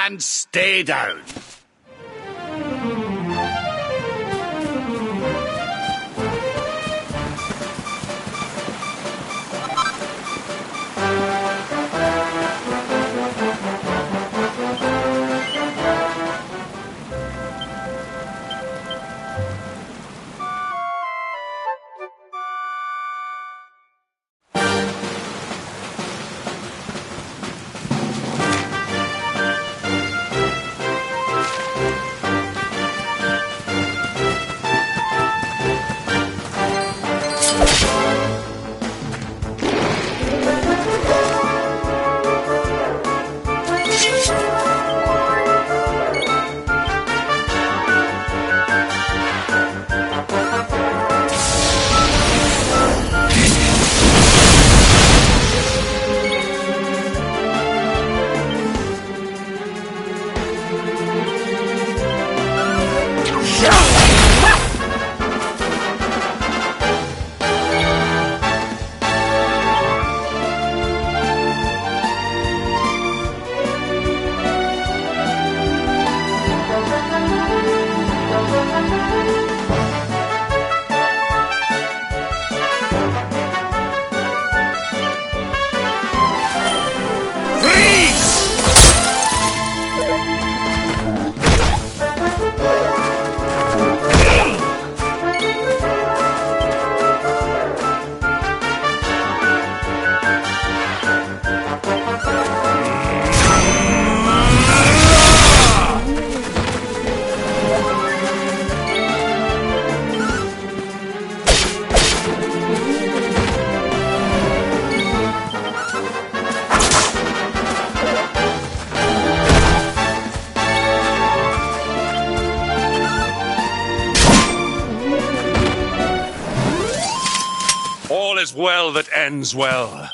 And stay down. All is well that ends well.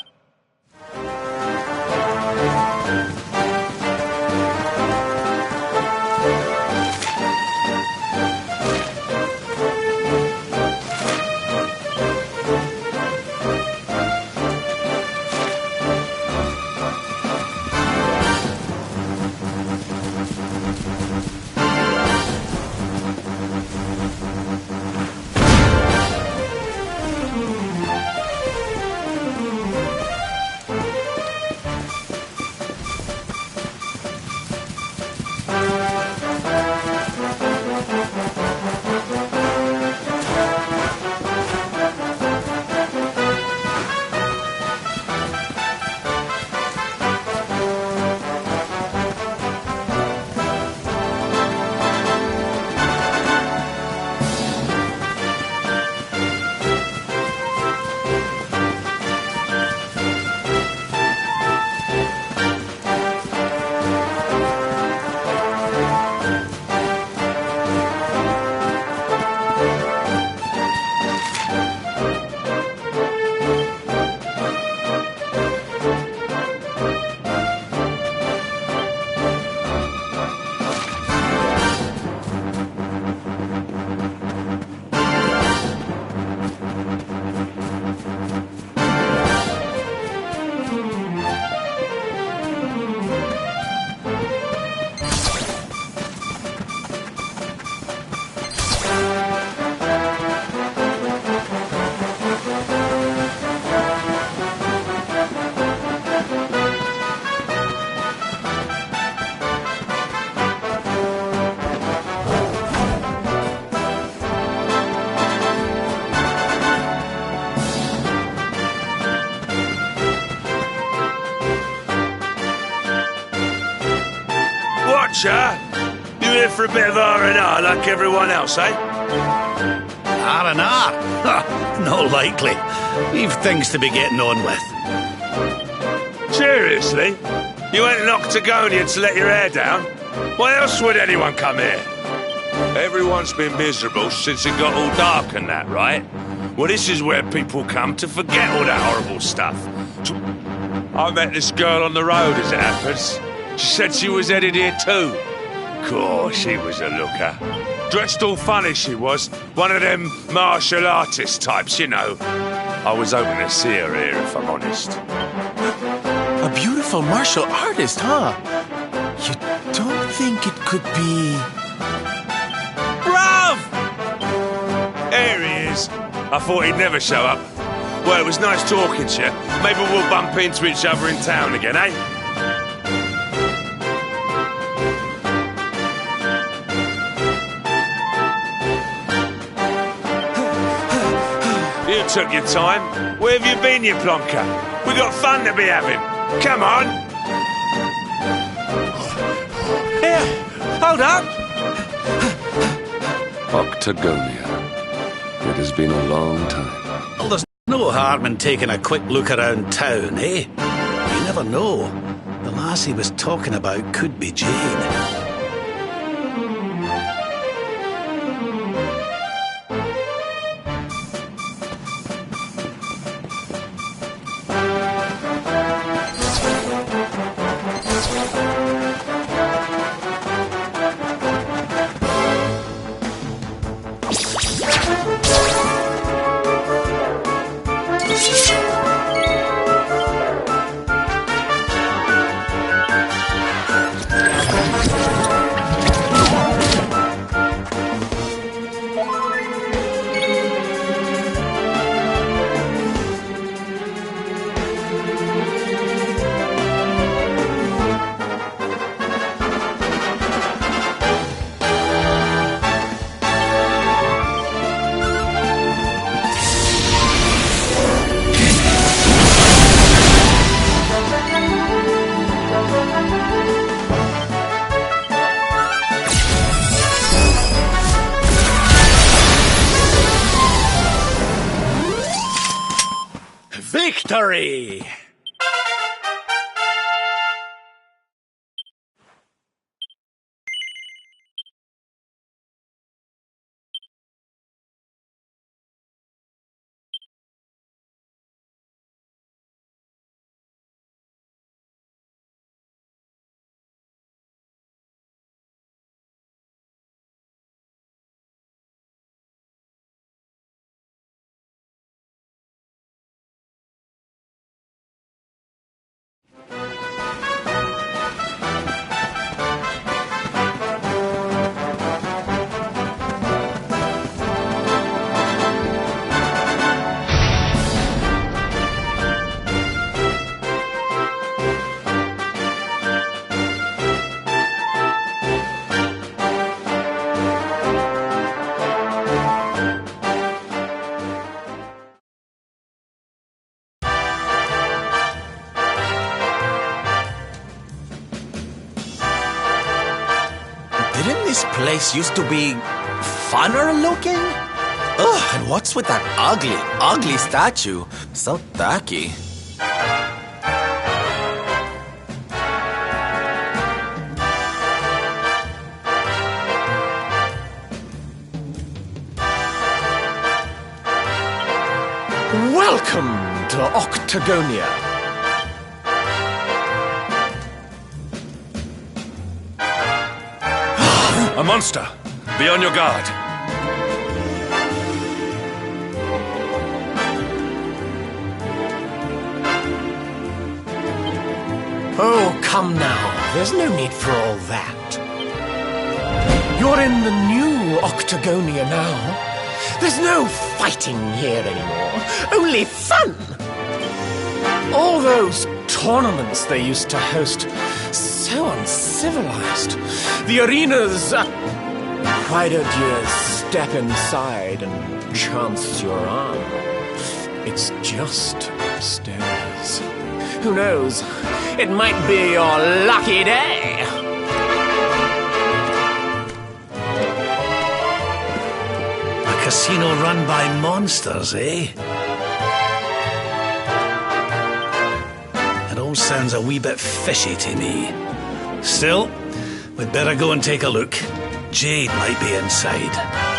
Archer? You here for a bit of R&R like everyone else, eh? R&R? Not likely. We've things to be getting on with. Seriously? You went an Octagonian to let your hair down? Why else would anyone come here? Everyone's been miserable since it got all dark and that, right? Well, this is where people come to forget all that horrible stuff. I met this girl on the road, as it happens. She said she was headed here too. Course, she was a looker. Dressed all funny, she was. One of them martial artist types, you know. I was hoping to see her here, if I'm honest. A beautiful martial artist, huh? You don't think it could be... Bruv! There he is. I thought he'd never show up. Well, it was nice talking to you. Maybe we'll bump into each other in town again, eh? You took your time. Where have you been, you plonker? We got fun to be having. Come on. Here, hold up. Octagonia. It has been a long time. Well, there's no harm in taking a quick look around town, eh? You never know. The lass he was talking about could be Jane. Victory! Didn't this place used to be funner looking? Ugh, and what's with that ugly statue? So tacky. Welcome to Octagonia. A monster! Be on your guard! Oh, come now. There's no need for all that. You're in the new Octagonia now. There's no fighting here anymore. Only fun! All those tournaments they used to host, so uncivilized. The arenas... why don't you step inside and chance your arm? It's just upstairs. Who knows? It might be your lucky day. casino run by monsters, eh? It all sounds a wee bit fishy to me. Still, we'd better go and take a look. Jade might be inside.